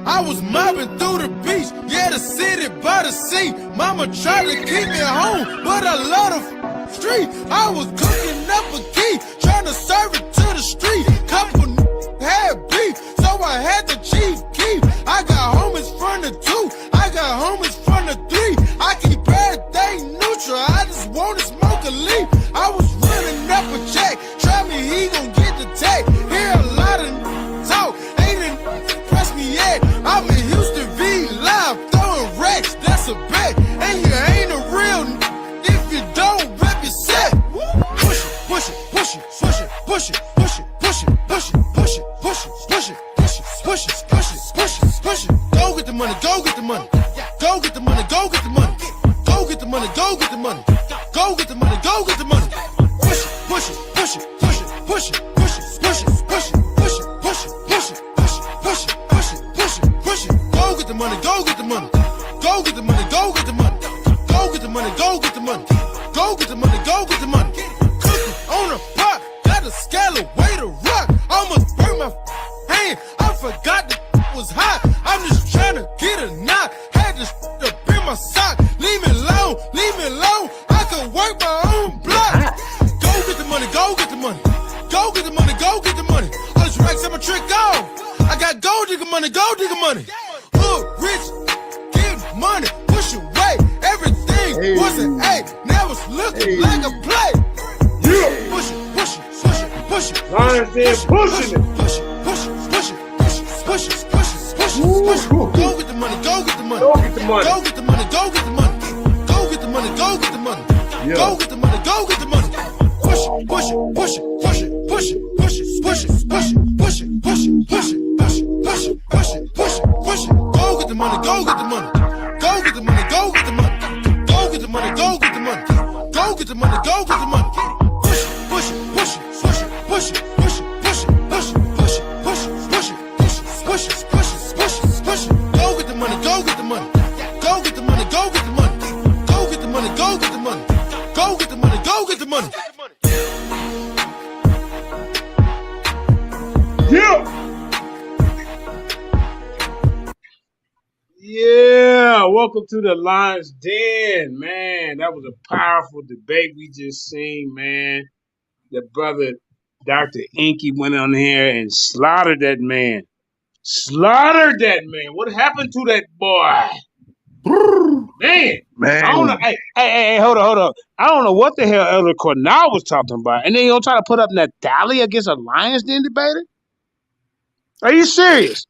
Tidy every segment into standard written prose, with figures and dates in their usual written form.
I was mobbing through the beach, yeah, the city by the sea. Mama tried to keep me home, but I love the street. I was cooking up a key, trying to serve it to the street. Couple had beef, so I had the chief key. I got homies from the 2, I got homies from the 3. I keep everything neutral, I just wanna smoke a leaf. I was running up a check, try me, he gon' get the tag. Hear a lot of talk, ain't impress me yet. I'm in Houston V live, throwing racks, that's a bet. And you ain't a real if you don't rep your set. Push it, push it, push it, push it, push it, push it, push it, push it, push it, push it, push it, push it, push it, push it, push it, push it. Go get the money, go get the money. Go get the money, go get the money. Go get the money, go get the money. Go get the money, go get the money. Push it, push it, push it, push it, push it, push it, push it, push it, push it, push it, push it, push it, push it, push it, push it, push it. Go get the money, go get the money. Go get the money, go get the money. Go get the money, go get the money. Go get the money, go get the money. Cooking on a pot, got a scale away to rock. Almost burnt my hand, I forgot the was hot. I'm just trying to get a knot. Had to up in my sock. Leave me alone, leave me alone. I can work my own block. Go get the money, go get the money. Go get the money, go get the money. All these racks on my trick off. I got gold digger money, gold digger money. Hood rich, get money, push away. Everything was an A, now it's looking like a play. Yeah. Push it, push it, push it, push it. Lions Den pushing it. Push it, push it, push it, push it, push it, push it, push it, push it. Go get the money, go get the money. Go get the money. Go get the money, go get the money. Go get the money, go get the money. Yeah. Go get the money, go get the money. Push it, push it, push it, push it, push it, push it, push it, push it, push it, push it, push it, push it, push it, push it, push it, push it. Go get the money, go get the money. Go get the money, go get the money. Go get the money, go get the money. Go get the money, go get the money. Push it, push it, push it, push it, push it, push it, push it, push it, push it, push it, push it, push it, push it, push it, push it, push it. Go get the money, go get the money. Go get the money, go get the money. Go get the money, go get the money. Go get the money, go get the money. Yeah. Yeah, welcome to the Lions Den, man. That was a powerful debate we just seen, man. The brother Dr. Enqi went on here and slaughtered that man. Slaughtered that man. What happened to that boy? Man. I don't know. Hey, hold on. I don't know what the hell Elder Cornell was talking about. And then you're trying to put up Natalia against a Lions Den debater? Are you serious?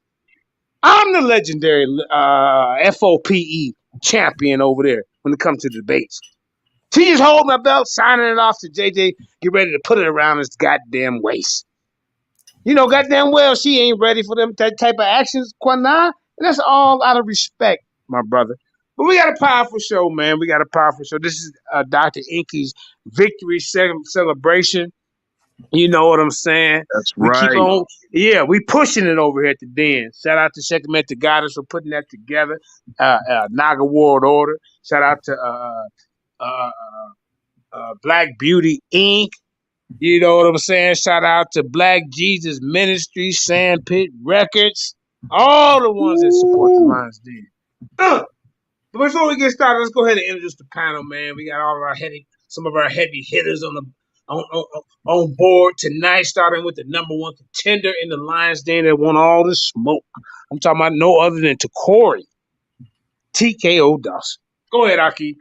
I'm the legendary FOPE champion over there when it comes to debates. She just hold my belt, signing it off to JJ, get ready to put it around his goddamn waist. You know, goddamn well, she ain't ready for them that type of actions, Quana. And that's all out of respect, my brother. But we got a powerful show, man. We got a powerful show. This is Dr. Enqi's victory celebration. You know what I'm saying? That's we right. Keep on, yeah, we pushing it over here at the Den. Shout out to Sacramento Goddess for putting that together. Naga World Order. Shout out to Black Beauty Inc. You know what I'm saying? Shout out to Black Jesus Ministry, Sandpit Records, all the ones that support the Lions Den. But before we get started, let's go ahead and introduce the panel, man. We got some of our heavy hitters on board tonight, starting with the number one contender in the Lions Den that won all the smoke. I'm talking about no other than Takori, TKO Dawson. Go ahead, Aki.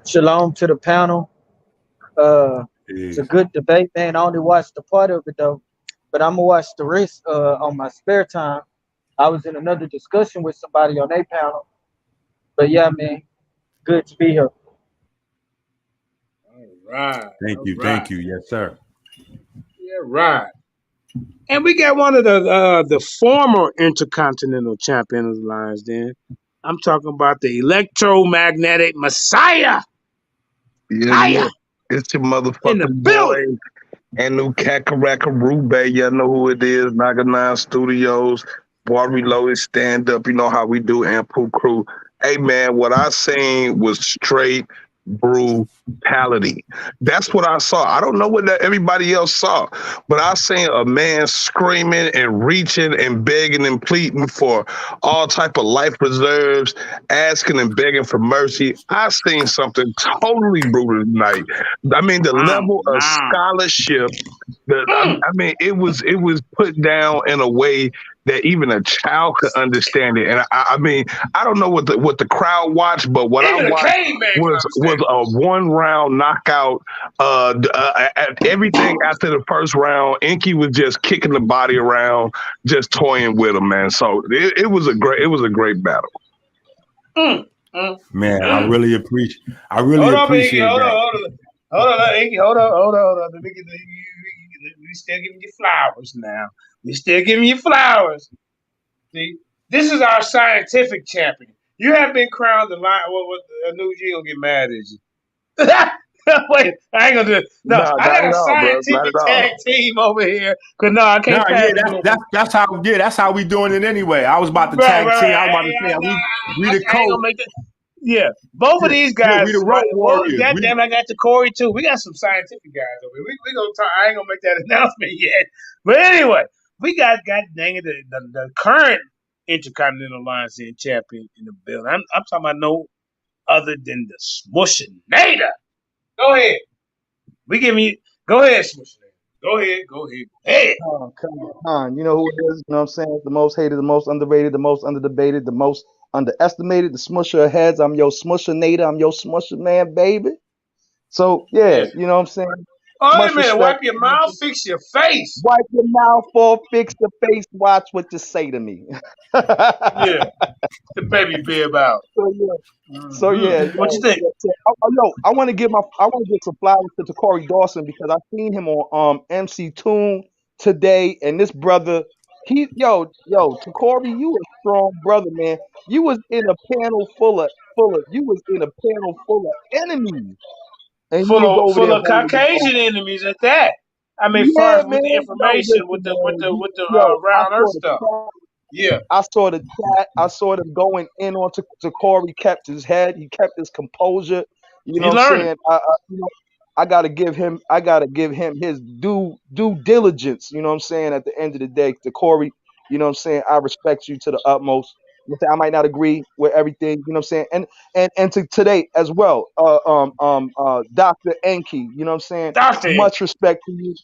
Shalom to the panel. It's a good debate, man. I only watched a part of it though, but I'm gonna watch the rest on my spare time. I was in another discussion with somebody on their panel, but yeah, man, good to be here. Right. Thank you. Yes, sir. Yeah, right. And we got one of the former Intercontinental Champion of the Lions Den. I'm talking about the electromagnetic Messiah. Yeah. It's your motherfucking in the building. And new Kakaraka Rube. Y'all know who it is. Naga 9 Studios. Boy Reloaded Stand Up. You know how we do. Ampu Crew. Hey, man, what I seen was straight brutality. That's what I saw. I don't know what everybody else saw, but I seen a man screaming and reaching and begging and pleading for all type of life preserves, asking and begging for mercy. I seen something totally brutal tonight. I mean, the level of scholarship. I mean, it was put down in a way that even a child could understand it. And I mean, I don't know what the crowd watched, but what Even I a watched caveman can was understand. a 1 round knockout. Everything after the first round, Enqi was just kicking the body around, just toying with him, man. So it was a great battle. Man, I really appreciate Hold on, Enqi. Hold that. on, Enqi. Hold on. Let me get we still giving you flowers now. We still giving you flowers. See, this is our scientific champion. You have been crowned the lion. What news? You gonna get mad at you? Wait, I ain't gonna do it. No, No, I not got a at all, bro. Not scientific at all. tag team over here. Cause no, I No, can't yeah, pass it. that's how we doing it anyway. I was about to Right. tag team. I was about to say we the I ain't gonna coach. make that. Yeah, both of these Yeah, we the guys. road Well, warriors. goddamn, I got the Corey too. We got some scientific guys over here. We gonna talk. I ain't gonna make that announcement yet. But anyway, we got God dang it, the current Intercontinental Alliance champion in the building. I'm talking about no other than the Smushinator. Go ahead. We give me. Go ahead, Smushinator. Go ahead. Hey. Come on. You know who it is? You know what I'm saying? The most hated, the most underrated, the most underdebated, the most underestimated, the smusher of heads. I'm your smushinator. I'm your smusher man, baby. So, yeah, Yeah. you know what I'm saying? Oh, wait a Much minute. respect. Wipe your mouth. Fix your face. Wipe your mouth off, fix your face, watch what you say to me. Yeah. The baby bib out. So, yeah. So yeah, What you yo, think? yeah, so, I want to give some flowers to Corey Dawson because I seen him on MC Tune today, and this brother, Corey, you a strong brother, man. You was in a panel full of enemies, and you was over Full there of holding them off. Caucasian enemies at that. I mean, Yeah, first with man. the Yo, information, listen, man. with the I round earth saw the stuff. chat. Yeah, I saw the chat. I saw them going in on to Corey. Kept his head. He kept his composure. You know he what I'm learning. saying? I gotta give him. I gotta give him his due diligence. You know what I'm saying? At the end of the day, to Corey. You know what I'm saying? I respect you to the utmost. You know what I'm saying? I might not agree with everything. You know what I'm saying? And to today as well. Dr. Enqi. You know what I'm saying? Doctor Much Enqi. respect to you.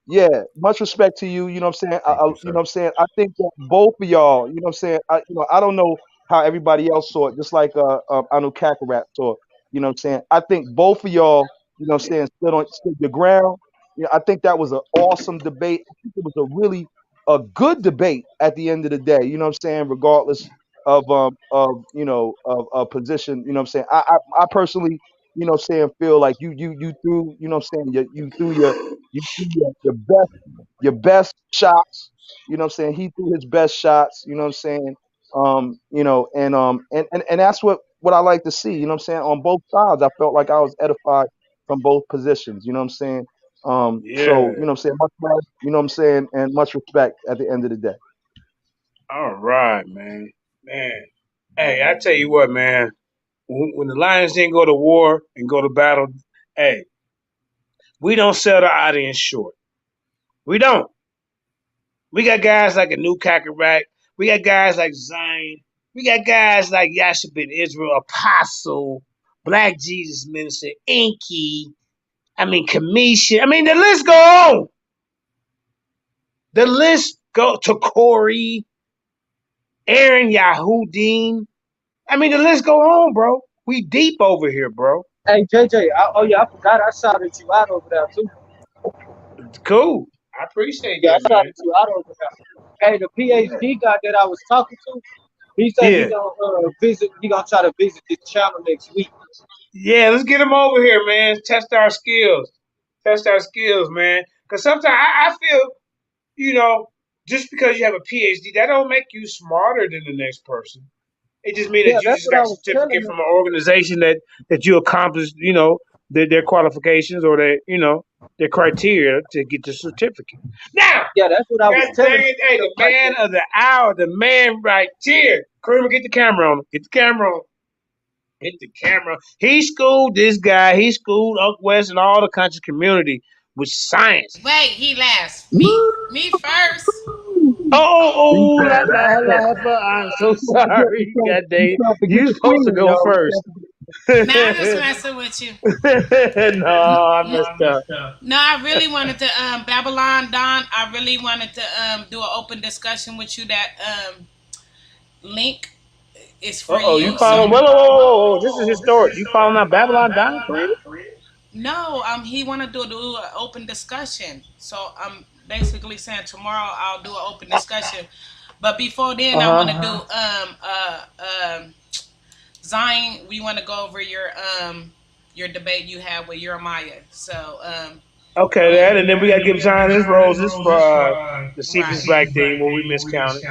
Yeah, much respect to you. You know what I'm saying? Thank you, You know sir. what I'm saying? I think that both of y'all, you know what I'm saying? I don't know how everybody else saw it, just like I know Kakarot saw it. You know what I'm saying? I think both of y'all, you know what I'm saying, stood your ground. You know, I think that was an awesome debate. I think it was a really a good debate at the end of the day. You know what I'm saying? Regardless of position. You know what I'm saying? I personally, you know what I'm saying, feel like you threw, you know what I'm saying, you threw your best shots. You know what I'm saying? He threw his best shots, you know what I'm saying? And that's what I like to see, you know what I'm saying? On both sides, I felt like I was edified from both positions, you know what I'm saying? Yeah. So, you know what I'm saying, much love, you know what I'm saying, and much respect at the end of the day. All right, man. Man. Hey, I tell you what, man. When the Lions didn't go to war and go to battle, hey, we don't sell the audience short. We don't. We got guys like a new Kakarot. We got guys like Zion. We got guys like Yashib bin Israel, Apostle, Black Jesus Minister, Enqi. I mean, Kamisha. I mean, the list go on. The list go to Corey, Aaron Yahudim. I mean, the list go on, bro. We deep over here, bro. Hey JJ, I forgot I shouted you out over there too. Cool. I appreciate Yeah, that, I shouted man. you out over there. Hey, the PhD guy that I was talking to, he said he Yeah. gonna visit. He gonna try to visit this channel next week. Yeah, let's get him over here, man. Test our skills. Test our skills, man. Because sometimes I feel, you know, just because you have a PhD, that don't make you smarter than the next person. It just means Yeah, that you that's just what I got a was telling certificate him. from an organization that you accomplished, you know, their qualifications or their criteria to get the certificate. Now, Yeah, that's what I was God telling dang him. it, hey, Stuff the like man that. of the hour, the man right here. Kramer, get the camera on him. Get the camera on. hit the camera. He schooled this guy. He schooled Unc West and all the country community with science. Wait, he last. Me first. I'm so sorry. God dang. can't forget You the supposed to queen, go y'all. first. Nah, I'm just messing with you. No, I messed up. No, I really wanted to Babylon Don. I really wanted to do an open discussion with you. That link is for Uh-oh, you you. So following? Whoa. This is historic. You following out Babylon Don for real? no, he want to do an open discussion. So I'm basically saying tomorrow I'll do an open discussion. But before then, I want to do Zion. We want to go over your debate you had with Jeremiah. So Okay, that, and then we gotta give Zion his roses for the right. Cephas Black thing when we miscounted.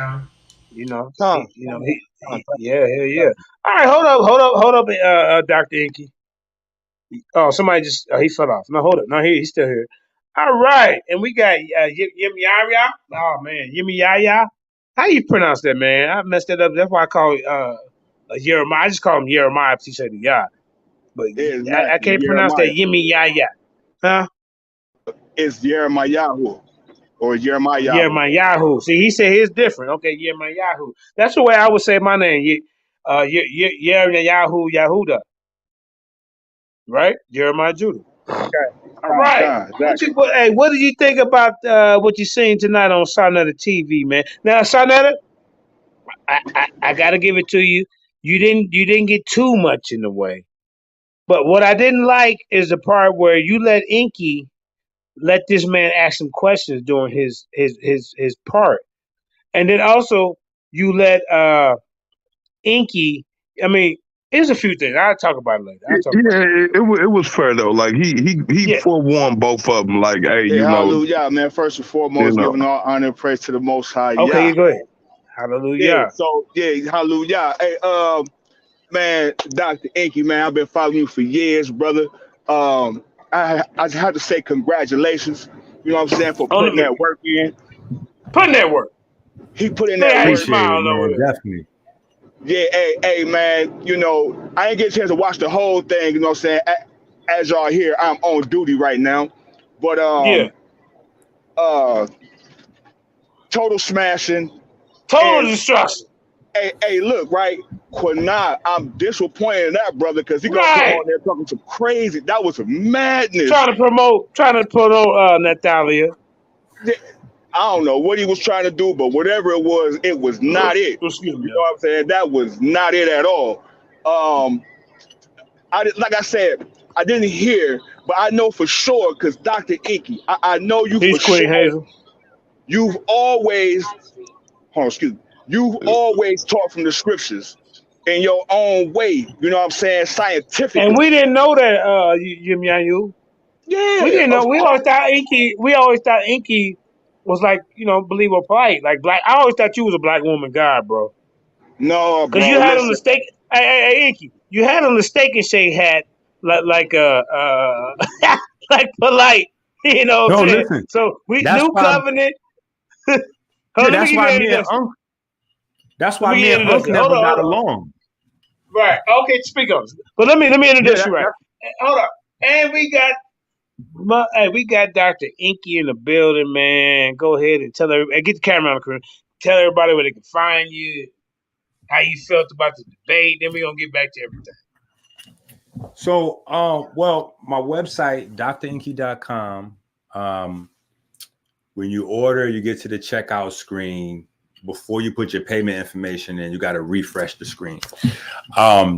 You know, Con, yeah, hell yeah. All right, hold up, Dr. Enqi. Oh, somebody just he fell off. No, hold up. No, he's still here. All right, and we got Yaya. Oh man, Yaya. How you pronounce that, man? I messed that up. That's why I call Jeremiah. I just call him Jeremiah because he said the Yah. But It's not I can't pronounce that Jeremiah. Yaya. Huh? It's Jeremiah or Jeremiah. Yahoo. See, he said his different. Okay, Yahoo. That's the way I would say my name. Yahoo Yahuda. Right? Jeremiah Judah. All right. Exactly. What did you think about what you seen tonight on Sonetta TV, man? Now, Sonetta, I gotta give it to you. You didn't get too much in the way. But what I didn't like is the part where you let this man ask some questions during his part. And then also you let Enqi. I mean, there's a few things. I'll talk about it later. It was fair though. Like he Yeah. forewarned both of them. Like, hey, Hey, hallelujah, man. First and you foremost, know. giving all honor and praise to the Most High, Okay, Yah. you go ahead. Yeah, Hallelujah. so, hallelujah. Hey, man, Dr. Enqi, man, I've been following you for years, brother. I have to say congratulations, you know what I'm saying, for On putting the that work in. putting that work. He put in Look that how he's work. Appreciate it, smiling over man. there. Definitely. Yeah, hey, man, I ain't get a chance to watch the whole thing, you know what I'm saying? As y'all hear, I'm on duty right now. But Yeah. uh total smashing. Total And destruction. hey, look, right? Quinai, I'm disappointed in that brother because he gonna come Right. on there talking some crazy. That was madness. Trying to promote Natalia. Yeah, I don't know what he was trying to do, but whatever it was not it. Excuse me, You know y'all. what I'm saying? That was not it at all. Um, like I said, I didn't hear, but I know for sure because Dr. Enqi, I know you for Peace, sure. Queen Hazel. You've always, hold on, excuse me, you've always taught from the scriptures in your own way. You know what I'm saying? And Scientifically. we didn't know that, Yim Yanyu. We Yeah, didn't know. of course. We always thought Enqi was like, believe or polite. Like black. I always thought you was a black woman god, bro. No, Cause bro. you had on the Listen, steak. Hey, Enqi. You had on the steak and shake hat, like polite. You know what No, I'm saying? listen. So we That's new why. covenant. Yeah, Hold, let me that's give you why an me and introduction. Unc. That's Let why me me give you and an Unc introduction. Hold never on, hold got on. along. Right. Okay, speak on it. But let me Yeah, introduce you right. Hold on. And we got Dr. Enqi in the building, man. Go ahead and tell everybody, get the camera on the screen. Tell everybody where they can find you, how you felt about the debate. Then we're gonna get back to everything. So, well, my website, drenqi.com. When you order, you get to the checkout screen. Before you put your payment information in, you got to refresh the screen.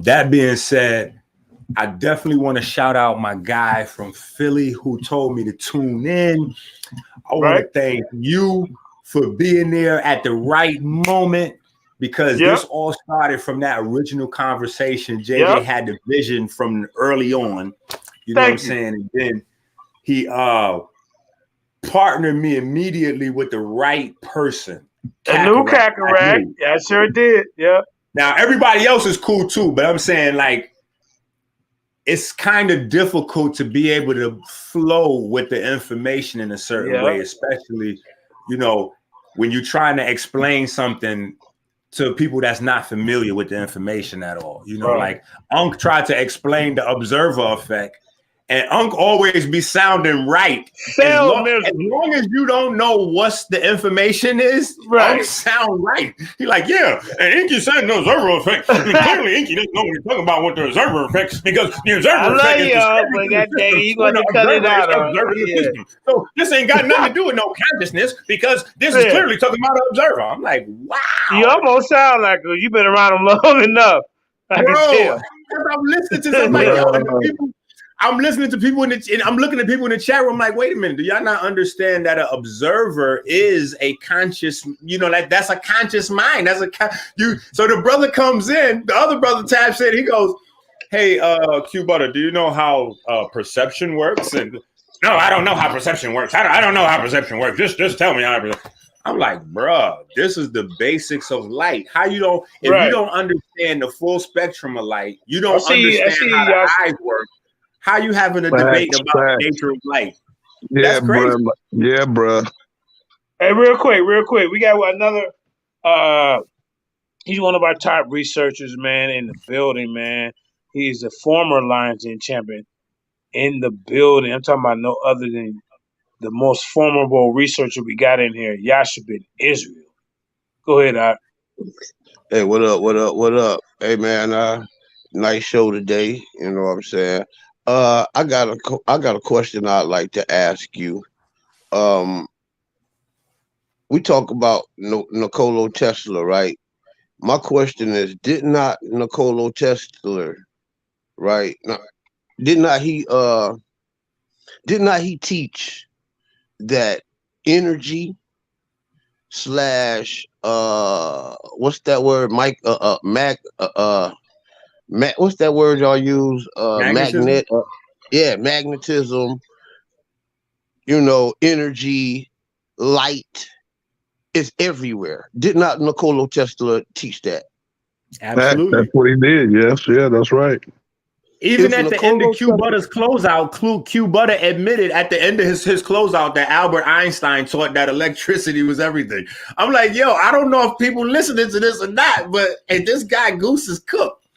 That being said, I definitely want to shout out my guy from Philly who told me to tune in. I want to thank you for being there at the right moment because this all started from that original conversation. JJ had the vision from early on, you know what I'm saying? And then he partnered me immediately with the right person. A new Kakarot. Yeah, I sure did. Yeah. Now everybody else is cool too, but I'm saying like it's kind of difficult to be able to flow with the information in a certain way, especially, when you're trying to explain something to people that's not familiar with the information at all. You know, like Unc tried to explain the observer effect, and Unc always be sounding right. As long as you don't know what's the information is, Unc sound right. He like, yeah, and Enqi said the observer effect. Clearly, Enqi doesn't know what he's talking about with the observer effects, because the observer effect is the system. So this ain't got nothing to do with no consciousness, because this is clearly talking about an observer. I'm like, wow. You almost sound like you've been around him long enough. I can tell. I'm listening to somebody else, and I'm listening to people and I'm looking at people in the chat room. I'm like, wait a minute, do y'all not understand that an observer is a conscious, like that's a conscious mind. So the brother comes in, the other brother taps in, he goes, hey, QueButter, do you know how perception works? And no, I don't know how perception works. I don't know how perception works. Just tell me how. I'm like, bruh, this is the basics of light. How you don't, if you don't understand the full spectrum of light, you don't understand how the eyes work. How you having a debate about the nature of light? Yeah, that's crazy. Bro. Yeah, bro. Hey, real quick. We got another. He's one of our top researchers, man, in the building, man. He's a former Lions Den champion in the building. I'm talking about no other than the most formidable researcher we got in here, Yashibin Israel. Go ahead, Art. Hey, what up? What up? What up? Hey, man, nice show today. You know what I'm saying? I got a question I'd like to ask you. We talk about Nikola Tesla, right? My question is, did not Nikola Tesla, right? Did not he teach that energy slash what's that word, Mike? What's that word y'all use? Magnetism. Magnetism. Energy, light is everywhere. Did not Nikola Tesla teach that? Absolutely. That's what he did. Yes, yeah, that's right. Even at the end of QueButter's closeout, QueButter admitted at the end of his closeout that Albert Einstein taught that electricity was everything. I'm like, yo, I don't know if people listening to this or not, but this guy Goose is cooked.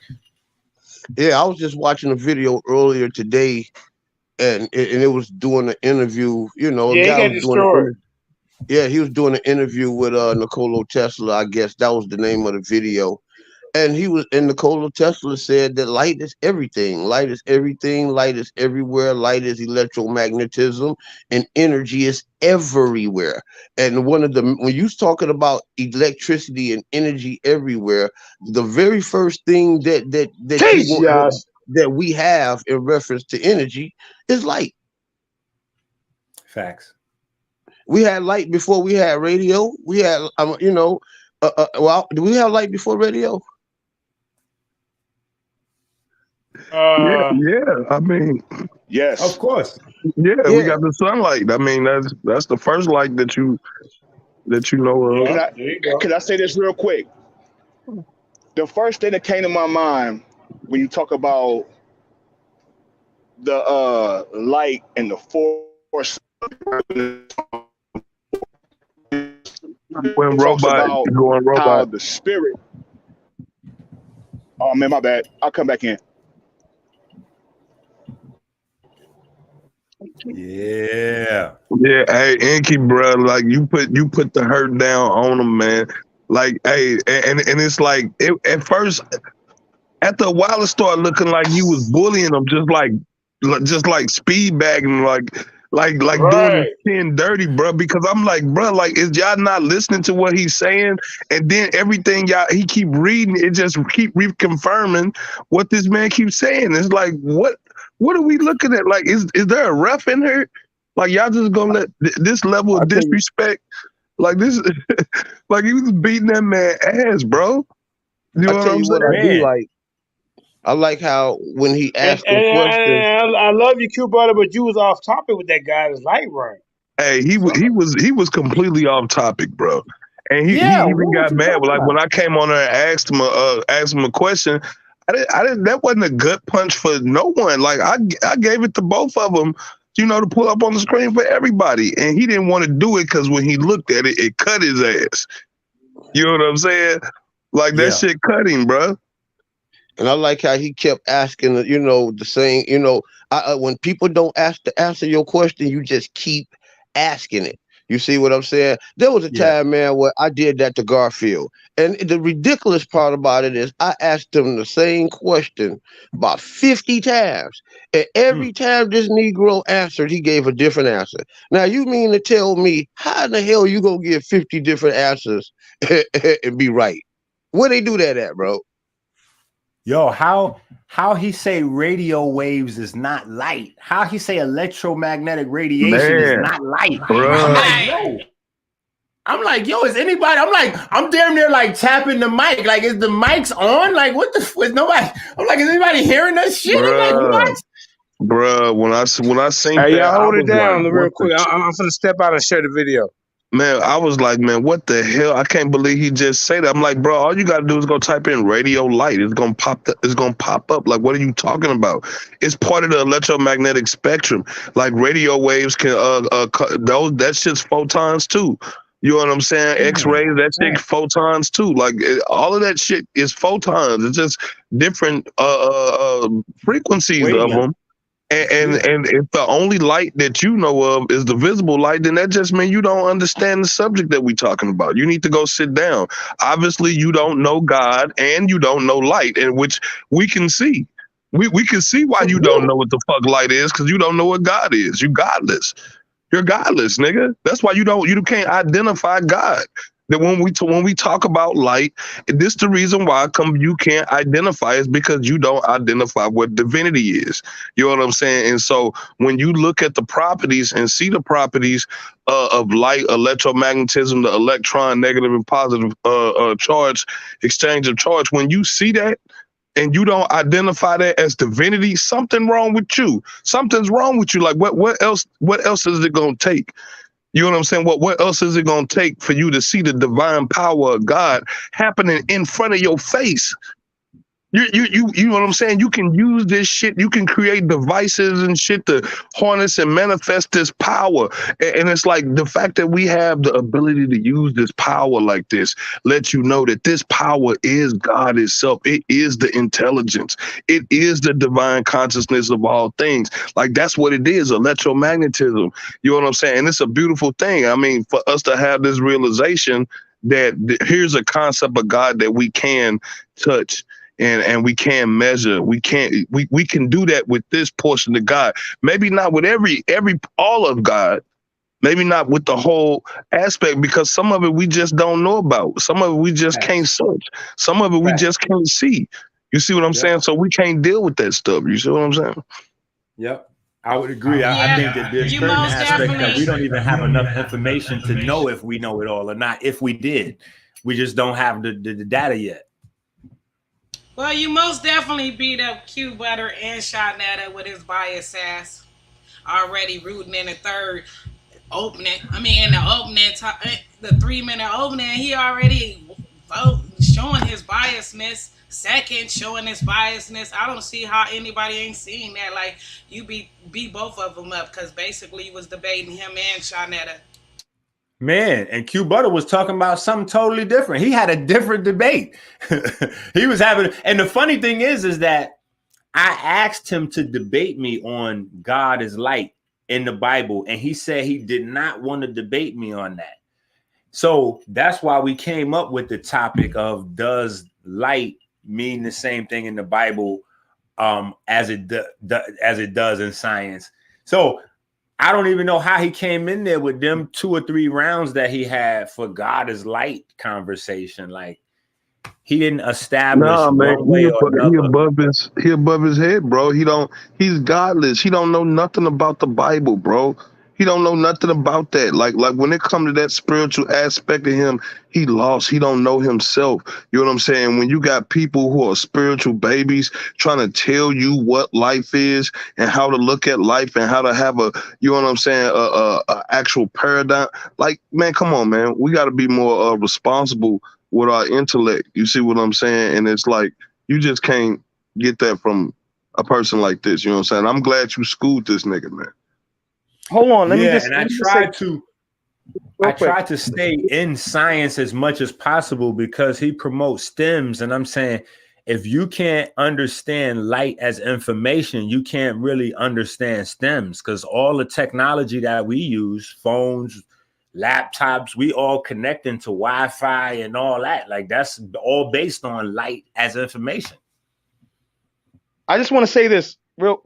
Yeah, I was just watching a video earlier today, and it was doing an interview. He got destroyed. He was doing an interview with Nikola Tesla. I guess that was the name of the video. And Nikola Tesla said that light is everything. Light is everything. Light is everywhere. Light is electromagnetism, and energy is everywhere. And when you're talking about electricity and energy everywhere, the very first thing that we have in reference to energy is light. Facts. We had light before we had radio. We had, do we have light before radio? I mean, yes, of course. Yeah, we got the sunlight. I mean, that's the first light that you know of. Can I say this real quick? The first thing that came to my mind when you talk about the light and the force, going robot. How the spirit. Oh man, my bad. I'll come back in. Yeah. Hey, Enqi, bro, like you put the hurt down on him, man. Like, hey, and it's like at first, after a while, it started looking like you was bullying him, just like speed bagging, like doing his chin dirty, bro. Because I'm like, bro, like, is y'all not listening to what he's saying? And then everything he keep reading, it just keep reconfirming what this man keeps saying. It's like, what are we looking at? Like, is there a ref in here? Like, y'all just gonna let this level of disrespect, like this, like he was beating that man ass, bro. You know what I'm saying? I like how when he asked him questions. I love you, QueButter, but you was off topic with that guy's light run. Hey, he was completely off topic, bro. And he even got mad. Like when I came on there and asked him a question, I didn't. That wasn't a gut punch for no one. Like I gave it to both of them, to pull up on the screen for everybody. And he didn't want to do it because when he looked at it, it cut his ass. You know what I'm saying? Like that shit cutting, bro. And I like how he kept asking, the same, when people don't ask to answer your question, you just keep asking it. You see what I'm saying? There was a time, man, where I did that to Garfield. And the ridiculous part about it is I asked him the same question about 50 times. And every time this Negro answered, he gave a different answer. Now, you mean to tell me how in the hell you gonna get 50 different answers and be right? Where they do that at, bro? Yo, how he say radio waves is not light? How he say electromagnetic radiation is not light? I'm like, yo, is anybody? I'm damn near like tapping the mic. Like, is the mics on? Like, what the? Is nobody? I'm like, is anybody hearing that shit? I'm like, what? Bruh, when I seen Hey, that, y'all hold I it was down like, real quick. I'm gonna step out and share the video. Man, I was like, man, what the hell? I can't believe he just said that. I'm like, bro, all you gotta do is go type in radio light. It's gonna pop up. Like, what are you talking about? It's part of the electromagnetic spectrum. Like radio waves can that's just photons too. You know what I'm saying? X-rays, that's photons too. Like all of that shit is photons. It's just different frequencies of them. And if the only light that you know of is the visible light, then that just means you don't understand the subject that we're talking about. You need to go sit down. Obviously, you don't know God and you don't know light, in which we can see. We can see why you don't know what the fuck light is, because you don't know what God is. You godless. You're godless, nigga. That's why you can't identify God. That when we talk about light, this the reason why you can't identify is because you don't identify what divinity is. You know what I'm saying? And so when you look at the properties and see the properties of light, electromagnetism, the electron, negative and positive charge, exchange of charge, when you see that and you don't identify that as divinity, something wrong with you. Something's wrong with you. Like what else is it gonna take? You know what I'm saying? What else is it going to take for you to see the divine power of God happening in front of your face? You know what I'm saying? You can use this shit. You can create devices and shit to harness and manifest this power. And it's like the fact that we have the ability to use this power like this lets you know that this power is God itself. It is the intelligence. It is the divine consciousness of all things. Like that's what it is, electromagnetism. You know what I'm saying? And it's a beautiful thing. I mean, for us to have this realization that here's a concept of God that we can touch and we can measure. We can do that with this portion of God. Maybe not with all of God. Maybe not with the whole aspect, because some of it we just don't know about. Some of it we just can't search. Some of it we just can't see. You see what I'm saying? So we can't deal with that stuff. You see what I'm saying? Yep. I would agree. I think that there's certain aspects that we don't even have enough information to know if we know it all or not. If we did, we just don't have the data yet. Well, you most definitely beat up QueButter and Shawnetta with his bias ass. Already rooting in the third opening. I mean, in the opening, the 3-minute opening, he already showing his biasness. Second, showing his biasness. I don't see how anybody ain't seeing that. Like, you beat both of them up, because basically you was debating him and Shawnetta. Man, and QueButter was talking about something totally different. He had a different debate. He was having, and the funny thing is that I asked him to debate me on God is light in the Bible, and he said he did not want to debate me on that. So that's why we came up with the topic of, does light mean the same thing in the Bible as it does in science? So I don't even know how he came in there with them 2 or 3 rounds that he had for God is light conversation. Like, he didn't establish one way or another. He above his head, bro. He's godless. He don't know nothing about the Bible, bro. He don't know nothing about that. Like when it comes to that spiritual aspect of him, he lost. He don't know himself. You know what I'm saying? When you got people who are spiritual babies trying to tell you what life is and how to look at life and how to have you know what I'm saying, a actual paradigm. Like, man, come on, man. We got to be more responsible with our intellect. You see what I'm saying? And it's like, you just can't get that from a person like this. You know what I'm saying? I'm glad you schooled this nigga, man. Hold on, let me just. And I tried to. real I quick. try to stay in science as much as possible because he promotes STEMs. And I'm saying, if you can't understand light as information, you can't really understand STEMs, because all the technology that we use, phones, laptops, we all connecting to Wi-Fi and all that. Like, that's all based on light as information. I just want to say this real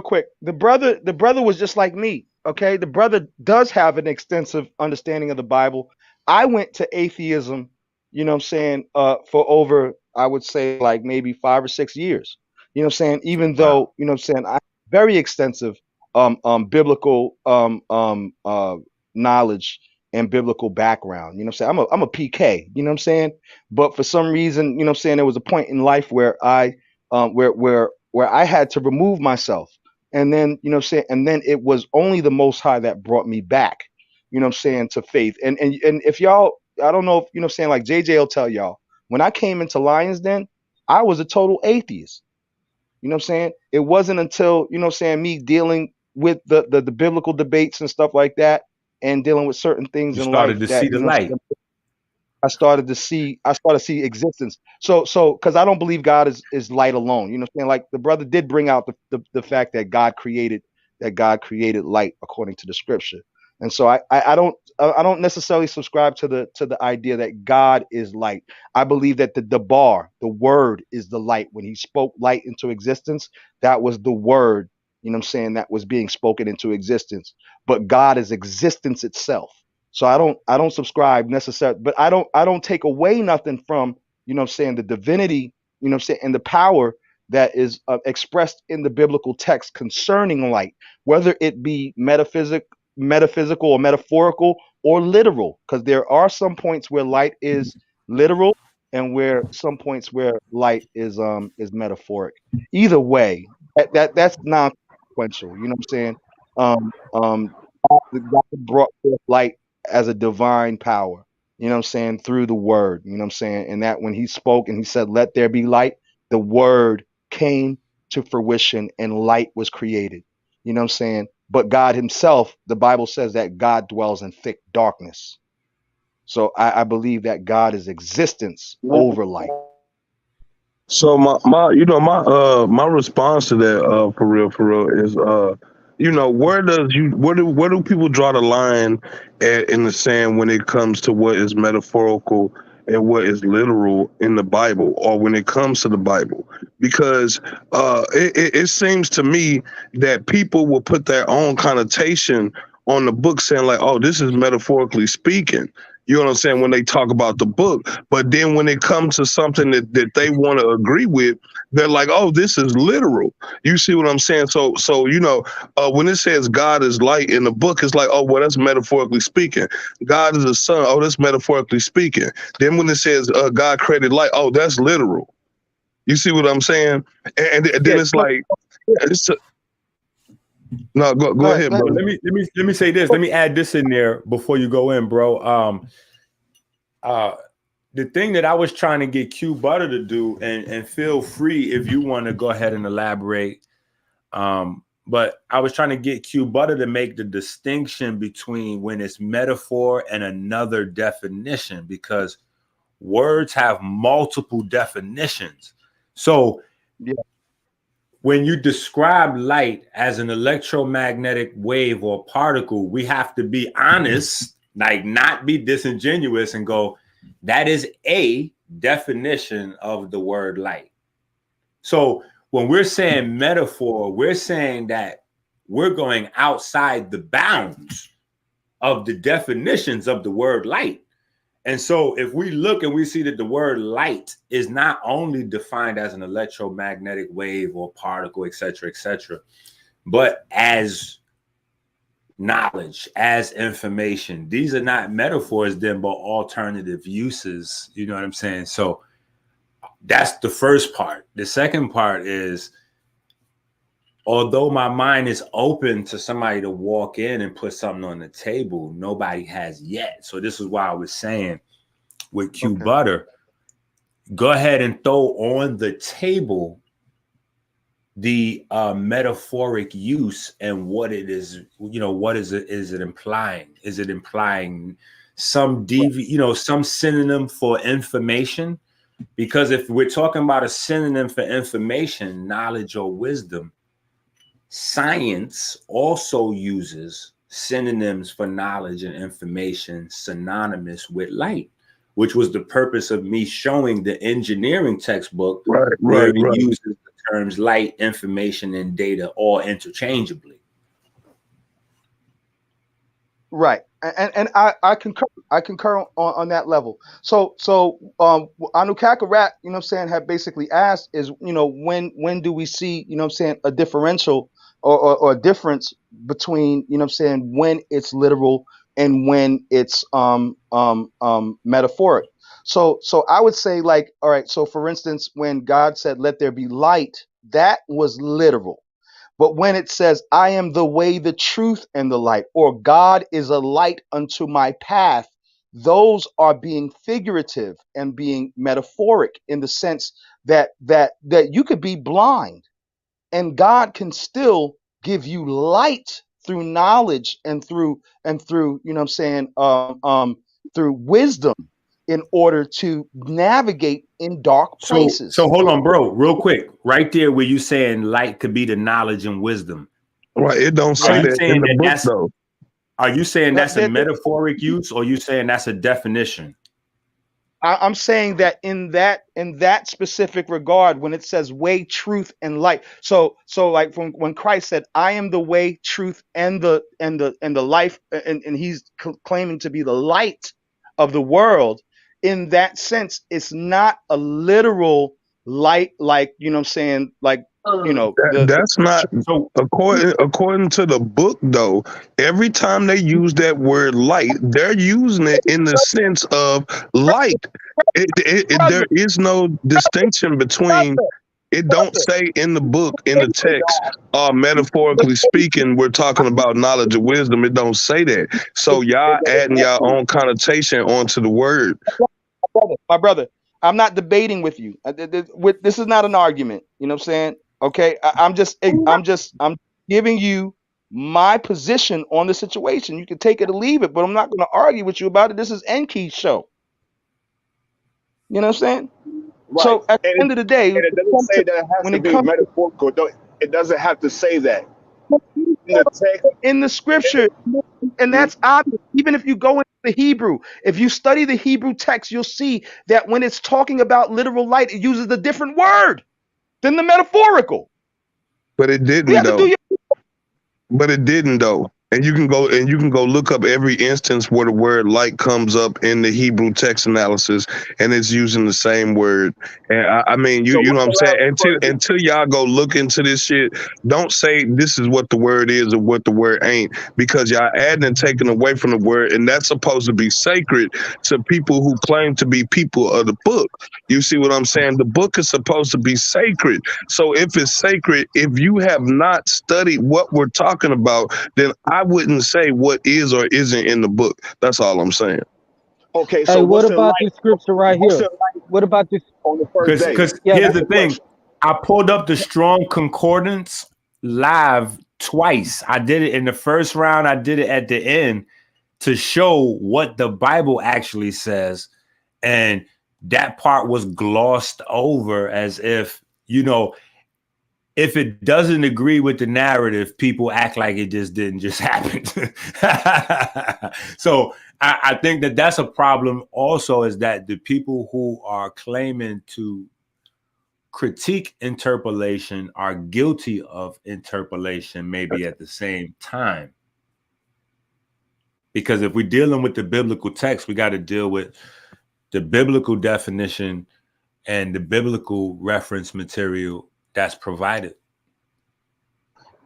quick. The brother was just like me. Okay, the brother does have an extensive understanding of the Bible. I went to atheism, you know what I'm saying, for over, I would say, like maybe 5 or 6 years. You know what I'm saying? Even Wow. though, you know what I'm saying, I very extensive biblical knowledge and biblical background. You know what I'm saying? I'm a PK, you know what I'm saying? But for some reason, you know what I'm saying, there was a point in life where I where I had to remove myself. And then, you know what I'm saying, and then it was only the Most High that brought me back, you know what I'm saying, to faith. And if y'all, I don't know if, you know what I'm saying, like JJ will tell y'all, when I came into Lions Den, I was a total atheist. You know what I'm saying? It wasn't until, you know what I'm saying, me dealing with the biblical debates and stuff like that, and dealing with certain things You in started life to see that, the you know what I'm light. saying, I started to see existence. So because I don't believe God is light alone. You know what I'm saying? Like the brother did bring out the fact that God created light according to the scripture. And so I don't necessarily subscribe to the idea that God is light. I believe that the word is the light. When he spoke light into existence, that was the word, you know what I'm saying, that was being spoken into existence. But God is existence itself. So I don't subscribe necessarily, but I don't take away nothing from, you know what I'm saying, the divinity, you know what I'm saying, and the power that is expressed in the biblical text concerning light, whether it be metaphysical or metaphorical or literal, because there are some points where light is literal and where some points where light is metaphoric. Either way, that's non-consequential. You know what I'm saying? God brought forth light as a divine power, you know what I'm saying, through the word, you know what I'm saying, and that when he spoke and he said, let there be light, the word came to fruition and light was created, you know what I'm saying. But God himself, the Bible says that God dwells in thick darkness. So I believe that God is existence over light. So my my response to that for real is where do people draw the line in the sand when it comes to what is metaphorical and what is literal in the Bible, or when it comes to the Bible? Because it seems to me that people will put their own connotation on the book, saying like, oh, this is metaphorically speaking. You know what I'm saying, when they talk about the book. But then when it comes to something that they want to agree with, they're like, oh, this is literal. You see what I'm saying? So when it says God is light in the book, it's like, oh, well, that's metaphorically speaking. God is the sun. Oh, that's metaphorically speaking. Then when it says God created light, oh, that's literal. You see what I'm saying? And then Yeah, it's like, it's no, go go ahead, ahead, go ahead. brother. Let me say this. Let me add this in there before you go in, bro. The thing that I was trying to get QueButter to do, and feel free if you want to go ahead and elaborate. But I was trying to get QueButter to make the distinction between when it's metaphor and another definition, because words have multiple definitions. So Yeah, when you describe light as an electromagnetic wave or particle, we have to be honest, like not be disingenuous and go, that is a definition of the word light. So when we're saying metaphor, we're saying that we're going outside the bounds of the definitions of the word light. And so if we look and we see that the word light is not only defined as an electromagnetic wave or particle, et cetera, but as knowledge, as information. These are not metaphors then, but alternative uses. You know what I'm saying? So that's the first part. The second part is, although my mind is open to somebody to walk in and put something on the table, nobody has yet. So this is why I was saying with okay. QueButter, go ahead and throw on the table the metaphoric use and what it is, what is it implying? Is it implying some some synonym for information? Because if we're talking about a synonym for information, knowledge or wisdom, science also uses synonyms for knowledge and information synonymous with light, which was the purpose of me showing the engineering textbook where it uses the terms light, information, and data all interchangeably. Right. And I concur on that level. So Anukakarat, had basically asked is, when do we see, a differential or a difference between, when it's literal and when it's metaphoric. So I would say, like, all right, so for instance, when God said, let there be light, that was literal. But when it says, I am the way, the truth, and the light, or God is a light unto my path, those are being figurative and being metaphoric in the sense that you could be blind and God can still give you light through knowledge and through through wisdom in order to navigate in dark places. So hold on, bro, real quick, right there where you saying light could be the knowledge and wisdom. Right. It don't say that in the book, though. Are you saying that's a metaphoric use, or are you saying that's a definition? I'm saying that in that specific regard, when it says way, truth, and light. So like when Christ said, I am the way, truth, and the life, and he's claiming to be the light of the world. In that sense, it's not a literal light, like, That's not according to the book, though. Every time they use that word light, they're using it in the sense of light. There is no distinction between. It don't say in the book, in the text, metaphorically speaking, we're talking about knowledge or wisdom. It don't say that. So y'all adding your own connotation onto the word. My brother, I'm not debating with you. This is not an argument. You know what I'm saying? Okay, I'm giving you my position on the situation. You can take it or leave it, but I'm not going to argue with you about it. This is Enqi's show. You know what I'm saying? Right. So at the end of the day, and it doesn't say that it has to be metaphorical. It doesn't have to say that in the text, in the scripture, and that's obvious. Even if you go into the Hebrew, if you study the Hebrew text, you'll see that when it's talking about literal light, it uses a different word than the metaphorical. But it didn't, though. But it didn't, though. And you can go look up every instance where the word light comes up in the Hebrew text analysis, and it's using the same word. And I mean, you know what I'm saying? Until y'all go look into this shit, don't say this is what the word is or what the word ain't, because y'all adding and taking away from the word, and that's supposed to be sacred to people who claim to be people of the book. You see what I'm saying? The book is supposed to be sacred. So if it's sacred, if you have not studied what we're talking about, then I wouldn't say what is or isn't in the book. That's all I'm saying. Okay, so hey, what about this scripture right here? What about this on the first day? Because here's the thing. I pulled up the Strong Concordance live twice. I did it in the first round. I did it at the end to show what the Bible actually says. And that part was glossed over as if, if it doesn't agree with the narrative, people act like it didn't just happen. So I think that that's a problem also, is that the people who are claiming to critique interpolation are guilty of interpolation maybe at the same time. Because if we're dealing with the biblical text, we got to deal with the biblical definition and the biblical reference material that's provided.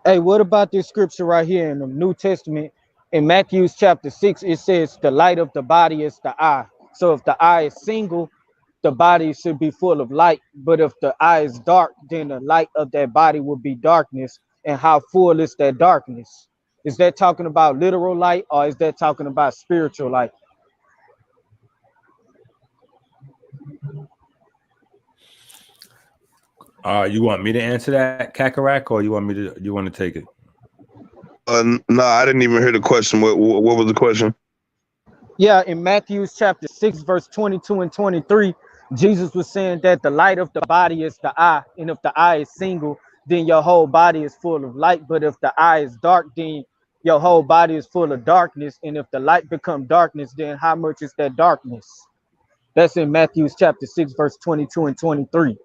Hey, what about this scripture right here in the New Testament? In Matthew chapter 6, it says the light of the body is the eye. So if the eye is single, the body should be full of light. But if the eye is dark, then the light of that body will be darkness. And how full is that darkness? Is that talking about literal light, or is that talking about spiritual light? You want me to answer that, Kakarak, or you want to take it? No, I didn't even hear the question. What was the question? Yeah, in Matthew chapter 6, verse 22 and 23, Jesus was saying that the light of the body is the eye. And if the eye is single, then your whole body is full of light. But if the eye is dark, then your whole body is full of darkness. And if the light become darkness, then how much is that darkness? That's in Matthew chapter 6, verse 22 and 23.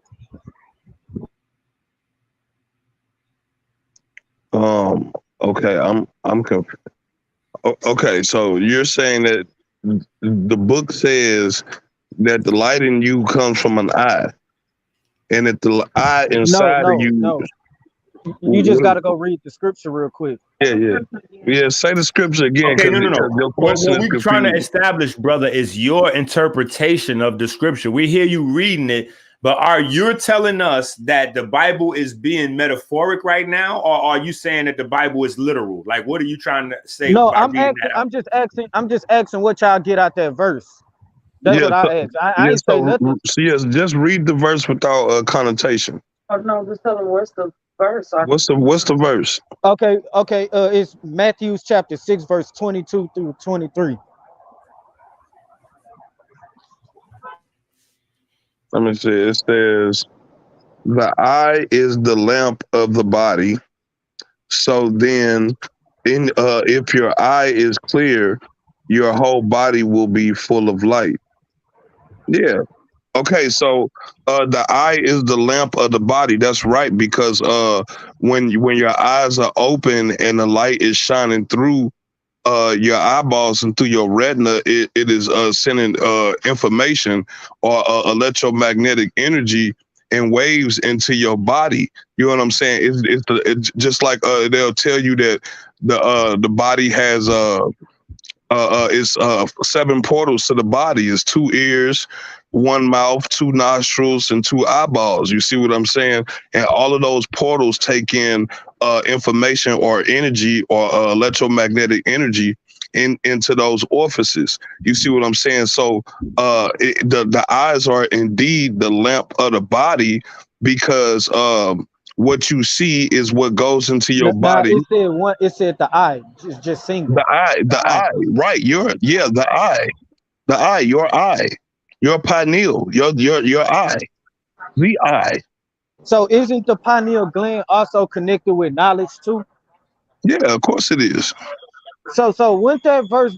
Okay, I'm confused. Okay, so you're saying that the book says that the light in you comes from an eye, and if the eye inside of you, No. You just got to go read the scripture real quick. Yeah. Say the scripture again. Okay, no. Your What question is we're trying to confusing. establish, brother, is your interpretation of the scripture. We hear you reading it, but are you telling us that the Bible is being metaphoric right now, or are you saying that the Bible is literal? Like, what are you trying to say? No, by reading that out? I'm just asking what y'all get out that verse. That's what I asked. I ain't say nothing. Yes, just read the verse without connotation. Oh no, just tell them what's the verse. What's the verse? Okay. It's Matthew chapter 6, verse 22 through 23. Let me see. It says, "The eye is the lamp of the body. So then, if your eye is clear, your whole body will be full of light." Yeah. Okay, so the eye is the lamp of the body. That's right, because when your eyes are open and the light is shining through your eyeballs and through your retina, it is sending information or electromagnetic energy and waves into your body. You know what I'm saying? It's just like they'll tell you that the body has it's 7 portals to the body. It's 2 ears, 1 mouth, 2 nostrils, and 2 eyeballs. You see what I'm saying? And all of those portals take in information or energy or electromagnetic energy into those orifices. You see what I'm saying? So the eyes are indeed the lamp of the body, because what you see is what goes into your body. It said the eye, just single. The eye, right? The eye, your pineal, your eye, the eye. So isn't the pineal gland also connected with knowledge too? Yeah, of course it is. So wouldn't that verse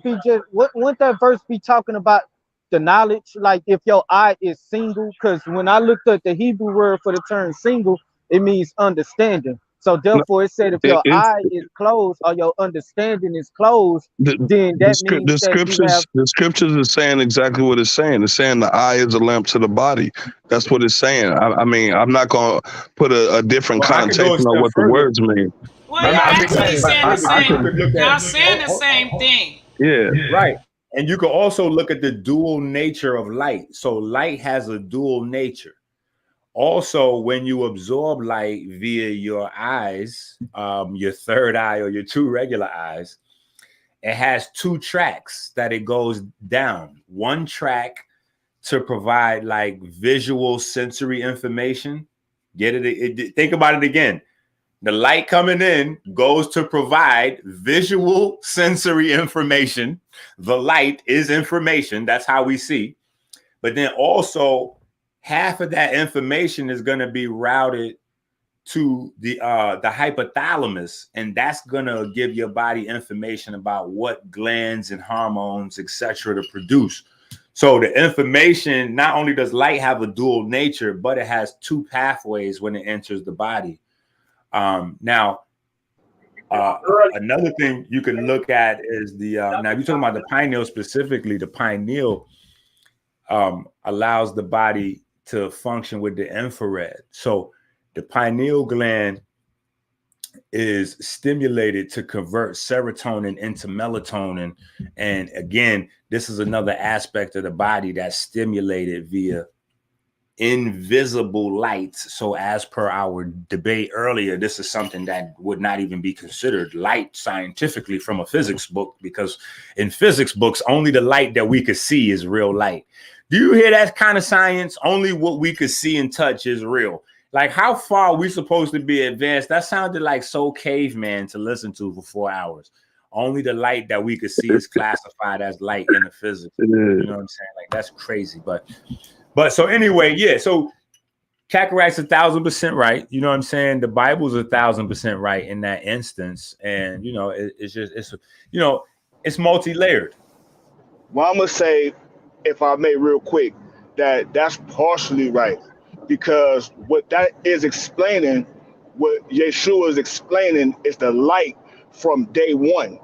be talking about the knowledge? Like if your eye is single, because when I looked at the Hebrew word for the term single, it means understanding. So therefore, it said if your eye is closed or your understanding is closed, then that means that you have. The scriptures are saying exactly what it's saying. It's saying the eye is a lamp to the body. That's what it's saying. I mean, I'm not gonna put a different connotation on what the words mean. Well, y'all actually saying the same. Y'all saying the same thing. Yeah, right. And you can also look at the dual nature of light. So light has a dual nature. Also, when you absorb light via your eyes, your third eye or your 2 regular eyes, it has 2 tracks that it goes down. 1 track to provide like visual sensory information. Get it? Think about it again. The light coming in goes to provide visual sensory information. The light is information. That's how we see. But then also, half of that information is going to be routed to the hypothalamus, and that's going to give your body information about what glands and hormones, etc., to produce. So the information, not only does light have a dual nature, but it has 2 pathways when it enters the body. Now, another thing you can look at is now if you're talking about the pineal specifically, the pineal allows the body to function with the infrared. So the pineal gland is stimulated to convert serotonin into melatonin. And again, this is another aspect of the body that's stimulated via invisible lights. So as per our debate earlier, this is something that would not even be considered light scientifically from a physics book, because in physics books, only the light that we could see is real light. Do you hear that kind of science? Only what we could see and touch is real. Like, how far are we supposed to be advanced? That sounded like so caveman to listen to for 4 hours. Only the light that we could see is classified as light in the physics. You know what I'm saying? Like, that's crazy. But so anyway, yeah. So Kakarot's 1,000% right. You know what I'm saying? The Bible's 1,000% right in that instance. And you know, it's multi-layered. Well, I'm gonna say, if I may, real quick, that's partially right, because what that is explaining, what Yeshua is explaining, is the light from day one.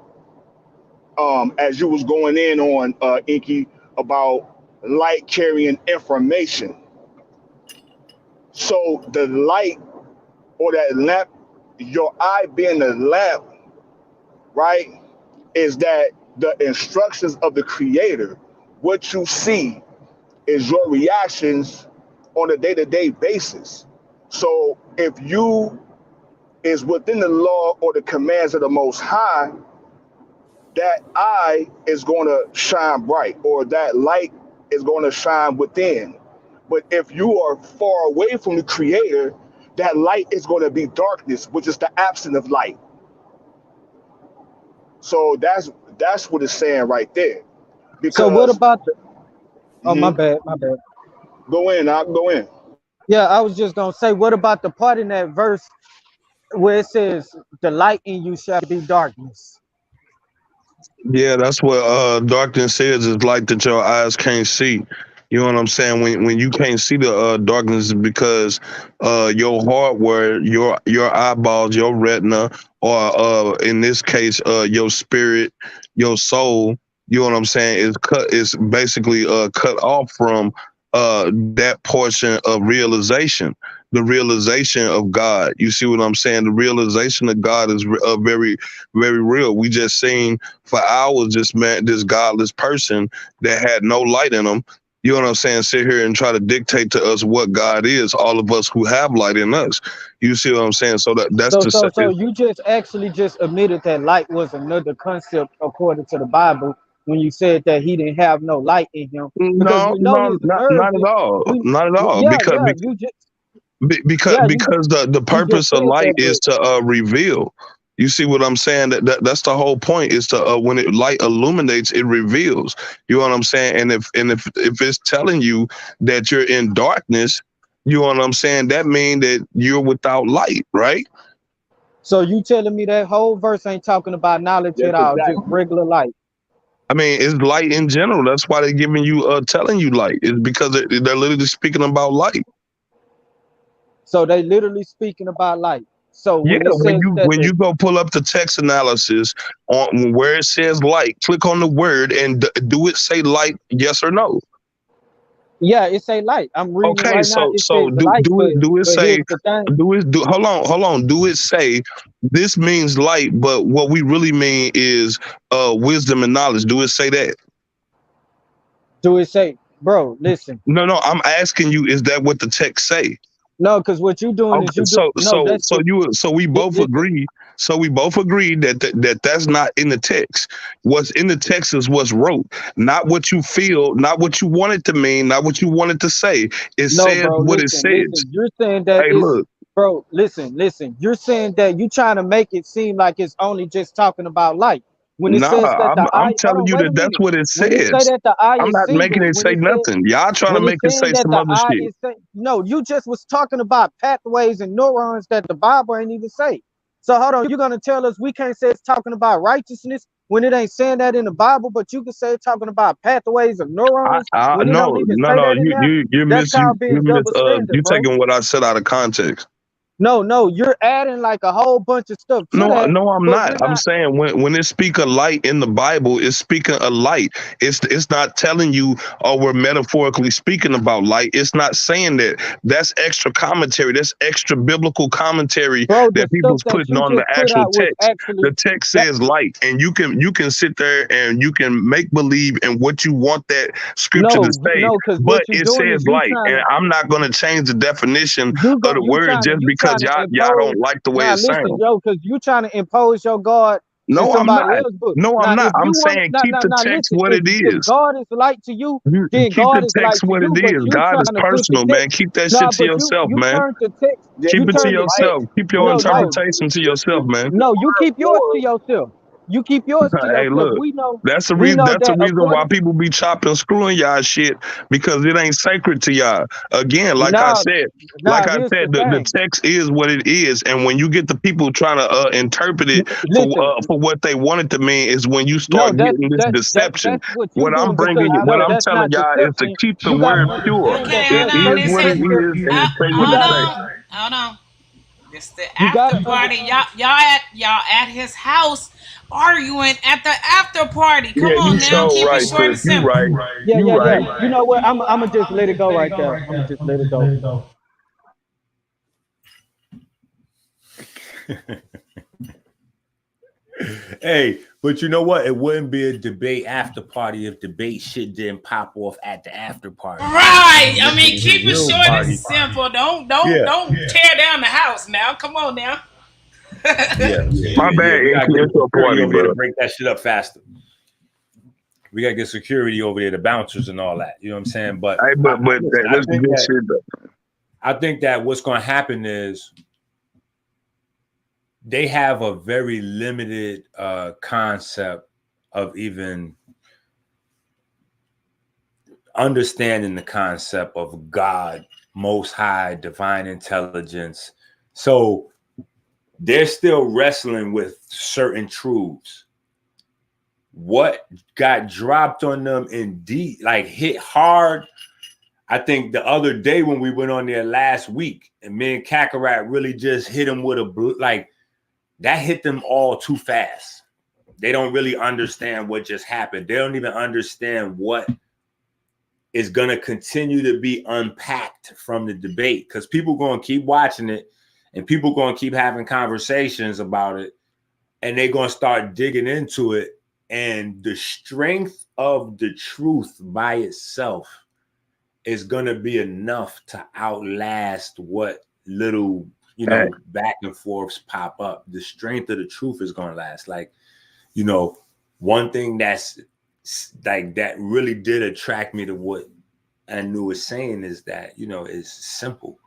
As you was going in on Enqi, about light carrying information. So the light, or that lamp, your eye being the lamp, right, is that the instructions of the Creator, what you see is your reactions on a day-to-day basis. So if you is within the law or the commands of the Most High, that eye is going to shine bright, or that light is going to shine within. But if you are far away from the Creator, that light is going to be darkness, which is the absence of light. So that's what it's saying right there. Because, So what about the? Oh, my Mhm. bad, my bad. Go in, I'll go in. Yeah, I was just gonna say, what about the part in that verse where it says, "The light in you shall be darkness"? Yeah, that's what darkness says, is light that your eyes can't see. You know what I'm saying? When you can't see the darkness, is because your hardware, your eyeballs, your retina, or in this case, your spirit, your soul. You know what I'm saying? Is basically cut off from that portion of realization, the realization of God. You see what I'm saying? The realization of God is very, very real. We just seen for hours this godless person that had no light in them. You know what I'm saying? Sit here and try to dictate to us what God is. All of us who have light in us. You see what I'm saying? So that's So, to say. so you just actually just admitted that light was another concept according to the Bible when you said that he didn't have no light in him, because No, we know no, his not nerves. at all. We, Not at all. yeah, Because yeah, you just, because yeah, because the you just purpose of said light that, is but to reveal. You see what I'm saying? That's the whole point, is to when light illuminates, it reveals. You know what I'm saying? And if it's telling you that you're in darkness, you know what I'm saying, that means that you're without light, right? so you telling me that whole verse ain't talking about knowledge Yes, at all, just exactly. regular light? I mean, it's light in general. That's why they're giving you telling you light. It's because they're literally speaking about light. So they literally speaking about light. So Yeah, when it says that when the, you go pull up the text analysis on where it says light, click on the word and do it say light? Yes or no? yeah, it say light. I'm reading it Okay, right now. so It says light, do it but here's say the thing. hold on, do it say this means light, but what we really mean is wisdom and knowledge? Do it say that? Do it say, bro? Listen, No, I'm asking you, is that what the text say? no, because what you doing is Okay, you do no. That's what. so we both Listen, agree. So we both agree that that's not in the text. What's in the text is what's wrote, not what you feel, not what you want it to mean, not what you want it to say. It no, says bro. what it Listen, says. listen. You're saying that Hey, it's, look, bro. Listen. You're saying that you trying to make it seem like it's only just talking about light. When it nah, says that the I'm eye, hold telling on, you wait a that that's minute. what it When it say says. that the eye I'm is not making single, it say nothing. Y'all trying to when make it's it saying say that some the other eye shit. is saying, no, you just was talking about pathways and neurons that the Bible ain't even say. So hold on, you're gonna tell us we can't say it's talking about righteousness when it ain't saying that in the Bible, but you can say it's talking about pathways of neurons I when it don't no even no say no that in there? That's called being double standard, you bro. taking what I said out of context. No, you're adding like a whole bunch of stuff to No, that, no, I'm but not. we're I'm not. saying when it speak of light in the Bible, it's speaking of light. It's not telling you, oh, we're metaphorically speaking about light. It's not saying that. That's extra commentary. That's extra biblical commentary Bro, the that stuff people's that putting you on the just put actual out was text. actually The text that. says light, and you can sit there and you can make believe in what you want that scripture to No, say, no, because but what you're it doing says is you light, trying and to I'm not going to change the definition you of go the word just you because trying to y'all impose. don't like the way Now it listen, sounds. yo, because you trying to impose your God No, I'm somebody not. else's book. No, I'm Now, not. if I'm you want, saying now, keep now, the now, text listen. what it If is. God is light to you, You then keep God the is text light to what you. it But is. you God is trying to put the personal, man. text. Keep that Nah, shit to but yourself, you man. turn the text. Yeah, Keep You the it to word turn the yourself. text. light. Keep The your No, word no, interpretation to yourself, man. no. You keep yours to was. yourself. You keep yours to Hey, yourself. look, that's the We reason. know That's the that reason why according. people be chopping, screwing y'all shit because it ain't sacred to y'all. Again, Now, now, here's the the thing. text is what it is, and when you get the people trying to interpret it Listen, for what they want it to mean, is when you no, start getting this deception. that's what you doing because What no, I'm that's telling not y'all is to deception. keep the You got to word pure. understand that Okay, It hold there's on. is certain what it Listen, concepts. is, and it say what You it hold got to say. on, hold on. This the you got after to under. party. Y'all at his house arguing at the after party. Come Yeah, you on now, so keep it right, short sis. and You simple. right. Yeah, You yeah, yeah. right. You know what? I'm just let it go right there. I'm gonna just let it go. Hey, but you know what? It wouldn't be a debate after party if debate shit didn't pop off at the after party. Right. I This mean, is the keep it real short and party. simple. Don't Yeah. tear down the house now. Come on now. Yeah. My bad, We gotta Enqi. get It's your security party, over there to bro. break that shit up faster. We gotta get security over there, the bouncers and all that. You know what I'm saying? But Hey, but listen, that's good shit, though. I think that what's gonna happen is they have a very limited concept of even understanding the concept of God, Most High, divine intelligence. So they're still wrestling with certain truths. What got dropped on them in deep, like hit hard. I think the other day when we went on there last week, and me and Kakarot really just hit them with like that hit them all too fast. They don't really understand what just happened. They don't even understand what is going to continue to be unpacked from the debate because people going to keep watching it and people going to keep having conversations about it and they're going to start digging into it. And the strength of the truth by itself is going to be enough to outlast what little, back and forths pop up. The strength of the truth is going to last. Like, one thing that's like that really did attract me to what Anu was saying is that, is simple.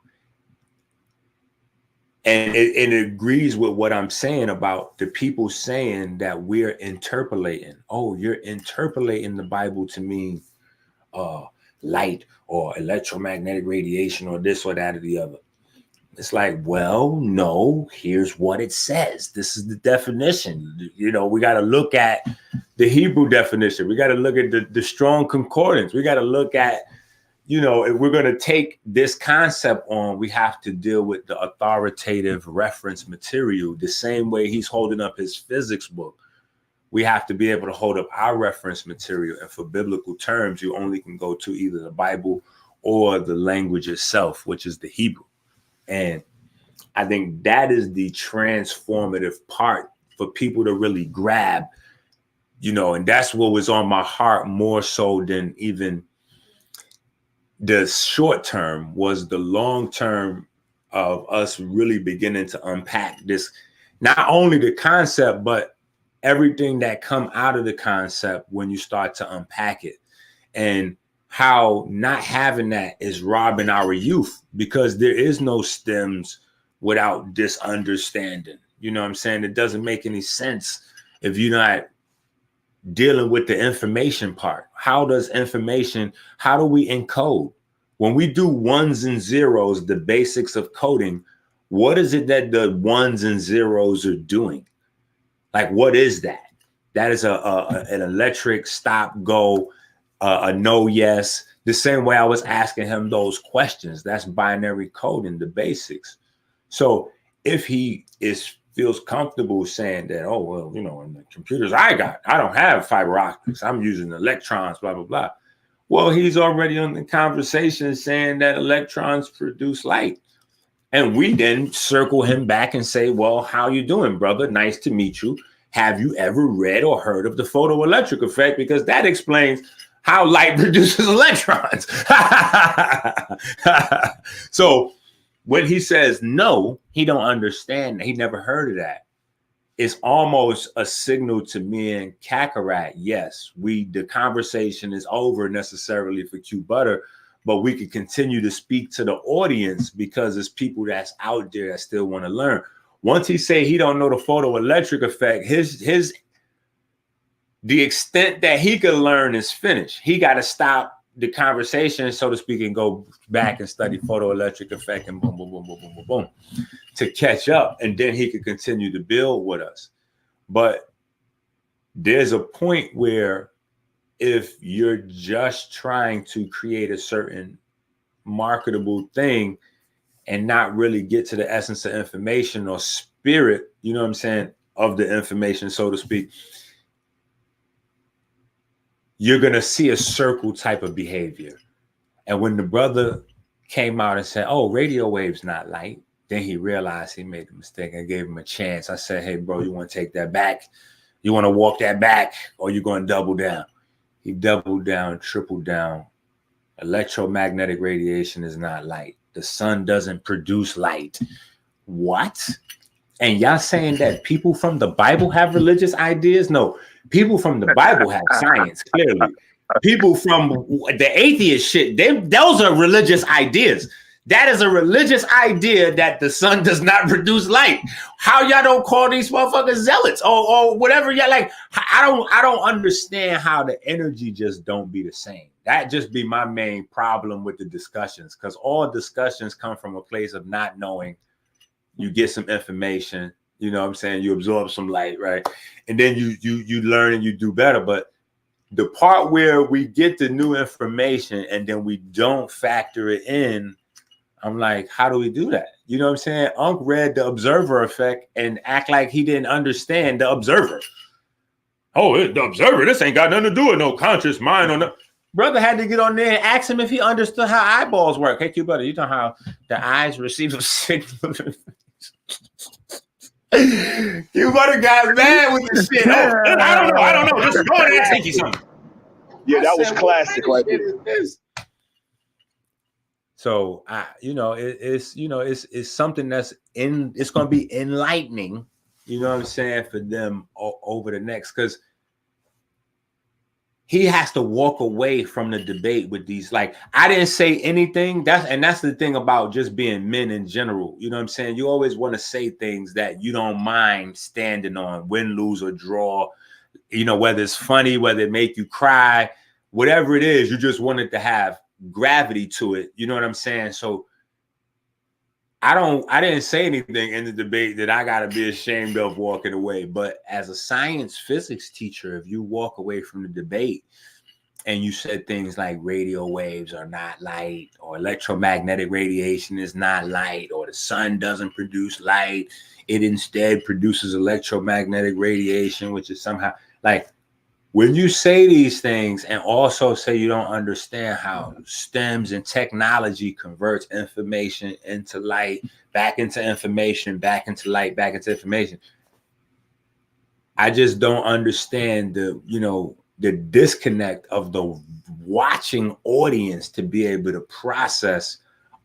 And it agrees with what I'm saying about the people saying that we're interpolating. Oh, you're interpolating the Bible to mean light or electromagnetic radiation or this or that or the other. It's like, well, no, here's what it says. This is the definition. We got to look at the Hebrew definition. We got to look at the strong concordance. We got to look at, if we're going to take this concept on, we have to deal with the authoritative reference material the same way he's holding up his physics book. We have to be able to hold up our reference material. And for biblical terms, you only can go to either the Bible or the language itself, which is the Hebrew. And I think that is the transformative part for people to really grab, and that's what was on my heart more so than even the short term was the long term of us really beginning to unpack this, not only the concept, but everything that come out of the concept when you start to unpack it, and how not having that is robbing our youth because there is no stems without this understanding. You know what I'm saying? It doesn't make any sense if you're not dealing with the information part. How do we encode? When we do ones and zeros, the basics of coding, what is it that the ones and zeros are doing? Like, what is that? That is an electric stop, go, a no, yes. The same way I was asking him those questions. That's binary coding, the basics. So if he feels comfortable saying that, oh, well, in the computers I don't have fiber optics. I'm using electrons, blah, blah, blah. Well, he's already on the conversation saying that electrons produce light. And we then circle him back and say, well, how you doing, brother? Nice to meet you. Have you ever read or heard of the photoelectric effect? Because that explains how light produces electrons. So when he says no, he don't understand. He never heard of that. it's almost a signal to me and Kakarot. Yes, the conversation is over necessarily for QueButter, but we can continue to speak to the audience because there's people that's out there that still want to learn. Once he say he don't know the photoelectric effect, the extent that he could learn is finished. He got to stop the conversation, so to speak, and go back and study photoelectric effect and boom, boom, boom, boom, boom, boom, boom, to catch up. And then he could continue to build with us. But there's a point where if you're just trying to create a certain marketable thing and not really get to the essence of information or spirit, you know what I'm saying, of the information, so to speak, you're going to see a circle type of behavior. And when the brother came out and said, oh, radio waves not light, then he realized he made a mistake. I gave him a chance. I said, hey, bro, you want to take that back? You want to walk that back, or you going to double down? He doubled down, tripled down. Electromagnetic radiation is not light. The sun doesn't produce light. What? And y'all saying that people from the Bible have religious ideas? No, people from the Bible have science, clearly. People from the atheist shit, those are religious ideas. That is a religious idea that the sun does not produce light. How y'all don't call these motherfuckers zealots or whatever y'all like? I don't understand how the energy just don't be the same. That just be my main problem with the discussions, because all discussions come from a place of not knowing. You get some information, you know what I'm saying? You absorb some light, right? And then you learn and you do better. But the part where we get the new information and then we don't factor it in, I'm like, how do we do that? You know what I'm saying? Unc read the observer effect and act like he didn't understand the observer. Oh, the observer, this ain't got nothing to do with no conscious mind or no. Brother had to get on there and ask him if he understood how eyeballs work. Hey, QueButter, you know how the eyes receive a signal. QueButter got mad with the shit. Oh, I don't know. Just go and ask Enqi something. Yeah, that was classic right there. So it's something that's it's going to be enlightening, you know what I'm saying, for them over the next, because he has to walk away from the debate with these, like, I didn't say anything. That's the thing about just being men in general. You know what I'm saying? You always want to say things that you don't mind standing on, win, lose, or draw, you know, whether it's funny, whether it make you cry, whatever it is, you just want it to have gravity to it. You know what I'm saying? So I didn't say anything in the debate that I got to be ashamed of walking away. But as a science physics teacher, if you walk away from the debate and you said things like radio waves are not light, or electromagnetic radiation is not light, or the sun doesn't produce light, it instead produces electromagnetic radiation, which is somehow like, when you say these things and also say you don't understand how stems and technology converts information into light, back into information, back into light, back into information, I just don't understand the disconnect of the watching audience to be able to process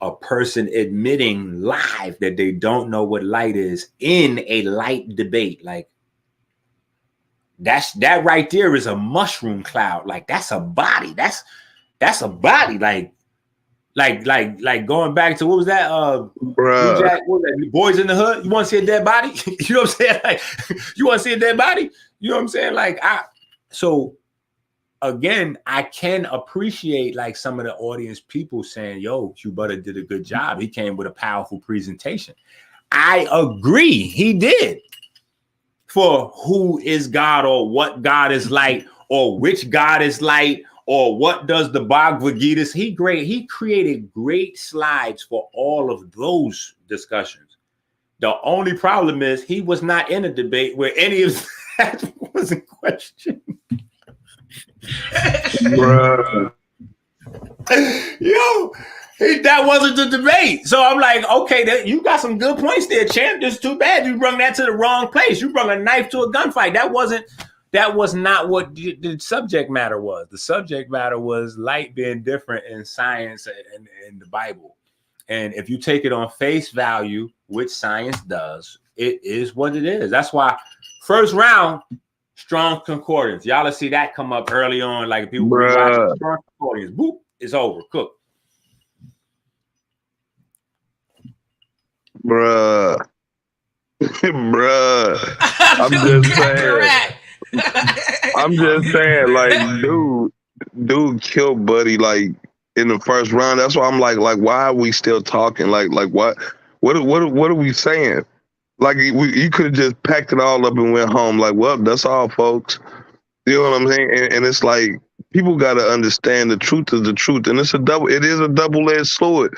a person admitting live that they don't know what light is in a light debate. Like, that right there is a mushroom cloud. Like, that's a body. That's a body. Like going back to, what was that? Jack, what was that? Boys in the Hood. You want to see a dead body? You know what I'm saying? Like, you want to see a dead body? You know what I'm saying? Like, so again, I can appreciate like some of the audience people saying, yo, QueButter did a good job. He came with a powerful presentation. I agree. He did. For who is God, or what God is light, or which God is light, or what does the Bhagavad Gita. He created great slides for all of those discussions. The only problem is he was not in a debate where any of that was in question. Yo, that wasn't the debate. So I'm like, okay, you got some good points there, champ. Just too bad you brought that to the wrong place. You brought a knife to a gunfight. That was not what the subject matter was. The subject matter was light being different in science and in the Bible. And if you take it on face value, which science does, it is what it is. That's why first round, strong concordance. Y'all will see that come up early on. Like people rewatch it, strong concordance. Boop, it's over. Cook. Bruh. Bruh. I'm just saying, like, dude killed Buddy like in the first round. That's why I'm like, why are we still talking? Like what are we saying? Like you could have just packed it all up and went home. Like, well, that's all, folks. You know what I'm saying? And it's like people got to understand the truth is the truth, and it is a double-edged sword.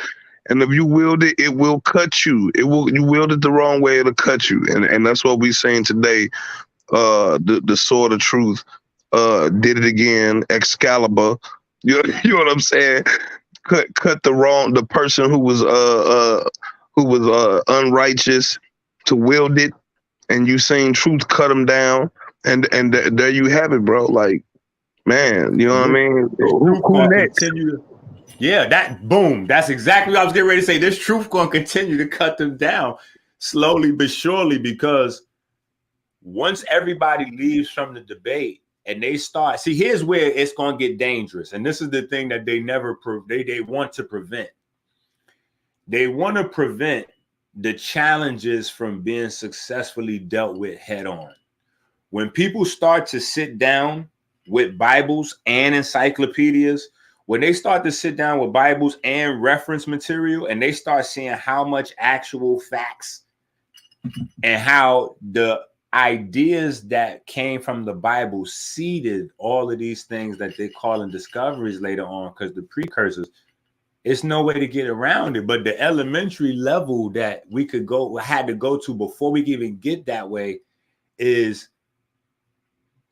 And if you wield it, it will cut you. You wield it the wrong way, it'll cut you. And that's what we're saying today. The sword of truth did it again. Excalibur. You know what I'm saying? Cut the person who was unrighteous to wield it, and you seen truth cut them down, and there you have it, bro. Like, man, you know what I mean? Who next? Yeah, that's exactly what I was getting ready to say. This truth going to continue to cut them down slowly but surely, because once everybody leaves from the debate and they start, see, here's where it's going to get dangerous. And this is the thing that they want to prevent. They want to prevent the challenges from being successfully dealt with head on. When people start to sit down with Bibles and encyclopedias, when they start to sit down with Bibles and reference material, and they start seeing how much actual facts and how the ideas that came from the Bible seeded all of these things that they call in discoveries later on, because the precursors, it's no way to get around it. But the elementary level that we had to go to before we could even get that way is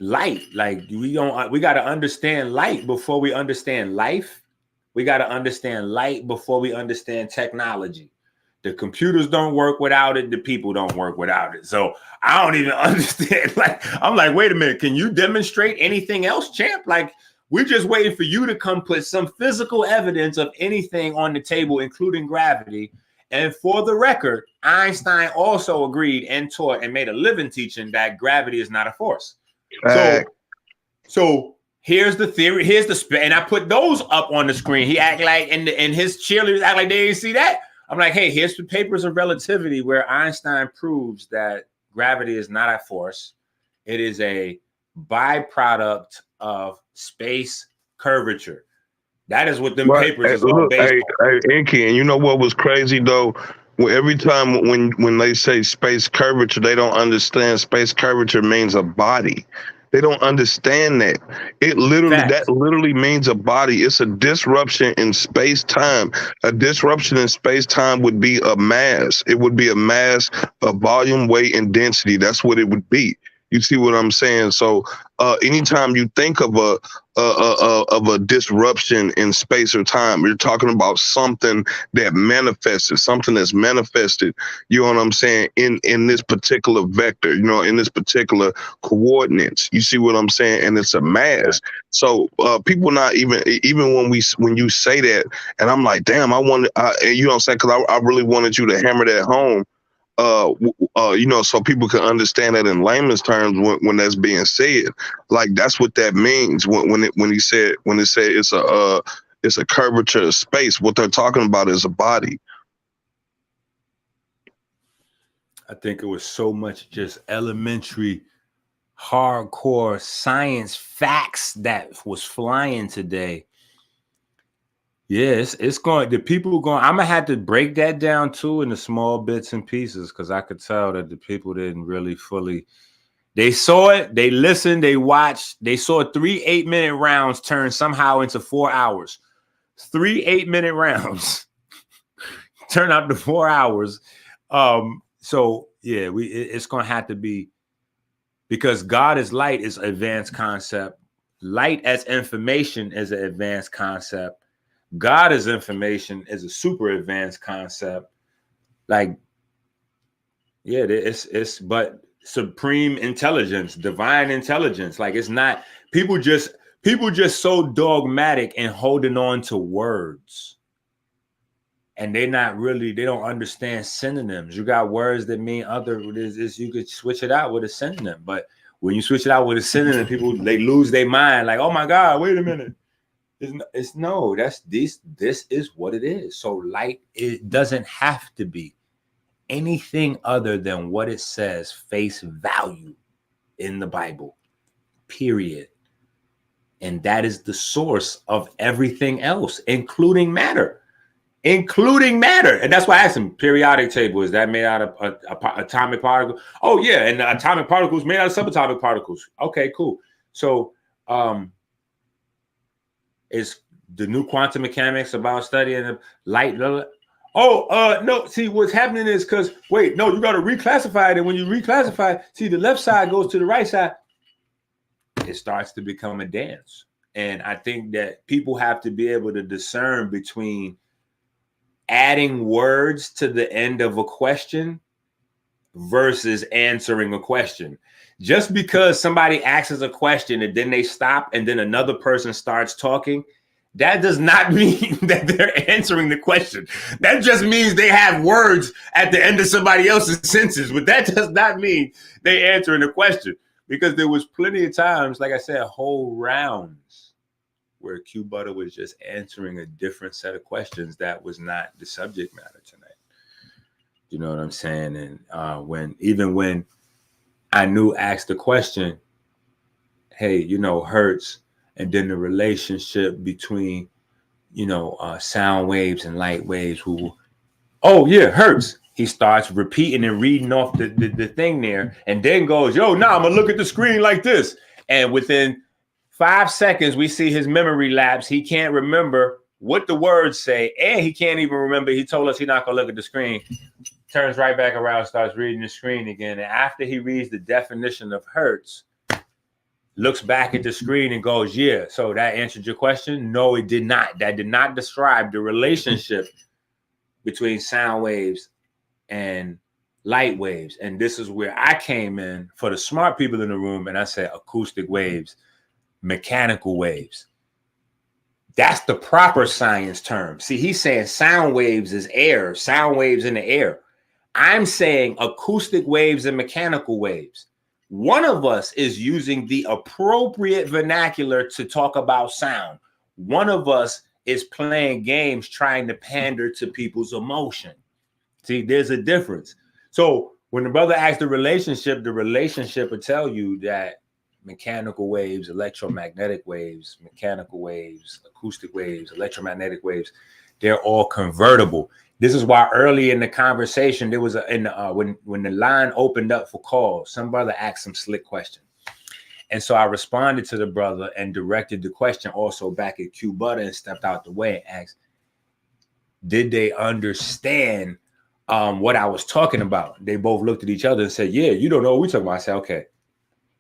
light. Like we got to understand light before we understand life. We got to understand light before we understand technology. The computers don't work without it. The people don't work without it. So I don't even understand. Like, I'm like, wait a minute. Can you demonstrate anything else, champ? Like, we're just waiting for you to come put some physical evidence of anything on the table, including gravity. And for the record, Einstein also agreed and taught and made a living teaching that gravity is not a force. So here's the theory. Here's the and I put those up on the screen. He act like, and his cheerleaders act like they didn't see that. I'm like, hey, here's the papers of relativity where Einstein proves that gravity is not a force. It is a byproduct of space curvature. That is what them papers is all based on. Hey, Enqi, and you know what was crazy though? Well, every time when they say space curvature, they don't understand space curvature means a body. They don't understand that. That literally means a body. It's a disruption in space-time. A disruption in space-time would be a mass. It would be a mass of volume, weight, and density. That's what it would be. You see what I'm saying? So anytime you think of a disruption in space or time, you're talking about something that manifested, something that's manifested, you know what I'm saying, in this particular vector, you know, in this particular coordinates. You see what I'm saying? And it's a mass. So people not even when you say that, and I'm like, damn, you know what I'm saying? Because I really wanted you to hammer that home. You know, so people can understand that in layman's terms when that's being said. Like, that's what that means when it said it's a curvature of space. What they're talking about is a body. I think it was so much just elementary, hardcore science facts that was flying today. Yes, it's going. The people going. I'm gonna have to break that down too in the small bits and pieces, because I could tell that the people didn't really fully. They saw it. They listened. They watched. They saw 3 8-minute rounds turn somehow into 4 hours. 3 8-minute rounds turn out to 4 hours. So yeah, it's gonna have to be, because God is light is an advanced concept. Light as information is an advanced concept. God as information is a super advanced concept. Like, yeah, it's but supreme intelligence, divine intelligence. Like, it's not people just so dogmatic and holding on to words and they don't understand synonyms. You got words that mean other, you could switch it out with a synonym, but when you switch it out with a synonym, people, they lose their mind, like, oh my God, wait a minute. This is what it is. So light, it doesn't have to be anything other than what it says face value in the Bible, period. And that is the source of everything else, including matter. And that's why I asked him, periodic table, is that made out of atomic particles? Oh yeah, and the atomic particles made out of subatomic particles. Okay, cool. So is the new quantum mechanics about studying the light? No, see, what's happening is you got to reclassify it. And when you reclassify, see, the left side goes to the right side. It starts to become a dance. And I think that people have to be able to discern between adding words to the end of a question versus answering a question. Just because somebody asks a question and then they stop and then another person starts talking, that does not mean that they're answering the question. That just means they have words at the end of somebody else's sentence, but that does not mean they answering the question, because there was plenty of times, like I said, whole rounds where QueButter was just answering a different set of questions that was not the subject matter tonight. You know what I'm saying? And when I knew asked the question, hey, Hertz, and then the relationship between, sound waves and light waves, Hertz. He starts repeating and reading off the thing there, and then goes, I'm gonna look at the screen like this. And within 5 seconds, we see his memory lapse. He can't remember what the words say, and he can't even remember. He told us he's not gonna look at the screen. Turns right back around, starts reading the screen again. And after he reads the definition of Hertz, looks back at the screen and goes, so that answered your question? No, it did not. That did not describe the relationship between sound waves and light waves. And this is where I came in for the smart people in the room, and I said acoustic waves, mechanical waves. That's the proper science term. See, he's saying sound waves is air, sound waves in the air. I'm saying acoustic waves and mechanical waves. One of us is using the appropriate vernacular to talk about sound. One of us is playing games trying to pander to people's emotion. See, there's a difference. So when the brother asks the relationship will tell you that mechanical waves, electromagnetic waves, mechanical waves, acoustic waves, electromagnetic waves, they're all convertible. This is why early in the conversation, there was when the line opened up for calls, some brother asked some slick question. And so I responded to the brother and directed the question also back at QueButter and stepped out the way and asked, did they understand what I was talking about? They both looked at each other and said, yeah, you don't know what we're talking about. I said, okay.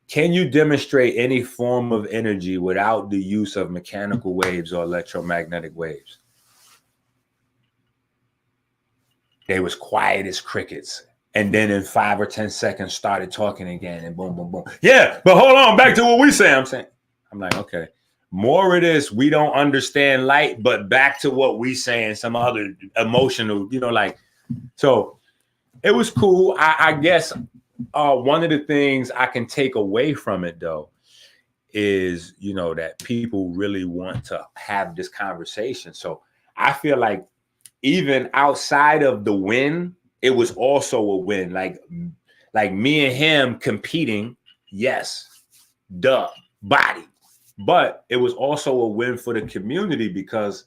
Can you demonstrate any form of energy without the use of mechanical waves or electromagnetic waves? They was quiet as crickets. And then in 5 or 10 seconds started talking again and boom, boom, boom. Yeah, but hold on, back to what we say. I'm like, okay. More of this, we don't understand light, but back to what we saying, some other emotional, so it was cool. I guess one of the things I can take away from it though is, that people really want to have this conversation. So I feel like even outside of the win, it was also a win. Like me and him competing, yes, body. But it was also a win for the community because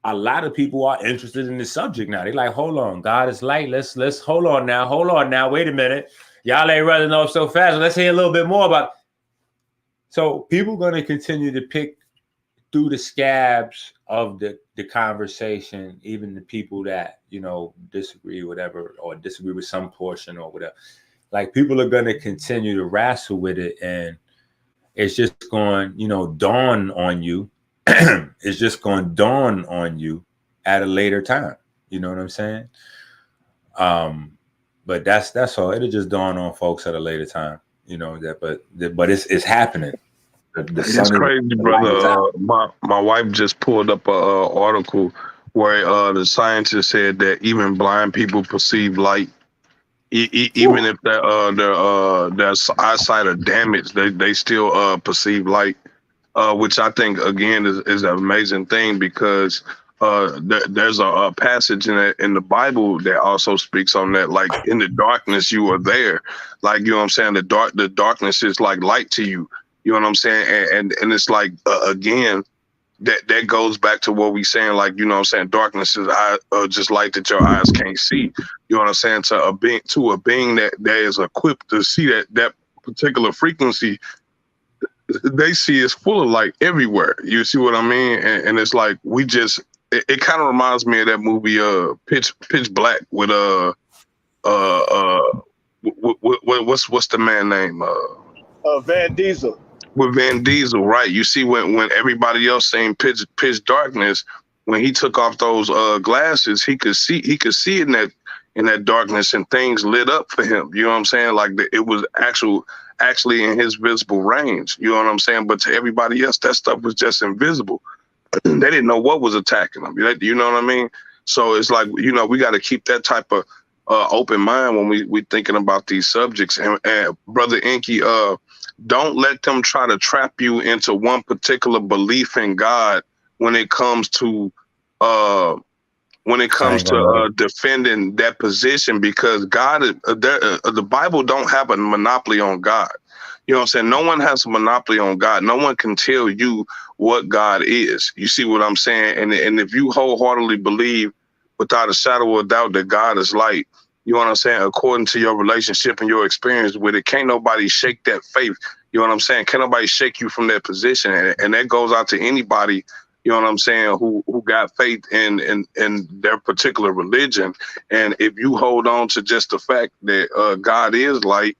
a lot of people are interested in the subject now. They're like, hold on, God is light. Let's hold on now. Wait a minute. Y'all ain't running off so fast. Let's hear a little bit more about it. So people are going to continue to pick through the scabs of the conversation, even the people that, disagree, whatever, or disagree with some portion or whatever. Like people are going to continue to wrestle with it. And it's just going, dawn on you. It's just going to dawn on you at a later time. You know what I'm saying? But that's all. It'll just dawn on folks at a later time. But it's happening. It's crazy, brother. My wife just pulled up a article where the scientists said that even blind people perceive light. Even if their eyesight are damaged, they still perceive light, which I think again is an amazing thing because there's a passage in the Bible that also speaks on that. Like in the darkness, you are there. Like you know what I'm saying. The darkness is like light to you. You know what I'm saying. And it's like again. That goes back to what we saying, like, you know what I'm saying, darkness is just light that your eyes can't see. You know what I'm saying? To a being that is equipped to see that particular frequency, they see is full of light everywhere. You see what I mean? And it's like we just it kind of reminds me of that movie Pitch Black with what's the man name? Van Diesel. With Van Diesel, right? You see when everybody else saying pitch darkness, when he took off those glasses, he could see in that darkness and things lit up for him. You know what I'm saying? Like it was actually in his visible range. You know what I'm saying? But to everybody else, that stuff was just invisible. They didn't know what was attacking them. You know what I mean? So it's like, you know, we got to keep that type of open mind when we thinking about these subjects. And Brother Enqi, don't let them try to trap you into one particular belief in God when it comes to defending that position, because God the Bible don't have a monopoly on God. You know what I'm saying? No one has a monopoly on God. No one can tell you what God is. You see what I'm saying? And if you wholeheartedly believe without a shadow of a doubt that God is light, you know what I'm saying, according to your relationship and your experience with it, can't nobody shake that faith. You know what I'm saying? Can't nobody shake you from that position. And that goes out to anybody, you know what I'm saying, who got faith in their particular religion. And if you hold on to just the fact that God is light,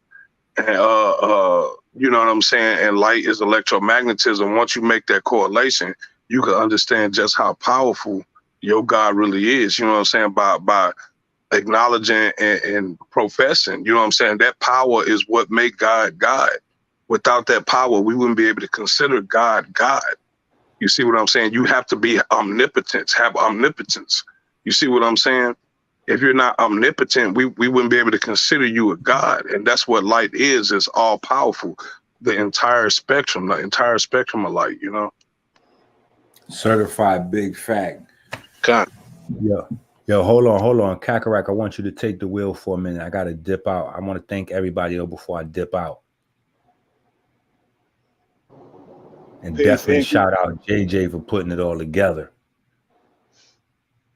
and you know what I'm saying, and light is electromagnetism, once you make that correlation, you can understand just how powerful your God really is. You know what I'm saying? By acknowledging and professing, you know what I'm saying? That power is what make God God. Without that power, we wouldn't be able to consider God God. You see what I'm saying? You have to be omnipotent, have omnipotence. You see what I'm saying? If you're not omnipotent, we wouldn't be able to consider you a God. And that's what light is all powerful. The entire spectrum of light, you know? Certified big fact. God. Yo, hold on. Kakarak, I want you to take the wheel for a minute. I got to dip out. I want to thank everybody before I dip out. And definitely shout out JJ for putting it all together.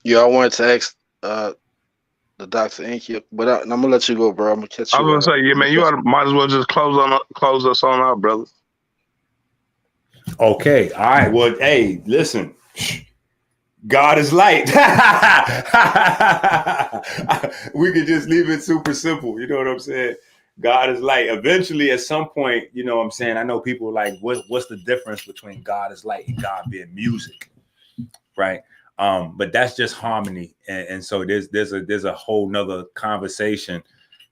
Yeah, I wanted to ask the Dr. Enqi, but I'm gonna let you go, bro. I'm gonna catch you. I was gonna say, yeah, man, you might as well just close us on out, brother. Okay, all right. Well, hey, listen. God is light. We could just leave it super simple. You know what I'm saying? God is light. Eventually, at some point, you know what I'm saying? I know people are like, what's the difference between God is light and God being music? Right. But that's just harmony. And so there's a whole nother conversation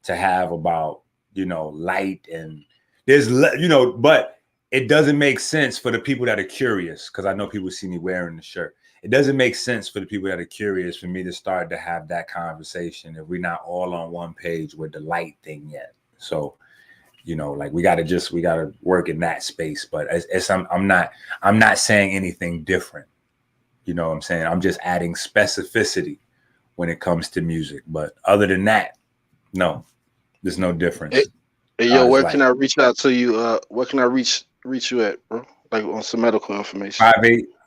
to have about, you know, light, and there's, you know, but it doesn't make sense for the people that are curious, because I know people see me wearing the shirt. It doesn't make sense for the people that are curious for me to start to have that conversation if we're not all on one page with the light thing yet. So, you know, like we gotta work in that space. But I'm not saying anything different. You know what I'm saying? I'm just adding specificity when it comes to music. But other than that, no, there's no difference. Hey yo, where can I reach out to you? Where can I reach you at, bro? Like on some medical information.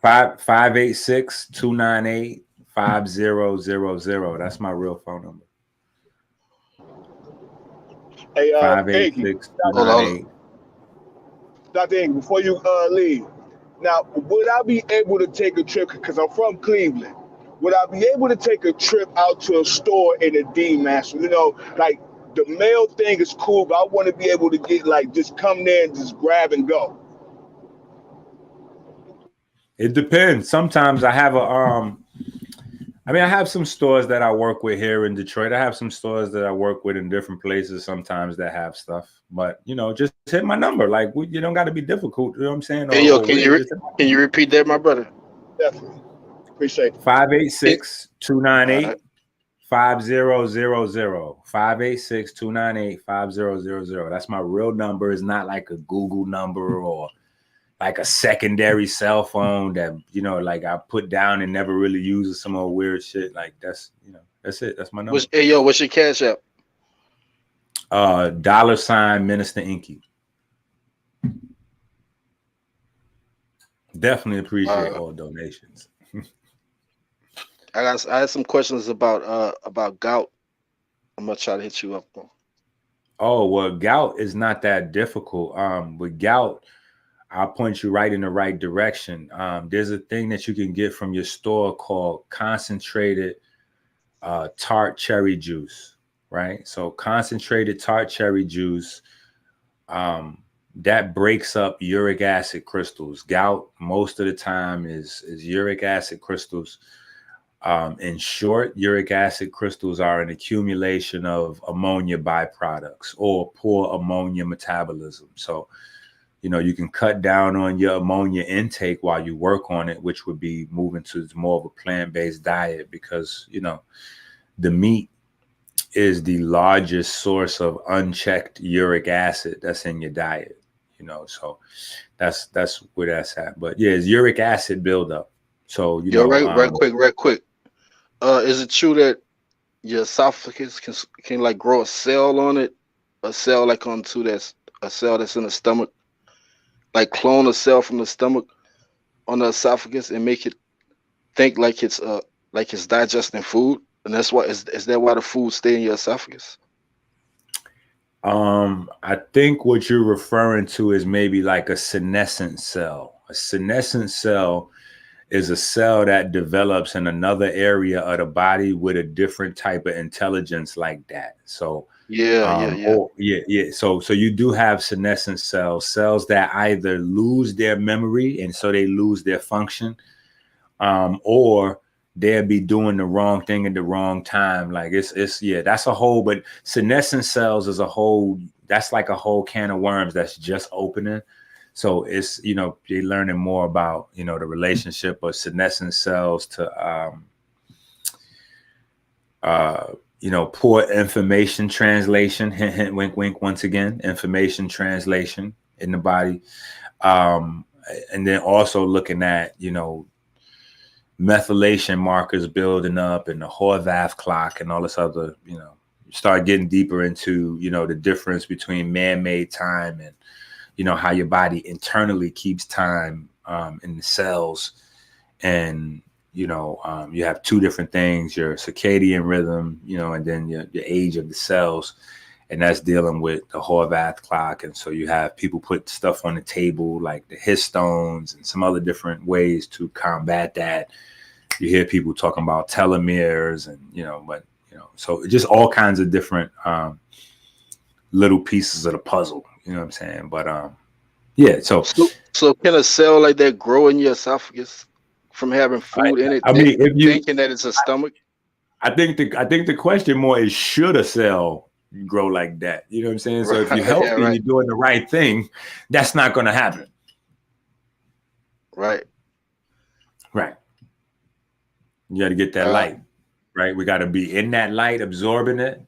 586-298-5000. That's my real phone number. Hey, 586-298. Dr. Enqi, before you leave, now, would I be able to take a trip, because I'm from Cleveland, would I be able to take a trip out to a store in a D Master? You know, like the mail thing is cool, but I want to be able to get just come there and just grab and go. It depends. Sometimes I have I have some stores that I work with here in Detroit. I have some stores that I work with in different places sometimes that have stuff. But, you know, just hit my number. Like, you don't got to be difficult. You know what I'm saying? Hey, yo, can you repeat that, my brother? Definitely. Appreciate it. 586-298-5000. 586-298-5000. That's my real number. It's not like a Google number or like a secondary cell phone that, you know, like I put down and never really uses some old weird shit. Like that's, you know, that's it. That's my number. Hey, yo, what's your cash app? $ Minister Enqi. Definitely appreciate all donations. I had some questions about gout. I'm gonna try to hit you up on. Oh, well, gout is not that difficult. With gout, I'll point you right in the right direction. There's a thing that you can get from your store called concentrated tart cherry juice, right? So concentrated tart cherry juice, that breaks up uric acid crystals. Gout, most of the time, is uric acid crystals. In short, uric acid crystals are an accumulation of ammonia byproducts or poor ammonia metabolism. So, you know, you can cut down on your ammonia intake while you work on it, which would be moving to more of a plant-based diet because, you know, the meat is the largest source of unchecked uric acid that's in your diet, you know, so that's where that's at. But yeah, it's uric acid buildup. So, you know, right quick. Is it true that your esophagus can like grow a cell on it, a cell like onto a cell that's in the stomach, like clone a cell from the stomach on the esophagus and make it think like it's digesting food, and that's why is that why the food stay in your esophagus? I think what you're referring to is maybe like a senescent cell. A senescent cell is a cell that develops in another area of the body with a different type of intelligence like that. So yeah. So you do have senescent cells that either lose their memory and so they lose their function, or they'll be doing the wrong thing at the wrong time. Like it's that's a whole, but senescent cells is a whole, that's like a whole can of worms that's just opening. So it's, you know, you're learning more about, you know, the relationship of senescent cells to, you know, poor information translation, hint, hint, wink, wink, once again, information translation in the body. And then also looking at, you know, methylation markers building up and the Horvath clock and all this other, you know, you start getting deeper into, you know, the difference between man-made time and, you know, how your body internally keeps time in the cells. And, you know, you have two different things, your circadian rhythm, you know, and then your age of the cells. And that's dealing with the Horvath clock. And so you have people put stuff on the table like the histones and some other different ways to combat that. You hear people talking about telomeres and, you know, but, you know, so just all kinds of different little pieces of the puzzle. You know what I'm saying? But yeah. So can a cell like that grow in your esophagus from having food in it? I mean, if you thinking that it's a stomach. I think the question more is, should a cell grow like that? You know what I'm saying? So if you're healthy and you're doing the right thing, that's not going to happen. Right. You got to get that light, right? We got to be in that light, absorbing it.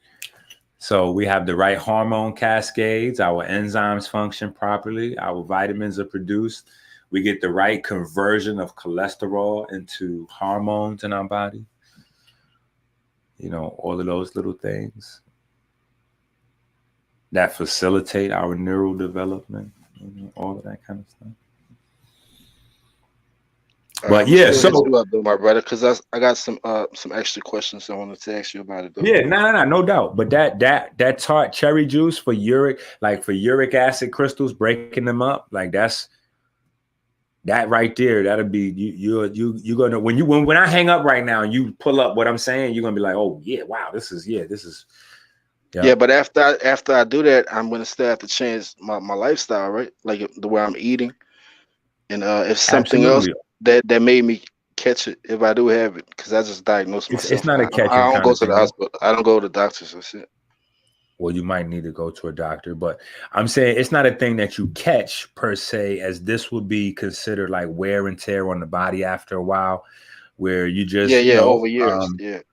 So we have the right hormone cascades, our enzymes function properly, our vitamins are produced. We get the right conversion of cholesterol into hormones in our body. You know, all of those little things that facilitate our neural development, you know, all of that kind of stuff. But yeah, so my brother, because I got some extra questions I wanted to ask you about it. Though. Yeah, no doubt. But that tart cherry juice for uric acid crystals, breaking them up, like that's that right there. That'll be you're gonna when I hang up right now and you pull up what I'm saying, you're gonna be like, oh yeah, wow, this is. Yeah, but after I do that, I'm gonna still have to change my lifestyle, right? Like the way I'm eating, and if something else that made me catch it, if I do have it, because I just diagnosed myself. It's not a catching. I don't go to the hospital. I don't go to the doctors or shit. Well, you might need to go to a doctor, but I'm saying it's not a thing that you catch per se, as this would be considered like wear and tear on the body after a while. where you just, Yeah, over years.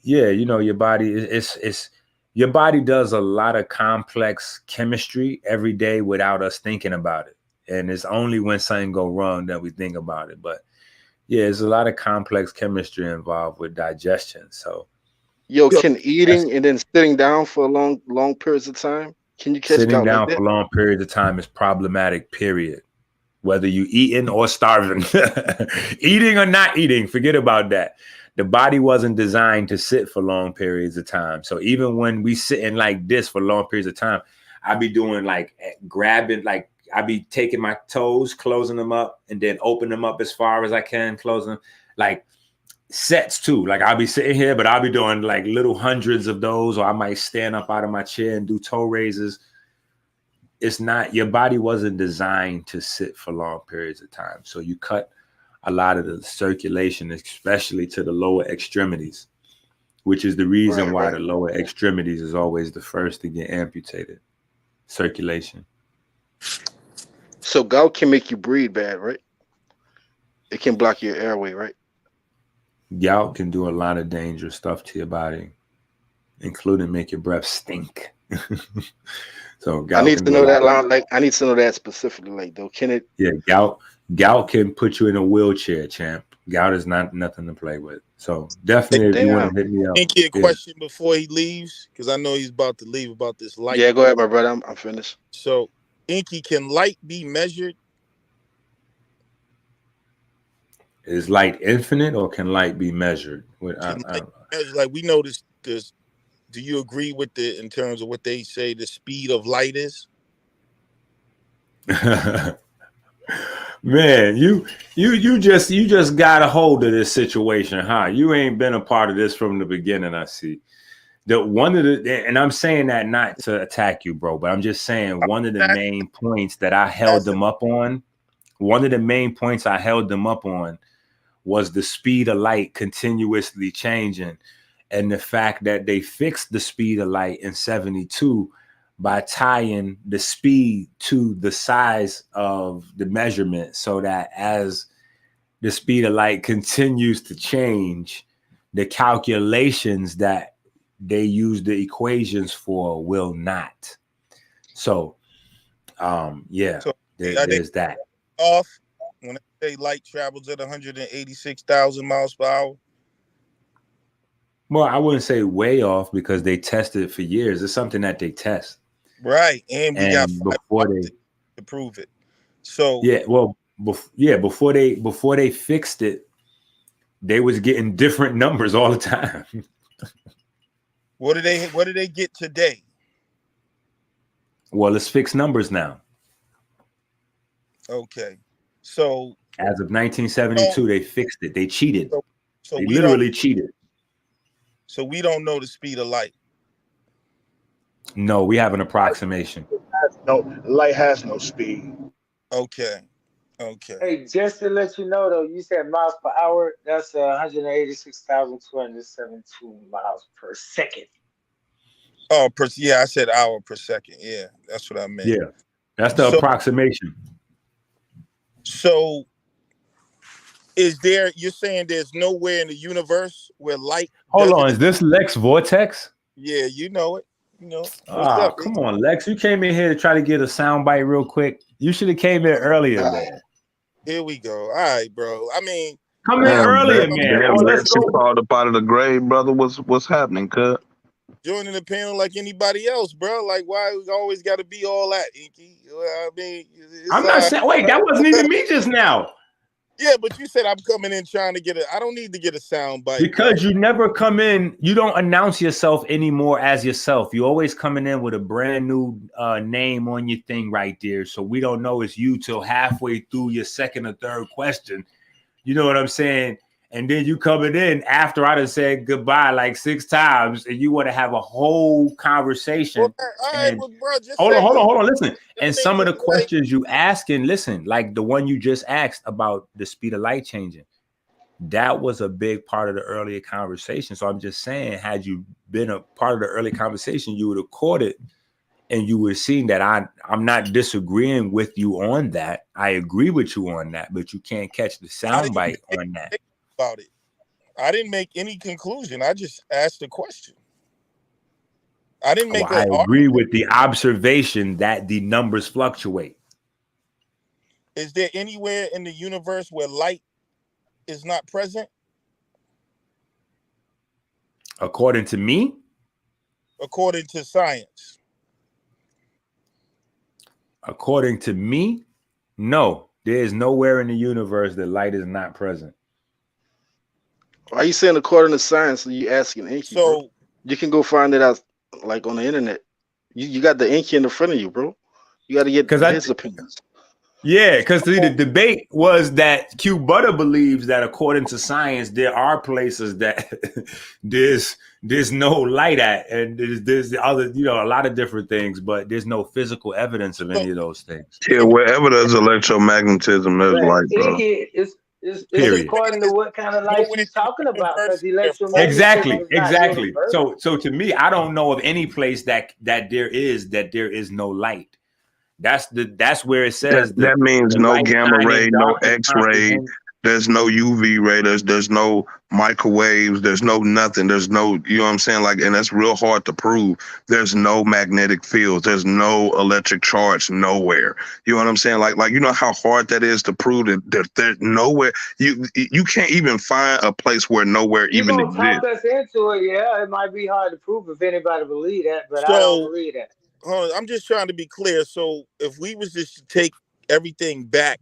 Yeah, your body it's your body does a lot of complex chemistry every day without us thinking about it. And it's only when something go wrong that we think about it. But yeah, there's a lot of complex chemistry involved with digestion. So Yo, can eating and then sitting down for long periods of time? Can you catch sitting gout like down that? for long periods of time is problematic, period. Whether you eating or starving, eating or not eating, forget about that. The body wasn't designed to sit for long periods of time. So even when we sitting like this for long periods of time, I be doing like grabbing, like I be taking my toes, closing them up, and then open them up as far as I can, closing them. Like sets too. Like I'll be sitting here, but I'll be doing like little hundreds of those, or I might stand up out of my chair and do toe raises. It's not, your body wasn't designed to sit for long periods of time. So you cut a lot of the circulation, especially to the lower extremities, which is the reason why the lower extremities is always the first to get amputated. Circulation. So gout can make you breathe bad, right? It can block your airway, right? Gout can do a lot of dangerous stuff to your body, including make your breath stink. So gout I need to know that. Like I need to know that specifically. Like though, can it? Yeah, gout can put you in a wheelchair, champ. Gout is not nothing to play with. So definitely, if you want to hit me up. Enqi, a question before he leaves, because I know he's about to leave about this light. Yeah, go ahead, my brother. I'm finished. So, Enqi, can light be measured? Is light infinite or can light be measured? Like we know this. Do you agree with in terms of what they say the speed of light is? Man, you just got a hold of this situation, huh? You ain't been a part of this from the beginning. I see. And I'm saying that not to attack you, bro, but I'm just saying one of the main points that I held them up on. One of the main points I held them up on was the speed of light continuously changing, and the fact that they fixed the speed of light in 72 by tying the speed to the size of the measurement, so that as the speed of light continues to change, the calculations that they use the equations for will not. So, there's that. Off when they say light travels at 186,000 miles per hour? Well, I wouldn't say way off because they tested it for years. It's something that they test. Right. And we got before they to prove it. So before they fixed it, they was getting different numbers all the time. What do they get today? Well, it's fixed numbers now. Okay. So as of 1972, they fixed it. They cheated. So they literally cheated. So we don't know the speed of light. No, we have an approximation. No, light has no speed. Okay. Hey, just to let you know, though, you said miles per hour. That's 186,272 miles per second. Oh, yeah, I said hour per second. Yeah, that's what I meant. Yeah, that's the approximation. So, you're saying there's nowhere in the universe where light... Hold on, is this Lex Vortex? Yeah, you know it. Come on, Lex. You came in here to try to get a soundbite real quick. You should have came in earlier, man. Here we go. All right, bro. I mean... Come in earlier, man. Let's go. Called up out of the grave, brother. What's happening, cuz? Joining the panel like anybody else, bro. Like, why we always got to be all that, Enqi? I mean... I'm not saying... Wait, that wasn't even me just now. Yeah, but you said I'm coming in trying to get I don't need to get a sound bite. Because you never come in, you don't announce yourself anymore as yourself. You always coming in with a brand new name on your thing right there. So we don't know it's you till halfway through your second or third question. You know what I'm saying? And then you coming in after I done said goodbye like 6 times, and you want to have a whole conversation. Well, all right, bro, just hold on. Listen. And some of the questions you asking, listen, like the one you just asked about the speed of light changing, that was a big part of the earlier conversation. So I'm just saying, had you been a part of the early conversation, you would have caught it, and you would have seen that I'm not disagreeing with you on that. I agree with you on that, but you can't catch the soundbite on that. About it. I didn't make any conclusion. I just asked a question. I didn't make I an agree argument. with the observation that the numbers fluctuate. Is there anywhere in the universe where light is not present? According to me? According to science. According to me, no. There is nowhere in the universe that light is not present. Why are you saying according to science? You asking Enqi, So bro? You can go find it out like on the internet. You got the Enqi in the front of you, bro. You got to get his opinions. Yeah, because the debate was that QueButter believes that according to science, there are places that there's no light at, and there's other, a lot of different things, but there's no physical evidence of any of those things. Yeah, wherever there's electromagnetism, there's light, bro. It's according to what kind of light you're talking about, because electromagnetism is not universal. So to me, I don't know of any place that there is no light. That's where it says that means no gamma ray, no X-ray. There's no UV ray. There's no microwaves. There's no nothing. There's no, you know what I'm saying? Like, and that's real hard to prove. There's no magnetic fields. There's no electric charge nowhere. You know what I'm saying? Like you know how hard that is to prove that there's nowhere. You can't even find a place where nowhere even exists. Talk us into it. Yeah, it might be hard to prove if anybody believe that, but I don't believe that. I'm just trying to be clear. So if we was just to take everything back,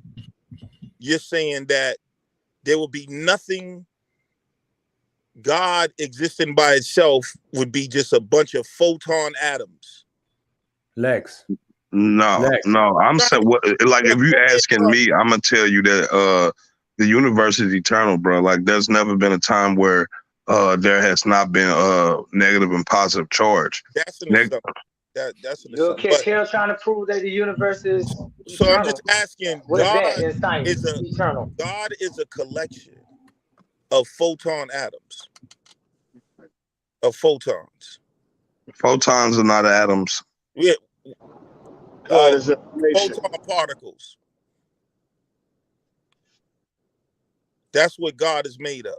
you're saying that there will be nothing, God existing by itself would be just a bunch of photon atoms. Lex. No. I'm saying, like, if you asking me, I'm gonna tell you that the universe is eternal, bro. Like, there's never been a time where there has not been negative and positive charge. That's an assumption. That's an assumption. Kale trying to prove that the universe is so eternal. I'm just asking, what God is that in science? Eternal. God is a collection of photon atoms. Of photons. Photons are not atoms. Yeah. God is a photon particles. That's what God is made of.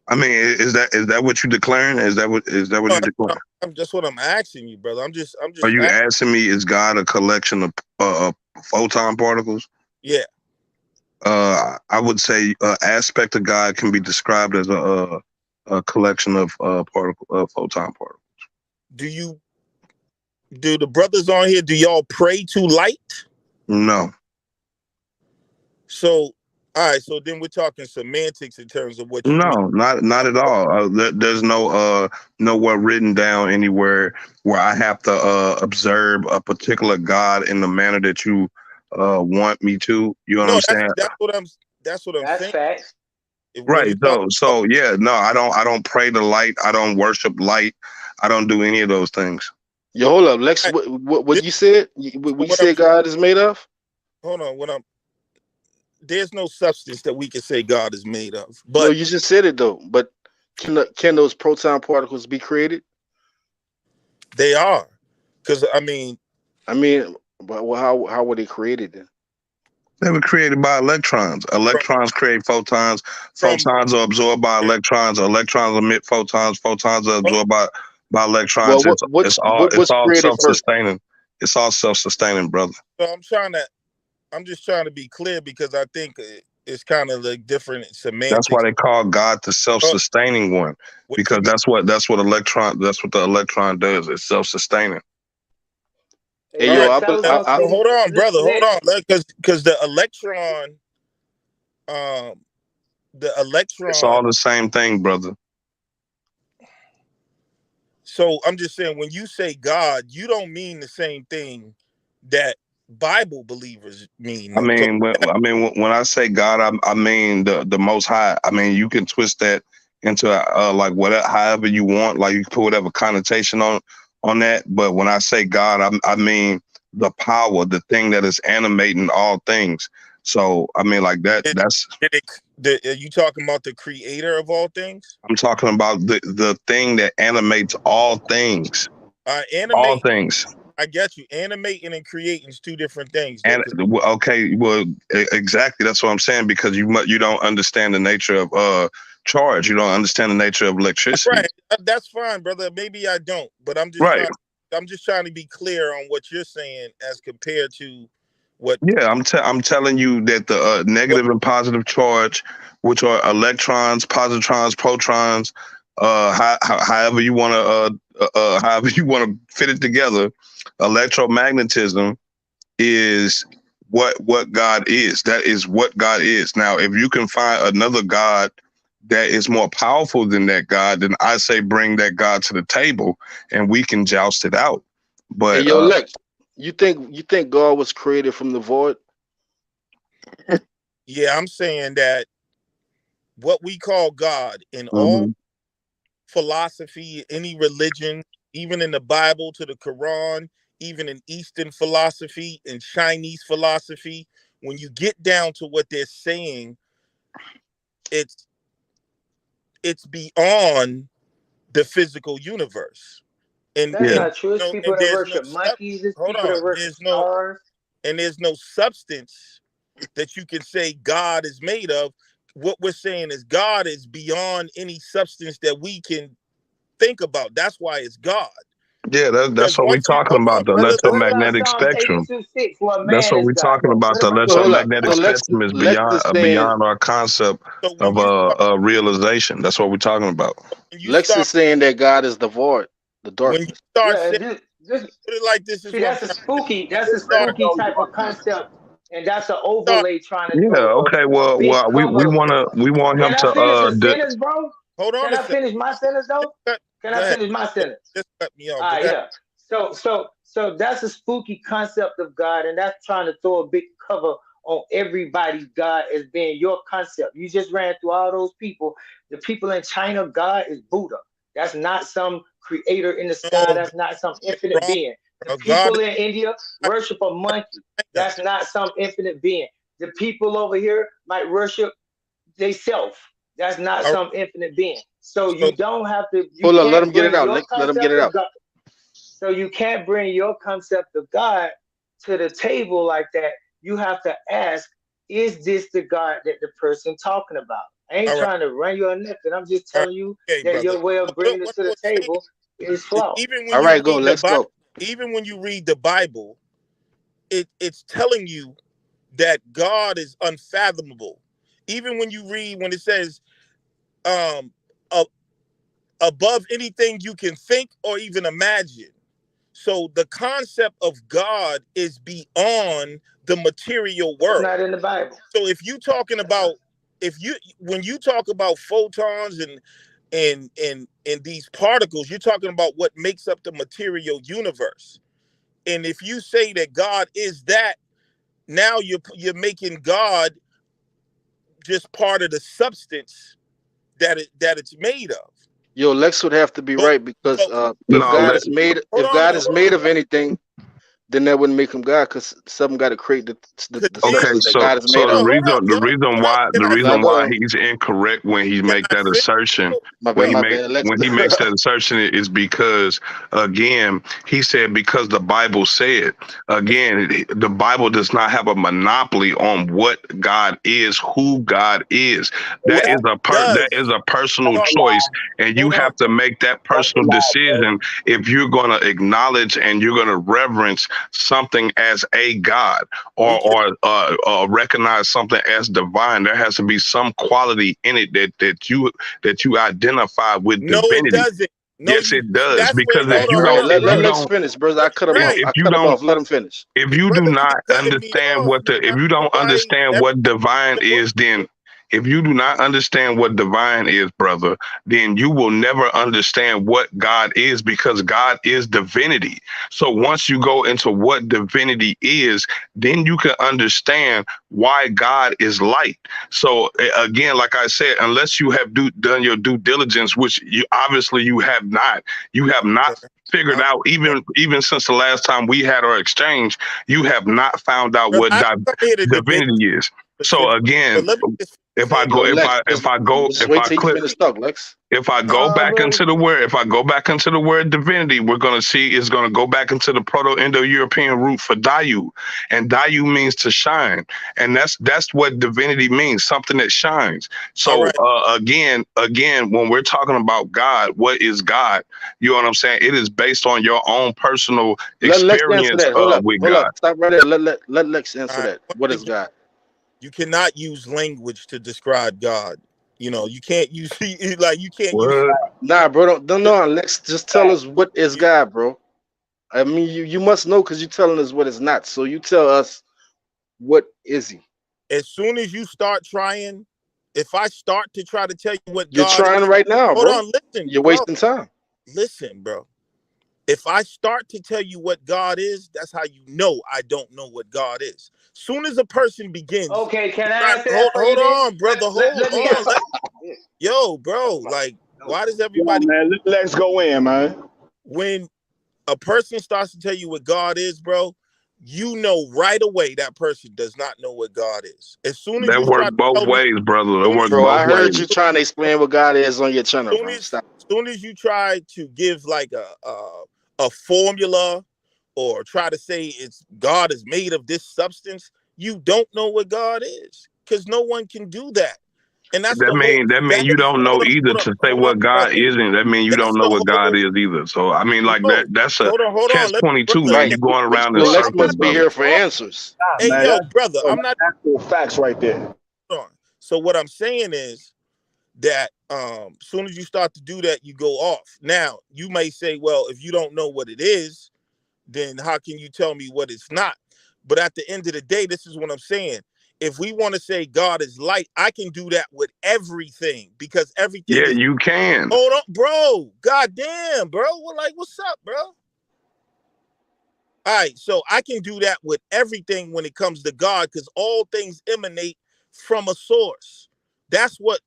I mean, is that what you're declaring? Is that what you're declaring? That's what I'm asking you, brother. I'm just. Are you asking me? Is God a collection of photon particles? Yeah. I would say aspect of God can be described as a collection of photon particles. Do the brothers on here? Do y'all pray to light? No. So. All right, so then we're talking semantics in terms of what you mean. Not at all. There's nowhere written down anywhere where I have to observe a particular God in the manner that you want me to. You know what I'm saying? That's what I'm saying. Facts. Right. So yeah, no, I don't pray to light. I don't worship light. I don't do any of those things. Yo, hold up, Lex. What you said? What you said God is made of? Hold on. There's no substance that we can say God is made of. But no, you just said it though. But can those proton particles be created? They are, because I mean, but how were they created then? They were created by electrons. Electrons create photons. Photons are absorbed by electrons. Electrons emit photons. Photons are absorbed by electrons. Well, it's all self-sustaining. It's all self-sustaining, brother. So I'm just trying to be clear, because I think it's kind of like different semantics. That's why they call God the self-sustaining one, because that's what the electron does. It's self-sustaining. Hey, yo, hold on, brother. Hold on, because the electron, it's all the same thing, brother. So I'm just saying, when you say God, you don't mean the same thing that Bible believers mean. I mean, when I say God, I mean the Most High. I mean, you can twist that into like whatever, however you want. Like, you can put whatever connotation on that. But when I say God, I mean the power, the thing that is animating all things. So I mean, like that. Are you talking about the creator of all things? I'm talking about the thing that animates all things. All things. I get you. Animating and creating is two different things. And okay, well, exactly. That's what I'm saying, because you don't understand the nature of charge. You don't understand the nature of electricity. Right. That's fine, brother. Maybe I don't, but I'm just right. I'm just trying to be clear on what you're saying as compared to what. Yeah, I'm telling you that the negative and positive charge, which are electrons, positrons, protons, however you want to fit it together, electromagnetism is what God is. That is what God is. Now, if you can find another God that is more powerful than that God, then I say bring that God to the table and we can joust it out. But hey, yo, Lex, you think God was created from the void? Yeah, I'm saying that what we call God in all philosophy, any religion, even in the Bible to the Quran, even in Eastern philosophy and Chinese philosophy, when you get down to what they're saying, it's beyond the physical universe. And That's not true. It's people that there's worship monkeys. It's hold people on. that worship stars. There's no substance that you can say God is made of. What we're saying is God is beyond any substance that we can think about. That's why it's God. Yeah, that's what we're talking about, the electromagnetic spectrum. That's what we're talking about. The electromagnetic spectrum is beyond our concept of realization. That's what we're talking about. Lex is saying that God is the void, the darkness. When you start saying, put it like this, see, that's a spooky type of concept, and that's an overlay trying to Yeah. throw. Okay. Well, we want him to. Bro? Hold on. Can I finish my sentence though? Can I finish my sentence? Just cut me off. Yeah. So that's a spooky concept of God, and that's trying to throw a big cover on everybody's God as being your concept. You just ran through all those people. The people in China, God is Buddha. That's not some creator in the sky. That's not some infinite being. The people in India worship a monkey. That's not some infinite being. The people over here might worship they self. That's not some infinite being. So you don't have to. Hold on, let him get it out. Let him get it out. So you can't bring your concept of God to the table like that. You have to ask, is this the God that the person talking about? I ain't trying to run you on nothing. I'm just telling you that your way of bringing it to the table is flawed. All right, go. Let's go. Even when you read the Bible, it's telling you that God is unfathomable. Even when you read, when it says above anything you can think or even imagine. So the concept of God is beyond the material world. It's not in the Bible. So if you talking about, when you talk about photons and these particles, you're talking about what makes up the material universe. And if you say that God is that, now you're making God just part of the substance that it's made of. Yo, Lex would have to be right, because if God is made of anything, then that wouldn't make him God, because something got to create the substance that God is made of. The reason why he's incorrect when he make that assertion, when he makes that assertion, is because, again, he said because the Bible said. Again, the Bible does not have a monopoly on what God is, who God is. That is a personal choice, and you have to make that personal decision if you're going to acknowledge and you're going to reverence something as a God, or recognize something as divine. There has to be some quality in it that you identify with divinity. It doesn't. Yes, it does. Because if you don't, let's finish, bro. I cut him off. I cut him off. Let him finish. If you do not understand if you don't understand what divine is, then if you do not understand what divine is, brother, then you will never understand what God is, because God is divinity. So once you go into what divinity is, then you can understand why God is light. So again, like I said, unless you have done your due diligence, which you obviously you have not figured out, even since the last time we had our exchange, you have not found out what divinity is. So again, If I Yo, go, if Lex, I, if just, I go, just if wait I till you click, finish talk, Lex. if I go Nah, back bro. into the word, if I go back into the word divinity, we're gonna see it's gonna go back into the Proto-Indo-European root for Dayu, and Dayu means to shine, and that's what divinity means, something that shines. All So right. again, when we're talking about God, what is God? You know what I'm saying? It is based on your own personal Let Lex answer experience that. with Hold up. God. Stop right there. Let Lex All answer right. that. Once What is again, God? you cannot use language to describe God. You know, you can't use like you can't use. What? Nah, bro, don't know. Lex, just tell us what is You, God, bro. I mean, you must know because you're telling us what is not. So you tell us what is he. as soon as you start trying, if I start to try to tell you what You're God trying is, right now, hold bro. on, listen, You're bro, wasting time. listen, bro. If I start to tell you what God is, that's how you know I don't know what God is. Soon as a person begins Okay, can to I try, answer that for you hold then? on, brother, hold Let me on. answer. Yo, bro, like, why does Come on, everybody, man. Let's go in, man. when a person starts to tell you what God is, bro, you know right away that person does not know what God is. As soon as That you try works to both tell me, ways, brother. That soon as works you, Bro, both I heard ways. you trying to explain what God is on your channel, soon bro. as Stop. soon as you try to give like a formula or try to say it's God is made of this substance, you don't know what God is because no one can do that. And that's the whole That mean that you is don't know either. To say hold on, what God brother. isn't, that mean you That's don't know the what God whole is either. So I mean, like no. that's a Hold on. catch Let me 22, man. Right. You going around in So bro, Lex I'm not circles, must be brother. here for talking. answers. Hey Man, yo, that's brother, I'm not actual facts right there. hold on. So what I'm saying is that soon as you start to do that, you go off. Now, you may say, well, if you don't know what it is, then how can you tell me what it's not? But at the end of the day, this is what I'm saying. If we want to say God is light, I can do that with everything because everything Yeah, is. you can. Hold on, bro. God damn, bro. Well, like, what's up, bro? All right, so I can do that with everything when it comes to God because all things emanate from a source. That's what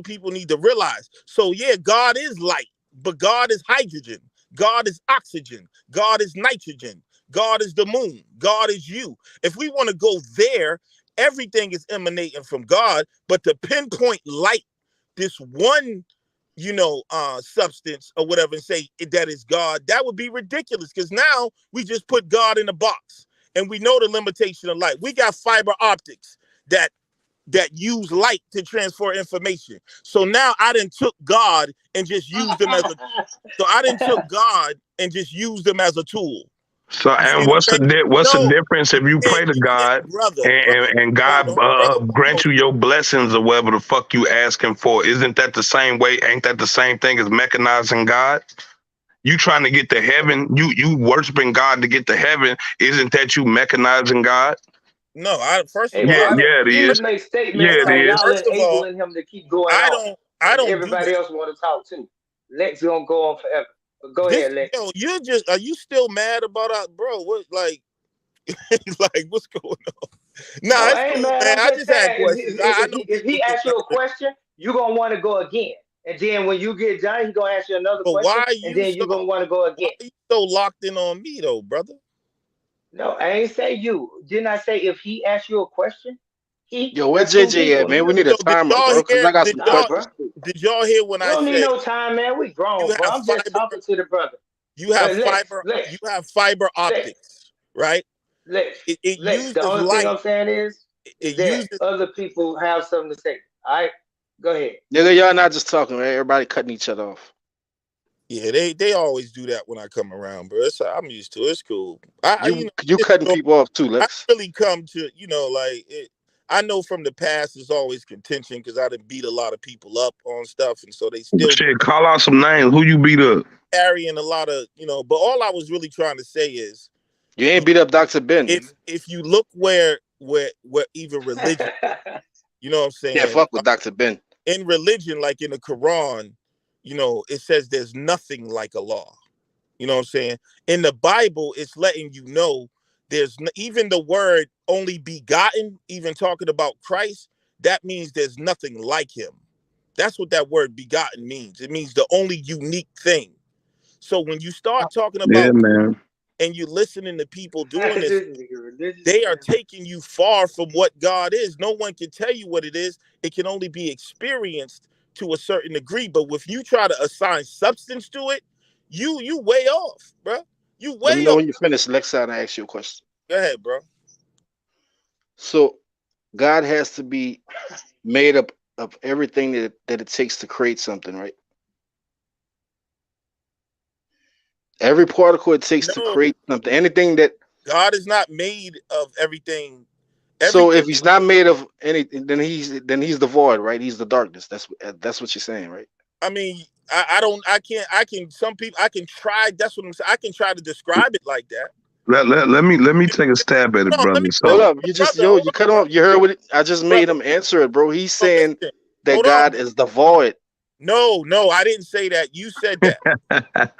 people need to realize. So yeah, God is light, but God is hydrogen. God is oxygen. God is nitrogen. God is the moon. God is you. If we want to go there, everything is emanating from God, but to pinpoint light, this one substance or whatever and say that is God, that would be ridiculous because now we just put God in a box and we know the limitation of light. We got fiber optics that use light to transfer information. So now I didn't took God and just used them as a so I didn't took God and just used them as a tool. So You see and what I'm saying? what's the No, difference if you pray to you can't, God brother, brother. and Hold God on, bro. grant you your blessings or whatever the fuck you asking for? Isn't that the same way? Ain't that the same thing as mechanizing God? You trying to get to heaven, you worshiping God to get to heaven. Isn't that you mechanizing God? No, I first Hey, of all, I brother, Yeah, it he is. just make Yeah, statements it like is. y'all first of all, enabling him to keep going I on, don't I and don't do everybody that. else want to talk too. Lex gonna go on forever. But go This ahead, Lex. yo, you're just are you still mad about our bro? What like like what's going on? Nah, No, it's I ain't cool, mad. man. I'm I just just had saying questions. I know if people he get asks you a mad, question, you gonna want to go again, and then when you get done, he gonna ask you another but question, and then you gonna want to go why again. are you so locked in on me though, brother? No, I ain't say you. Didn't I say if he asks you a question? He, Yo, where that's two JJ at, people. man? You We just need a So did timer, y'all bro, because hear I got some nah, questions bro. too. did y'all hear when We I don't need said no time, man. We you grown, bro. have I'm just fiber talking to the brother. you have But fiber you Lex, have fiber Lex, optics, right? Lex, It Lex. The uses only thing light. I'm saying is It that uses other people have something to say. All right, go ahead. Nigga, y'all not just talking, right? Everybody cutting each other off. yeah, they always do that when I come around, bro. I'm used to it. It's cool. I You you cutting people off too, I Lex. really come to, like I know from the past there's always contention because I done beat a lot of people up on stuff, and so they still Shit, call out some names. Who you beat up? carrying a lot of, but all I was really trying to say is, You ain't beat up Dr. Ben, nigga. if you look where even religion, you know what I'm Can't saying? fuck with Dr. Ben. In religion, like in the Quran, it says there's nothing like a law. You know what I'm saying? In the Bible, it's letting you know even the word only begotten, even talking about Christ, that means there's nothing like him. That's what that word begotten means. It means the only unique thing. So when you start talking Yeah, about man. and you're listening to people doing this, they are taking you far from what God is. No one can tell you what it is. It can only be experienced to a certain degree. But if you try to assign substance to it, you way off, bro. You Let me way know off. when you finish. Next time I ask you a question. Go ahead, bro. So God has to be made up of everything that it takes to create something, right? Every particle it takes to No, create something, anything that. God is not made of everything. So if Everything. he's not made of anything, then he's the void, right? He's the darkness. That's what you're saying, right? I mean, I can. Some people, I can try. That's what I'm saying. I can try to describe it like that. Let me take a stab at it, No, let brother. me So Hold up, you just brother, hold you on, cut bro. off. You heard what I just made Brother, him answer it, bro. He's no, saying listen. that Hold God on. is the void. No, I didn't say that. You said that.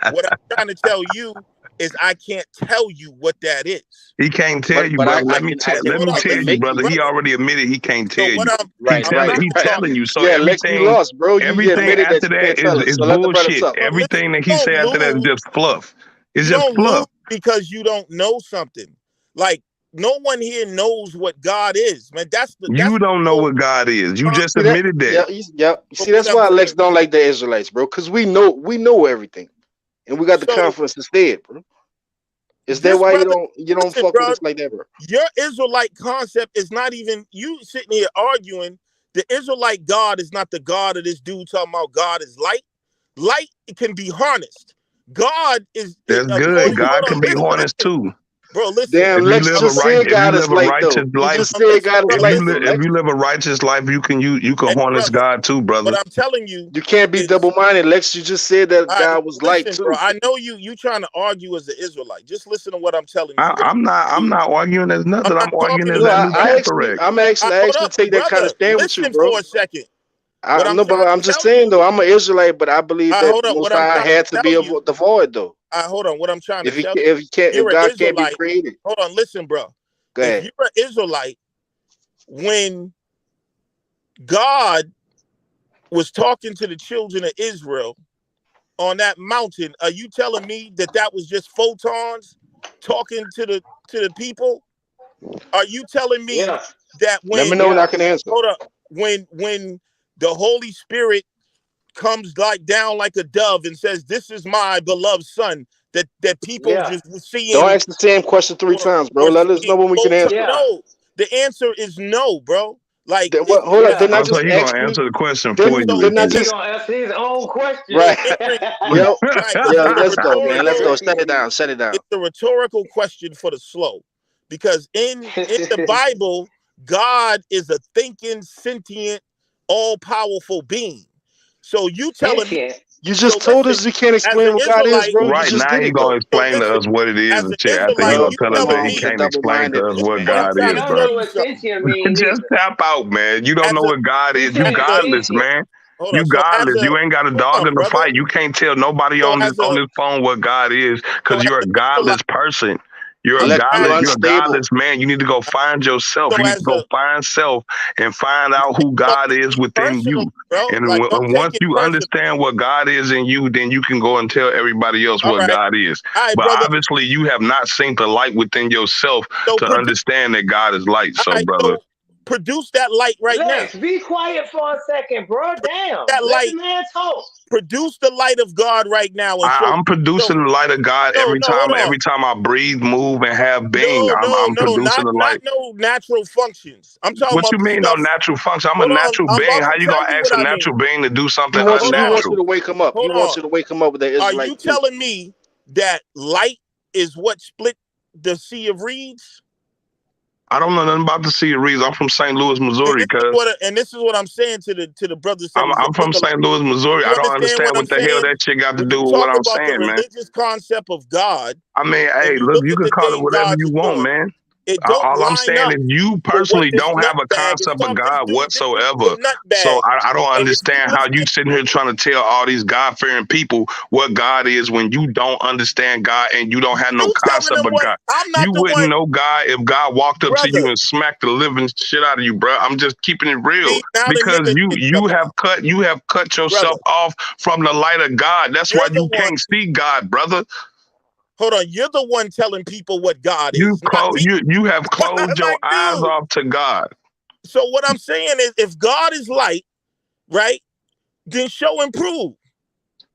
What I'm trying to tell you is I can't tell you what that is. he can't tell you, But brother. I Let me can I So can hold on, tell you, listen, make you. brother. He brother. already admitted he can't tell So what you. Right, right, He's right. telling you. So Yeah, Lex, you everything lost, bro. You everything admitted that after you that can't tell us. is So let the brother bullshit. talk. so listen, Everything that you he don't said after that is lose. just fluff. It's You just don't lose fluff. because you don't know something. Like no one here knows what God is, man. That's You don't know whole what God is. You just See that? admitted Yeah, that. yeah. but See, what that's I'm why Lex saying. don't like the Israelites, bro. Because we know everything, and we got the So confidence instead, bro. Is that this why brother, you don't listen, fuck with bro. us like that, bro? Your Israelite concept is not even you sitting here arguing. The Israelite God is not the God of this dude talking about God is light. Light can be harnessed. God is That's good. according. God Hold can on, be listen, honest too. bro. Listen. Damn, Lex just said If you God is live a light, righteous though. You life, just said Listen, God is bro. light, Listen. though, if Lex. you live a righteous life, you can Hey, harness brother. God too, What brother. I'm telling you You can't be is, double-minded, Lex. You just said that all right, God was light listen, bro. too. I know you trying to argue as an Israelite. Just listen to what I'm telling you. You got I'm to. not arguing as I'm nothing. not I'm arguing talking as to No, that you. new I'm I, actually hold up, take that kind of brother. stand with you, Listen bro. for a second. What I'm No, trying but to I'm just tell you. saying though. I'm an Israelite, but I believe I that hold the on. Most What I'm High trying to had to be tell of you. the void, though. I hold on. What I'm trying to tell you. If You're an God can't be Israelite. created, Hold on. Listen, bro. go If ahead. you're an Israelite, when God was talking to the children of Israel on that mountain, are you telling me that was just photons talking to the people? Are you telling me Yeah, that Let me when know when I yeah, can answer. hold up when the Holy Spirit comes like down like a dove and says, "This is my beloved son," that people yeah, just Don't seeing ask the same question three times, bro. or Let us know seeing when we can photon? answer it. yeah, No, the answer is no, bro. Like Then if what? Hold up. yeah. Didn't I Also, just he ask gonna you? answer the question for so, you Didn't I is again. He just gonna answer his own so right? question. Yep. right? Yeah. Let's go, man. Let's go. Shut it down. Shut it down. It's a rhetorical question for the slow, because in the Bible, God is a thinking, sentient, all powerful being. So you telling me? Sentient. You So just told listen, us you can't as an explain what God is, Israelite, bro. You Right just now, did he it gonna though. so explain to listen, us what it is as and an shit. After he Israelite, gonna Yup. you tell us Come that telling he on with the me, can't explain to double-minded. us what what I'm God He trying is, to don't bro. tell know you what something. sentient mean Just either. tap out, man. You don't As know a what God He is. You said as a godless, sentient. man. hold on, You so as godless. a You ain't got a hold dog on, in the brother. fight. You can't tell nobody So on as a this phone what God is so because as you're a an Israelite, godless person. You're a I'm Lex, just you godless. You're a asking. unstable. godless man. You need to go find yourself. So You need to as go a find self and find out you who don't God take is it within personally, you. bro. And Like don't take once it you personal. understand what God is in you, then you can go and tell everybody else All what right, God is. all right, But brother. obviously, you have not seen the light within yourself So to produce. understand that God is light. All So, right, brother. so produce that light right now. Lex, be quiet for a second, bro. Damn. That Let the light. man talk. Produce the light of God right now and show. I'm So producing the light of God no, no, hold on. every time I breathe, move, and have being. No, no, I'm no, producing the not light. no natural functions. I'm talking What about you the mean, no stuff. natural function? I'm a Hold on, natural I'm being. about How to you tell gonna you ask what a I mean. natural being to do something Hold He on, wants you unnatural? to wake him up. He hold wants on. you to wake him up with the Are you Israelite truth. telling me that light is what split the Sea of Reeds? I don't know nothing about the Sea of Reeds. I'm from St. Louis, Missouri, cuz. And this is what I'm saying to the brother said he's an I'm from Israelite. St. Louis, Missouri. You I don't understand understand what I'm what the hell saying? that shit got to When do you with what talk I'm about the saying, man. religious concept of God I mean, and hey, you look, look you at can the call it things whatever God you is want, doing, man. it don't All I'm line saying up is you with what personally this don't have a nutbag is concept of talking. This God dude, is whatsoever. a So nutbag. I don't And if you understand how you listen, sitting here trying to tell all these God-fearing people what God is when you don't understand God and you don't have no you telling concept them of what God. I'm You not the wouldn't one, know God if God walked up to you brother. and smacked the living shit out of you, bro. I'm just keeping it real See, now the because nigga shit you coming have out. cut Brother, yourself off from the light of God. That's you're why the you one. can't see God, brother. Hold on, you're the one telling people what God is, not me. You have closed your Like, eyes dude. off to God. So what I'm saying is, if God is light, right, then show and prove.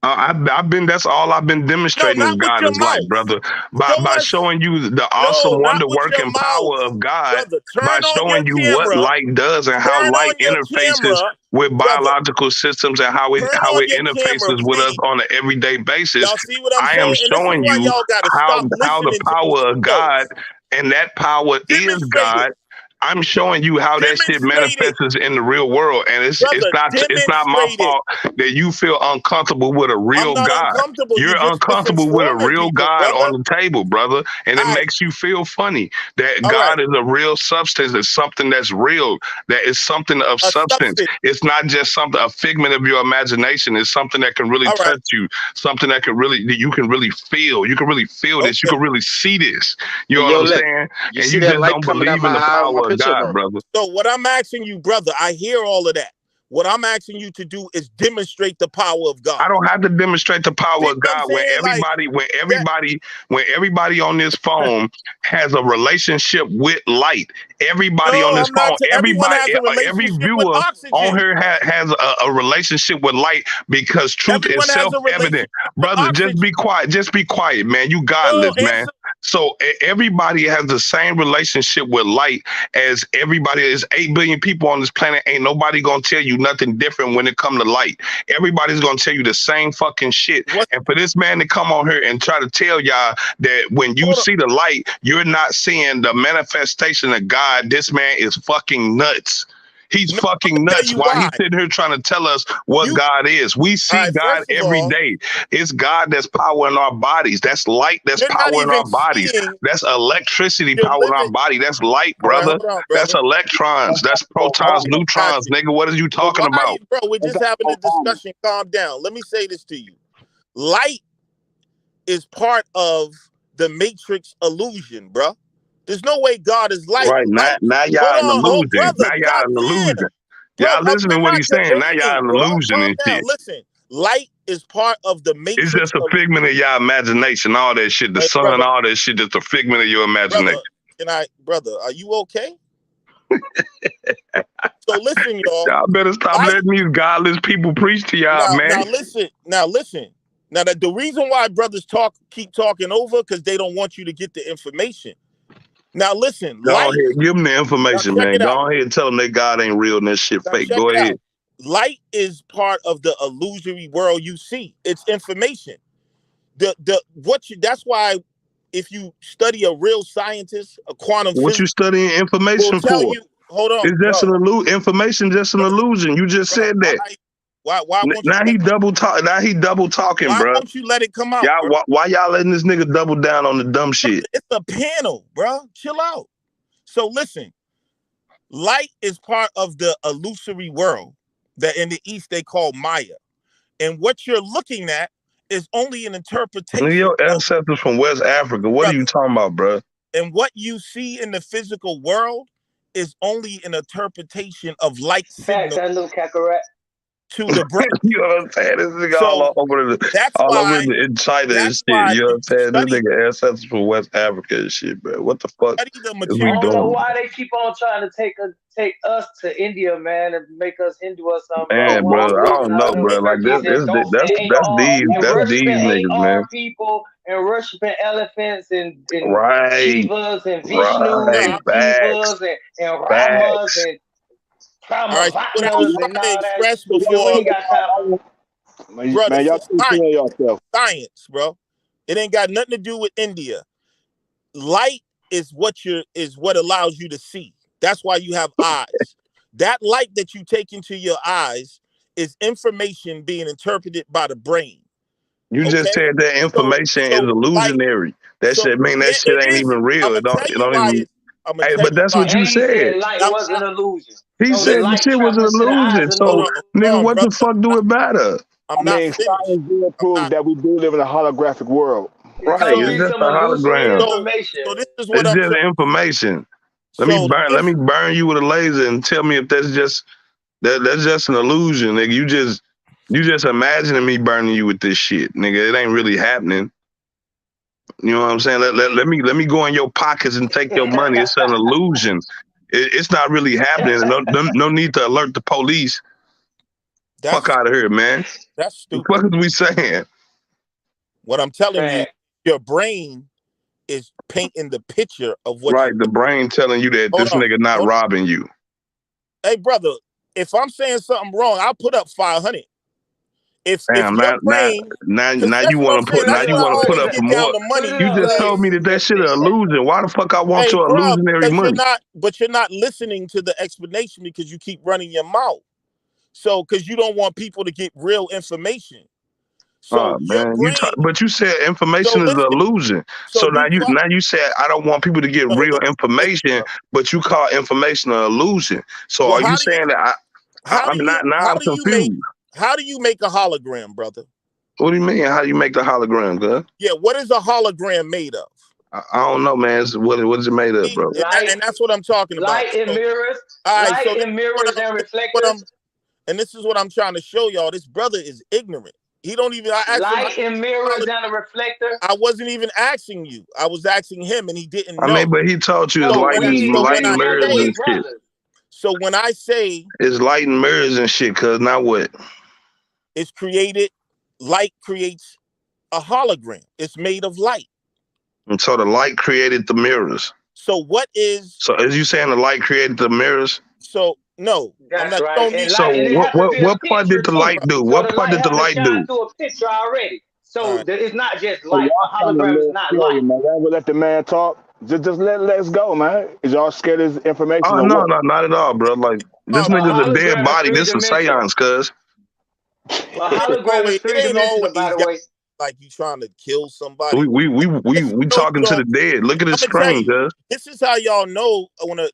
I've been. That's all I've been No, demonstrating is not with God your is light, mouth. brother. Show By us. showing you the No, awesome not wonder with your working mouth, power of God. brother. By Turn on your showing you what camera. light does and how Turn light on your interfaces camera, with brother. biological systems and how Turn it on your camera, interfaces with us please. on an everyday basis. Y'all see what I'm I am saying? And this is showing why you y'all got to how stop the listening to these power of God, videos. and that power is Demonstrate it. God. I'm showing you how that shit Demonstrate it. manifests in the real world, and it's Brother, not my demonstrate it. fault that you feel uncomfortable with a I'm real not God. uncomfortable. You're You're just uncomfortable with a misinforming real people, God brother. on the table, brother, and it All right. makes you feel funny that All God right. is a real substance. It's something that's real. That is something of A substance. substance. It's not just a figment of your imagination. It's something that can really All right. touch you. Something that you can really feel. You can really feel this. You Okay. can really see this. You know Yo, what I'm look, saying? you And see you that just light don't coming out believe my in the eye on my power of picture, God, bro? brother. So what I'm asking you, brother, I hear all of that. What I'm asking you to do is demonstrate the power of God. I don't have to demonstrate the power See of what I'm God saying? when everybody on this phone has a relationship with light. Everybody on No, this I'm not. phone, Everyone has a every relationship with viewer on oxygen. here has a relationship with light because truth is Everyone has a self-evident. relationship with Brother, just oxygen. be quiet. Just be quiet, man. You No, godless, man. answer. So everybody has the same relationship with light as everybody. There's 8 billion people on this planet. Ain't nobody gonna tell you nothing different when it comes to light. Everybody's gonna tell you the same fucking shit. What? And for this man to come on here and try to tell y'all that when you Hold on. see the light, you're not seeing the manifestation of God, this man is fucking nuts. He's No, I'm fucking gonna tell nuts. you Why why. he's sitting here trying to tell us what You. God is? We All see right. God First of every all, day. It's God that's powering our bodies. That's light that's you're not powering even our bodies. seeing. That's electricity You're powering our living. body. That's light, All right. brother. Hold on, That's brother. electrons. That's protons, Got neutrons, you. nigga. What are you But talking why are about? you, bro? We're just having a discussion. Calm down. Let me say this to you. Light is part of the matrix illusion, bro. There's no way God is light. Right. Light. Now Hold y'all an on, oh illusion. brother. Now y'all God an damn. illusion. Bro, Y'all listening we're to what not he's saying. Now debating, y'all an bro. illusion Calm and down. shit. Listen, light is part of the It's matrix just a of. figment of y'all imagination, all that shit. The Hey, sun, brother, all that shit, just a figment of your imagination. brother, are you okay? So listen, y'all. Y'all better stop Light. letting these godless people preach to y'all, man. Now listen. Now the reason why brothers keep talking over because they don't want you to get the information. Now listen, Go light. ahead, give them the Now information, check man. it out. Go ahead and tell them that God ain't real and that shit Now fake. check Go it ahead. out. Light is part of the illusory world you see. It's information. That's why if you study a real scientist, a quantum What you physicist, studying will information tell for? you, hold on, It's just bro. an illusion. Information just an illusion. You just Bro, said that. why won't you Now he double talk. Now he double talking, why bro. won't you let it come out, Y'all, bro? why y'all letting this nigga double down on the dumb shit? It's a panel, bro. Chill out. So listen, light is part of the illusory world that in the East they call Maya. And what you're looking at is only an Nigga, interpretation your of ancestors from West Africa. What are brother. you talking about, bro? And what you see in the physical world is only an interpretation of light Facts, signal I know Kakarot. to the brain. You know what I'm saying? This nigga So that's all over why in China and that's shit. why You know what if I'm you saying? This study nigga ancestors from West Africa and shit, bro. What the fuck the is I we don't material, know doing? why they keep on trying to take us to India, man, and make us Hindu or something, bro. Man, One bro, I religion don't out know, of them bro. Like turkeys and don't and that's worshiping these niggas, man. AR people and worshiping elephants and Right, Shivas and Vishnus right. nah. and Facts, Devas and Ramas facts. and All right. So what I was Brahmavatnas and trying to all that. express Yeah, we before, ain't got time for bro, Man, this y'all is keep science. killing yourself. Science, bro. It ain't got nothing to do with India. Light is what allows you to see. That's why you have eyes. That light that you take into your eyes is information being interpreted by the brain. You just Okay? said that So information is so light, illusionary. That so shit, man, that yeah, shit it ain't is. even real. I'm gonna tell It you don't why even. it's I'm gonna Hey, tell but you that's why. what it. you And he said. said light Now, was an illusion. He So did said the light shit was an travel to the eyes illusion. of the hold So, on, nigga, what brother. the fuck do it matter? I'm I not mean, finished. science did I'm prove not. that we do live in a holographic world. Right, So it's it's just some a illusory hologram. information. So this is what It's I'm just saying. information. So Let me burn you with a laser and tell me if that's just an illusion, nigga. You just imagining me burning you with this shit, nigga. It ain't really happening. You know what I'm saying? Let me go in your pockets and take your money. It's an illusion. It's not really happening. No need to alert the police. Fuck out of here, man. That's stupid. What are we saying? What I'm telling you, your brain is painting the picture of what. Right, the brain telling you that this nigga not robbing you. Hey, brother, if I'm saying something wrong, I'll put up 500. If Damn, your brain, now you want to put up for more. You just told me that shit an illusion. Why the fuck I want your illusionary money? You're not listening to the explanation because you keep running your mouth. So, because you don't want people to get real information. So man, but you said information is an illusion. So now you said I don't want people to get real information, but you call information an illusion. So are you saying that I'm confused? How do you make a hologram, brother? What do you mean? How do you make the hologram, girl? Yeah, what is a hologram made of? I don't know, man. What is it made of, bro? And that's what I'm talking about. Light and mirrors. Light and mirrors and reflectors. And this is what I'm trying to show y'all. This brother is ignorant. He don't even. Light and mirrors and a reflector. I wasn't even asking you. I was asking him, and he didn't know. I mean, but he told you it's light and mirrors and shit. So when I say it's light and mirrors and shit, cause now what? It's created. Light creates a hologram. It's made of light. And so the light created the mirrors. So what is? So is you saying the light created the mirrors? So no, I'm not right. So what part did the light do? What part did the light do? To a picture already. So it's not just light. A hologram is not light. Man, we'll let the man talk. Just let's go, man. Is y'all scared of this information? Oh no, not at all, bro. Like this nigga's a dead body. This is a seance, cuz. A hologram is three-dimensional, by the way. Like you trying to kill somebody. We talking to the dead. Look at his screen, cuz. This is how y'all know when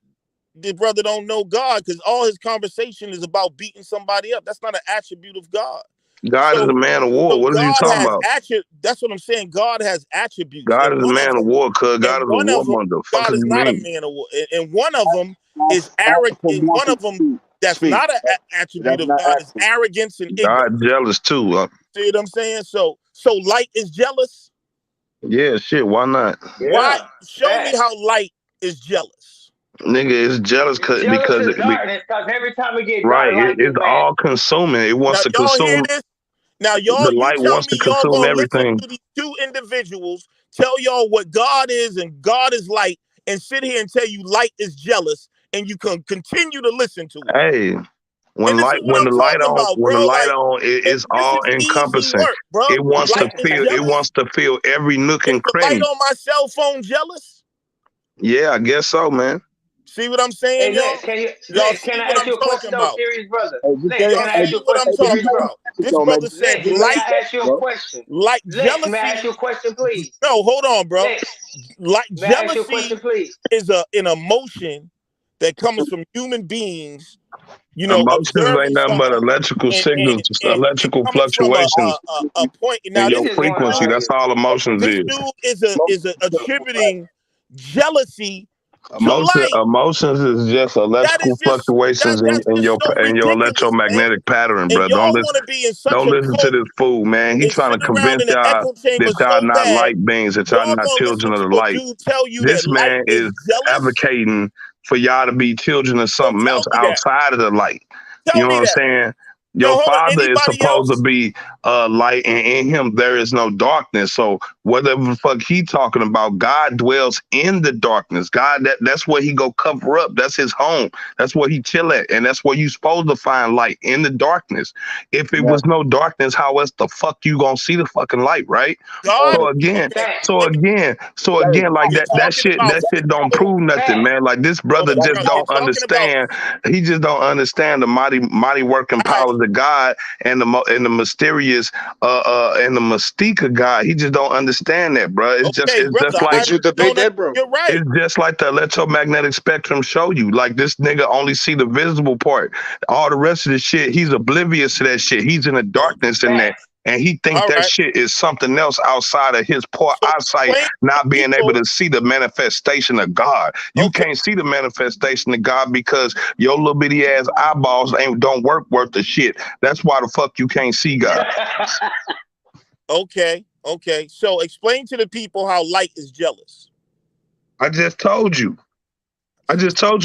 the brother don't know God, because all his conversation is about beating somebody up. That's not an attribute of God. God is a man of war. What are you talking about? That's what I'm saying. God has attributes. God is a man of war, cuz. God is a warmonger. God is not a man of war. And one of them is arrogant. One of them that's not an attribute of God is arrogance and ignorance. God jealous too. See what I'm saying? So light is jealous? Yeah, shit. Why not? Why? Show me how light is jealous. Nigga, it's jealous because every time we get right, it's all consuming. It wants to consume. Now y'all, the light wants to consume everything. To these two individuals tell y'all what God is and God is light, and sit here and tell you light is jealous, and you can continue to listen to it. Hey, when the light on, it's all encompassing. It wants to feel every nook and cranny. Is the light on my cell phone jealous? Yeah, I guess so, man. See what I'm saying? Hey, can I ask you a question, though, serious brother? Can I ask you a question, serious brother? This brother said light. Can I ask you a question? Light jealousy. May I ask you a question, please? No, hold on, bro. Like jealousy is an emotion that comes from human beings. You know, emotions ain't nothing but electrical signals, electrical fluctuations a point. Now, in your frequency. That's all emotions is. This dude is attributing jealousy. Emotions is just electrical fluctuations in your electromagnetic pattern, bro. Don't listen to this fool, man. He trying to convince y'all that y'all not light beings, that y'all not children of the light. This man is advocating for y'all to be children of something else outside of the light. You know what I'm saying? Your father is supposed to be light, and in him there is no darkness. So whatever the fuck he talking about, God dwells in the darkness. God, that's where he go cover up. That's his home. That's where he chill at, and that's where you supposed to find light, in the darkness. If it was no darkness, how else the fuck you gonna see the fucking light, right? So again, like that shit don't prove nothing, man. Like this brother just don't understand. He just don't understand the mighty working powers of God and the mysterious and the mystique of God. He just don't understand that, bro. It's just like you debate that, bro. You're right. It's just like the electromagnetic spectrum show you. Like this nigga only see the visible part. All the rest of the shit, he's oblivious to that shit. He's in the darkness in that. And he think that shit is something else outside of his poor eyesight, not being able to see the manifestation of God. You can't see the manifestation of God because your little bitty ass eyeballs don't work worth the shit. That's why the fuck you can't see God. Okay. Okay, so explain to the people how light is jealous. I just told you.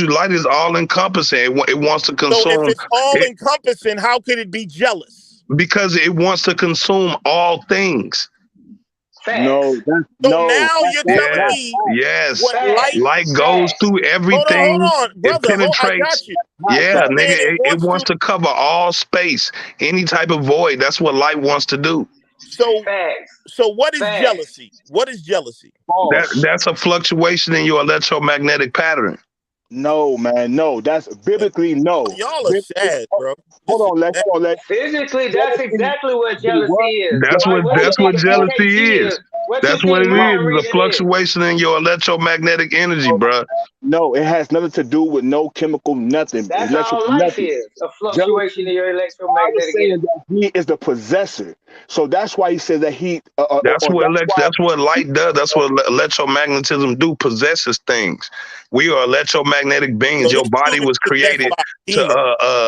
Light is all encompassing. It wants to So if consume it's all it encompassing, how could it be jealous? because it wants to consume all things. No, Facts. that's So no. now you're telling Yes, That's me yes. what Facts. light. Light goes Facts. through Hold everything. on, It brother. Oh, I penetrates. got you. Yeah, You're nigga, saying it it wants wants to. to cover all space, any type of void. That's what light wants to do. So, Facts. so what is Facts. jealousy? What is jealousy? false. That's a fluctuation in your electromagnetic pattern. No, man, no. That's biblically no. Y'all are sad, bro. Hold This is on, sad. hold on, Lex. Physically, that's Jealousy, exactly what the jealousy what? is. That's Like, what what you that's what think jealousy AKG is. is? What you That's what think it mind is. It's a reading is? fluctuation in your electromagnetic energy, bruh. No, it has nothing to do with no chemical, nothing, That's electrical, all life nothing. is. A fluctuation Jealousy. in your I was electromagnetic saying energy. that he is the possessor, so that's why he said that he, or that's why. That's what light does. That's what electromagnetism do. Possesses things. We are electromagnetic beings. So Your this body dude is was possessed created by a to demon.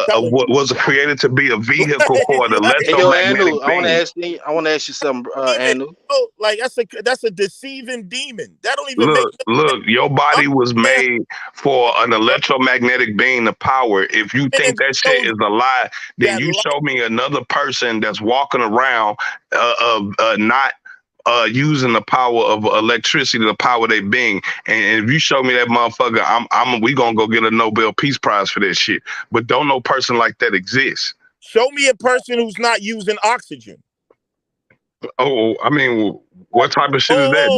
Telling you. was created to be a vehicle for an Hey, yo, electromagnetic Anu, being. I want to ask you something, Demon. Anu. Oh, like that's a deceiving demon. That don't even make Look, look, your body was sense, made for an bro. electromagnetic being of power. If you Man think that shit shows is a lie, then that you light. show me another person that's walking around not using the power of electricity to power their being. And if you show me that motherfucker, we gonna go get a Nobel Peace Prize for that shit. But don't no person like that exist. Show me a person who's not using oxygen. Oh, I mean, what type of shit is that?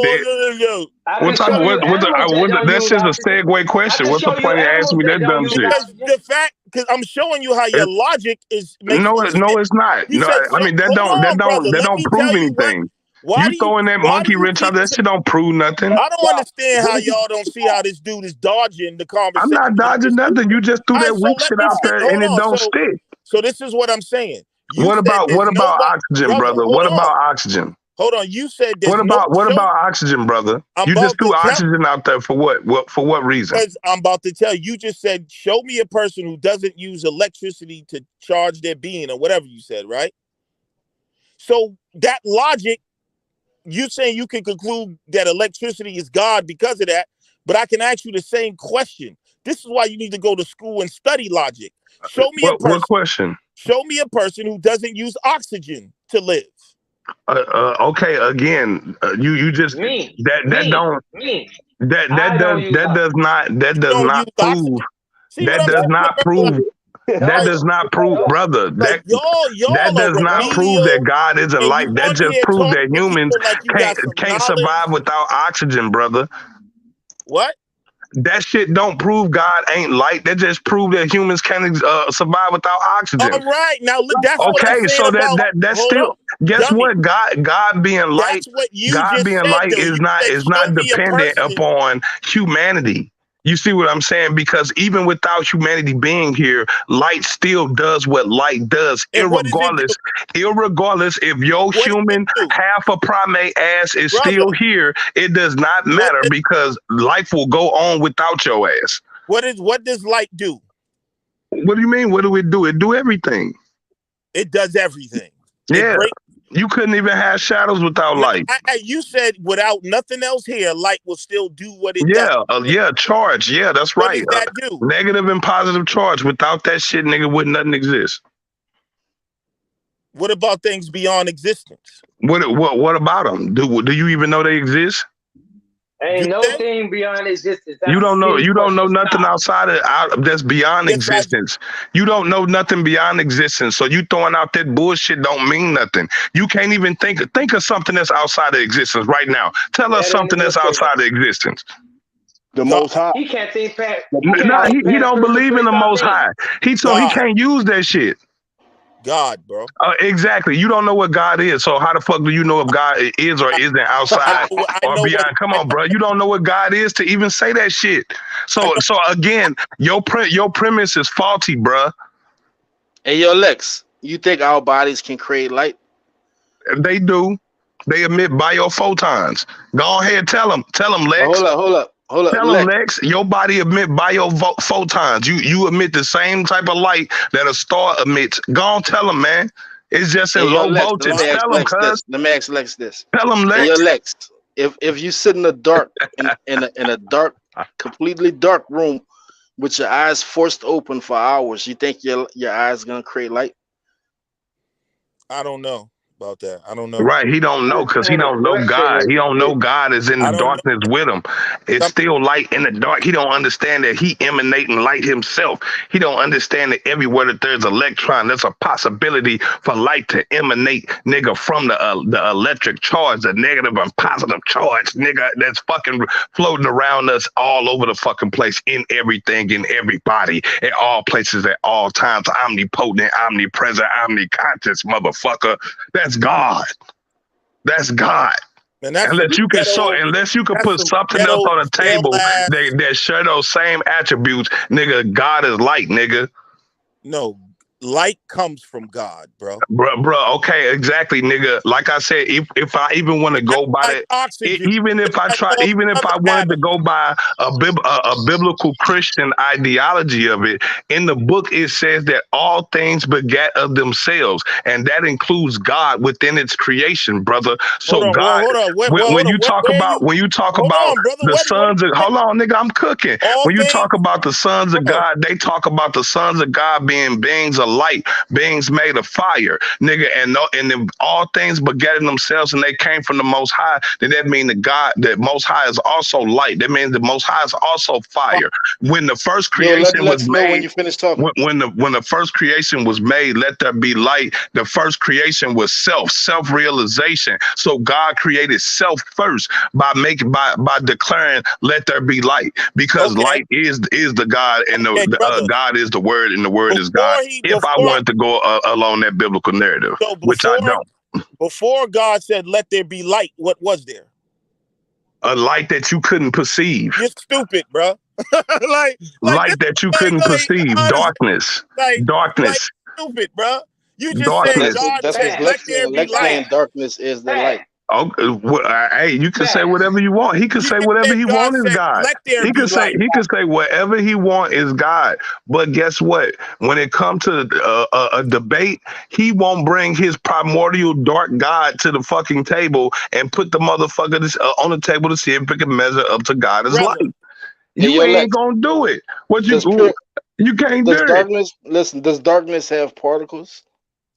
Yo. I What can type show of you animals that don't that's use just a oxygen. segue I question. can What's the show you point of asking animals me that that don't dumb use shit? Because oxygen. the fact, because I'm showing you how your logic makes No, no sense. it's not. You No, said, I mean hold on, brother. that Let don't me prove tell you what. anything. You throwing that Why do monkey you wrench out keep? there, that shit don't prove nothing. I don't understand how y'all don't see how this dude is dodging the I'm conversation. not dodging nothing. You just threw All that right, so weak let shit me out there and hold it on. don't stick. So this is what I'm saying. You said What there's about nobody, oxygen, brother. brother? Hold What on, about oxygen? hold on. You said there's no What show. about oxygen, brother? I'm You just about threw to tell. oxygen out there for what? For what reason? Because I'm about to tell you. You just said, show me a person who doesn't use electricity to charge their being or whatever you said, right? So that logic, you saying you can conclude that electricity is God because of that, but I can ask you the same question. This is why you need to go to school and study logic. Show me a What person. question? Show me a person who doesn't use oxygen to live. Okay, again, you just Me, that me, don't me. I don't use oxygen. You don't use prove oxygen. See what I'm saying, brother? that No, does not prove, no, brother. Like That y'all are does not no. prove that remedial, God isn't and light. you That on just here proves talking that to humans people like you got some can't knowledge. survive without oxygen, brother. What? That shit don't prove God ain't light. That just prove that humans can't survive without All oxygen. right, now that's what I'm Okay, saying so about. that's Hold still, up, guess dummy. what? God being light, That's what you just said, though. You said, is "Show not me a dependent person." upon humanity. You see what I'm saying? Because even without humanity being here, light still does what light does, And what does it do? irregardless if your What does it human do, half a primate ass is brother? still here. It does not What matter because life will go on without your ass. what does light do? What do you mean? What do it do? It do everything. It does everything. It Yeah. breaks. You couldn't even have shadows without No, light. you said without nothing else here, light will still do what it does. Yeah, charge. Yeah, that's What right. does that do? Negative and positive charge. Without that shit, nigga, would nothing exist. What about things beyond existence? What about them? Do you even know they exist? Do Ain't no they? thing beyond existence. That's You a don't know. silly You don't know question. nothing Stop. that's beyond Yes, I do. existence. You don't know nothing beyond existence. So you throwing out that bullshit don't mean nothing. You can't even think of something that's outside of existence right now. Tell us That ain't something even that's fair. outside of existence. The God. Most High. He can't think past. He No, can't think he past don't believe in the 325 Most days. High. He God. can't use that shit. God, bro. Exactly. You don't know what God is. So how the fuck do you know if God is or isn't outside I or know what beyond? Come on, bro. You don't know what God is to even say that shit. I So know. again, your premise is faulty, bro. Hey, yo, Lex, you think our bodies can create light? They do. They emit biophotons. Go ahead, tell them, Lex. Hold up, Tell them, Lex. Lex. Your body emit biophotons. You emit the same type of light that a star emits. Go on, tell them, man. It's just Hey, in yo, low Lex, let voltage. me ask Tell them, Lex cuz. this. Let me ask Lex this. Tell them, Hey, yo, Lex. Lex, if you sit in the dark in a dark, completely dark room with your eyes forced open for hours, you think your eyes gonna create light? I don't know about that. I don't know. Right, he don't know because he Understand don't know what say God. what He you don't know did. God is in the I don't know. darkness with him. It's Some, still light in the dark. He don't understand that he emanating light himself. He don't understand that everywhere that there's electron, there's a possibility for light to emanate, nigga, from the electric charge, the negative and positive charge, nigga, that's fucking floating around us all over the fucking place, in everything, in everybody, at all places, at all times, omnipotent, omnipresent, omniconscious, motherfucker. That's God. That's God. and that's some Unless you can show, ghetto. unless you can That's put some something else ghetto on the jail table ass. that share those same attributes, nigga, God is light, nigga. No, light comes from God, bro. Bruh, okay, exactly, nigga. Like I said, if I even want to Not go by like that, oxygen. even It's if I like try, all even the if other I wanted to atoms. go by a biblical Christian ideology of it, in the book it says that all things begat of themselves, and that includes God within its creation, brother. Hold So on. Well, God, hold on. when Hold on. you talk Where are about you? Hold on, brother. the What sons you of, say? hold on, nigga, I'm cooking. All When you things, talk about the sons of bro. God, they talk about the sons of God being beings of light, beings made of fire, nigga, and then all things begetting themselves, and they came from the Most High. Then that means that Most High is also light. That means the Most High is also fire. When the first Yo, let creation was Lex know when made, you finish talking. when the first creation was made, let there be light. The first creation was self realization. So God created self first by declaring, "Let there be light," because Okay. light is the God, and Okay, brother. God is the Word, and the Word is God. Before he, If I before, wanted to go along that biblical narrative, so which I don't, before God said, "Let there be light," what was there? a light that you couldn't perceive, You're stupid, bro. like this, light that you couldn't perceive, honestly, darkness, like darkness, stupid, bro. You just said darkness. God That's said, because Fact. "Let Lex there saying be Lex light." saying Fact. darkness is the light. Fact. Okay, hey, you can say Fact. whatever you want. He can You say just whatever said he God want is said, God. "Let there He be can say light." whatever he want is God. But guess what? When it comes to a debate, he won't bring his primordial dark God to the fucking table and put the motherfucker on the table to see if it can measure up to God's light. Brother, Hey, You yo, ain't Lex, gonna do it. does pure You can't does do it. darkness listen? Does darkness have particles?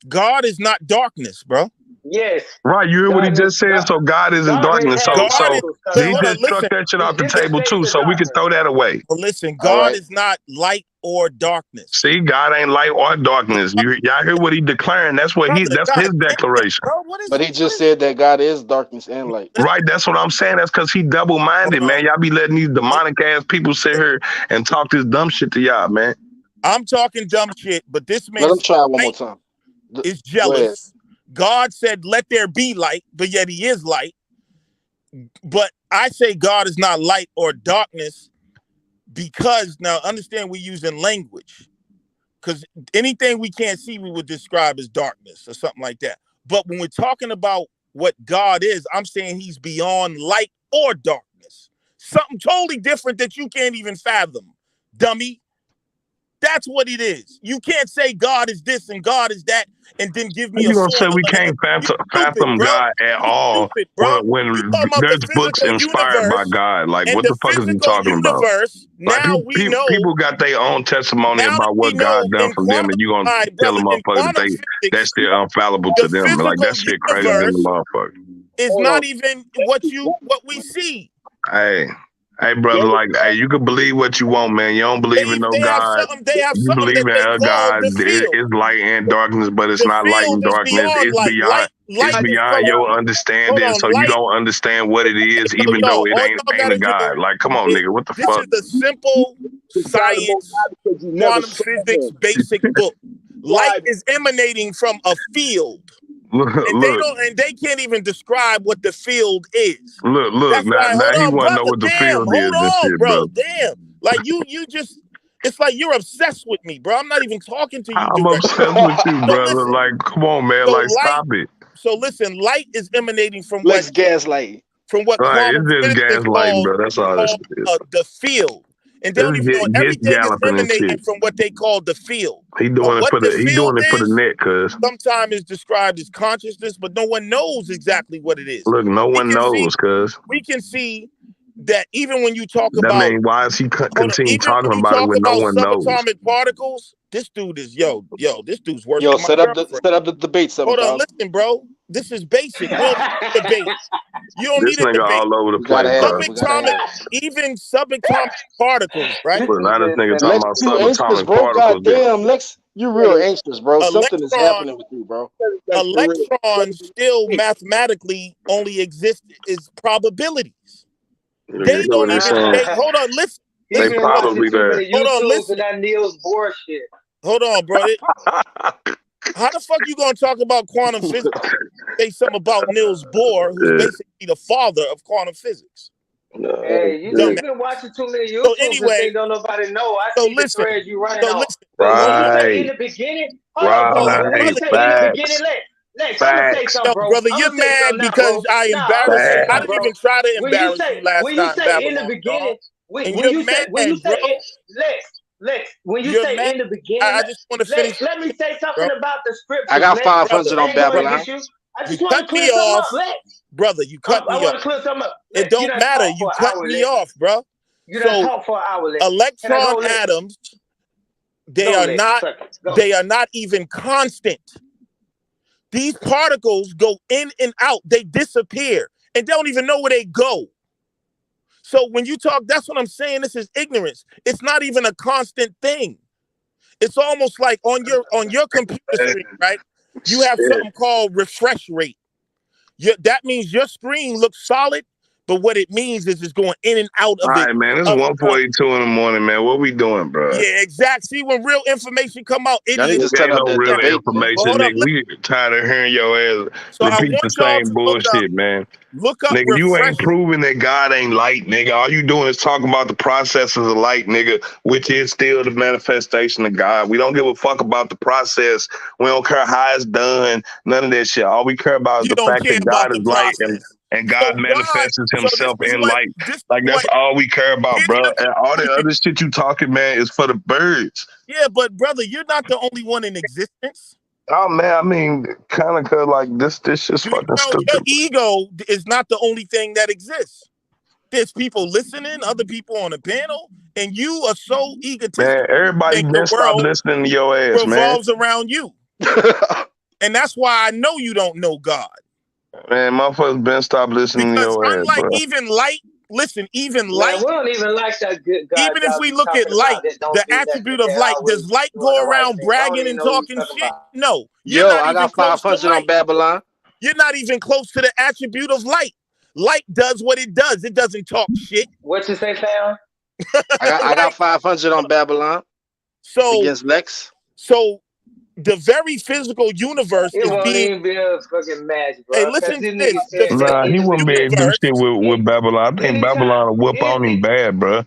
God is not darkness, bro. Yes. Right, you hear what he Darkness. just said? So God is in Darkness darkness. has God is, particles, but He cuz. hold on, just listen. struck that shit It's off the different table shades too. of So we can darkness. throw that away. But listen, All God right. is not light or darkness. See, God ain't light or darkness. Y'all hear what he declaring? That's what Brother, that's God his damn it, declaration. bro. But he just said that God is darkness and light. Right, that's what I'm saying. That's because he double-minded, Hold on. man. Y'all be letting these demonic ass people sit here and talk this dumb shit to y'all, man. I'm talking dumb shit, but this Let man him said try one more light time. is Go ahead. jealous. God said, "Let there be light," but yet he is light. But I say God is not light or darkness because now understand we're using language. Because anything we can't see, we would describe as darkness or something like that. But when we're talking about what God is, I'm saying he's beyond light or darkness. Something totally different that you can't even fathom, dummy. That's what it is. You can't say God is this and God is that and then give How me a you gonna say formula. we can't You stupid, fathom bro. God at You all stupid, bro. You when talking about the there's books physical inspired by universe God? Like, and what the the fuck is he physical talking about? universe. Like, Now we know. people got their own testimony Now that about we what know God done in for them, and quantum, you gonna all right, tell brother, them in motherfuckers quantum that's physics, still infallible to the them. Like, physical that shit crazy than the universe motherfucker. is Hold on. not even what we see. Hey, brother, Yo, like, hey, you can believe what you want, man. You don't believe in no They have God. something. They have You something believe that in they a call God. the field. It's light and darkness, but it's The not light field and is darkness. beyond It's light. beyond. It's Light is beyond so. your Hold understanding, on, so you light. don't understand what it is, So even though y'all, it all ain't y'all a gotta God. do Like, come on, is nigga, what the this fuck? is the simple discernible science God because you never quantum saw physics him. basic book. Light Why? is emanating from a field. Look, And they can't even describe what the field is. look. That's Now, why, hold he on, want to know brother. what the Damn, field is hold and on, shit, bro. bro. Damn. Like you just it's like you're obsessed with me, bro. I'm not even talking to you I'm directly. obsessed with you, So brother. listen, Like, come on, man. so Like, light, stop it. so listen, light is emanating Lex gaslighting. from what Right, quantum it's just physics gaslighting, bro. That's all this call is. the field. and they don't even know Get everything is galloping and emanating shit. from what they call the field. He doing it What for the the field is, net, cuz. sometimes is described as consciousness, but no one knows exactly what it is. Look, no one knows, cuz. We can see that even when you talk That about, mean, why is he continue even when talking you about it talk when no about one knows? subatomic particles, this dude is this dude's worse Yo, than my girlfriend. set up the debate, Hold on, 7,000. listen, bro. This is basic. We don't need a debate. You don't This need a nigga debate. all over the We gotta place, have bro. it. We gotta have it. Even subatomic particles, right? But now this nigga talking Lex, about you anxious, subatomic bro? particles. God damn, Lex, you real anxious, bro. Something is Electron, happening with you, bro. electrons still mathematically only exist as probabilities. They You know what don't they even saying? say, hold on, listen. He They been watching probably too there. many Hold on, YouTubes listen. and that Niels Bohr shit. Hold on, bro. How the fuck you gonna talk about quantum physics? Say something about Niels Bohr, who's basically the father of quantum physics. Hey, you Dumbass. just been watching too many YouTubes So and anyway, think don't nobody know. I so see the listen. thread you running So on. listen. But when you say in Right. the beginning, hold on, bro. But when you Right. say in the beginning, Facts. Lex, I'm gonna say Facts. something, Yo, bro. brother, I'm you're gonna say mad something now, because bro. I Nah, I'm gonna embarrassed say you. I something, Facts. didn't bro. even try to When you embarrass say you last when you night in say in the Babylon, dog. beginning, And when you're you say mad, bro. Lex, when you You're say mad. in the beginning, I just want to finish, Lex, let me say bro. something about the I scriptures, got Lex. 500 Brother, I on ain't going brother, Babylon. against you. I you just want cut to clear me something up, off. Lex. Brother, you cut I me off. want to clear something up. It Lex, you don't done matter. talked You for an cut hour, me Lex. off, bro. You done So talked for an hour, Lex. Can I electron go, Lex? atoms, they Go, are Lex. not Fuck it. Go. they are not even constant. These particles go in and out. They disappear and they don't even know where they go. So when you talk, that's what I'm saying. This is ignorance. It's not even a constant thing. It's almost like on your computer screen, right? You have Shit. something called refresh rate. That means your screen looks solid, but what it means is it's going in and out All of it. right, man. It's 1:42 in the morning, man. What we doing, bro? Yeah, exact. See, when real information come out, Y'all need idiots. to Nigga, set ain't up no that real debate, man. information, Well, hold up. nigga. We tired of hearing your ass So I repeat the want y'all same to bullshit, man. look up Nigga, you refresh. ain't proving that God ain't light, nigga. All you doing is talking about the processes of light, nigga, which is still the manifestation of God. We don't give a fuck about the process. We don't care how it's done. None of that shit. All we care about is You the don't fact care that about God the is light process. and So God why? manifests So himself in light. this is Like, that's what. all we care about, Here's bro. the And all the thing. other shit you talking, man, is for the birds. Yeah, but brother, you're not the only one in existence. Oh, man, I mean, kind of cause like this shit's Do you fucking know your stupid. ego is not the only thing that exists? There's people listening, other people on the panel, and you are so egotistical. Man, everybody Think the been stopped world listening to your ass, man. revolves around you, and that's why I know you don't know God. Man, motherfuckers been stopped listening to Because your ass, unlike bro. even light, listen, even Man, light, we don't even like that good God even if y'all we be look at talking light, about that don't the do nothing. attribute of They light, always does light doing the go right around thing. I don't bragging even and know what you talking talking shit? about. No, you're Yo, not I even got close to 500 on light. Babylon. You're not even close to the attribute of light. Light does what it does. It doesn't talk shit, What you say, fam? I got right? 500 on Babylon So, against Lex. so the very physical universe It is won't being. even be a fucking match, Hey, bro. Cause listen to this nigga this. The said that Nah, physical he in the wouldn't be able to do beginning. shit universe. with Babylon. I think Anytime, Babylon will whoop on him any, bad, bro.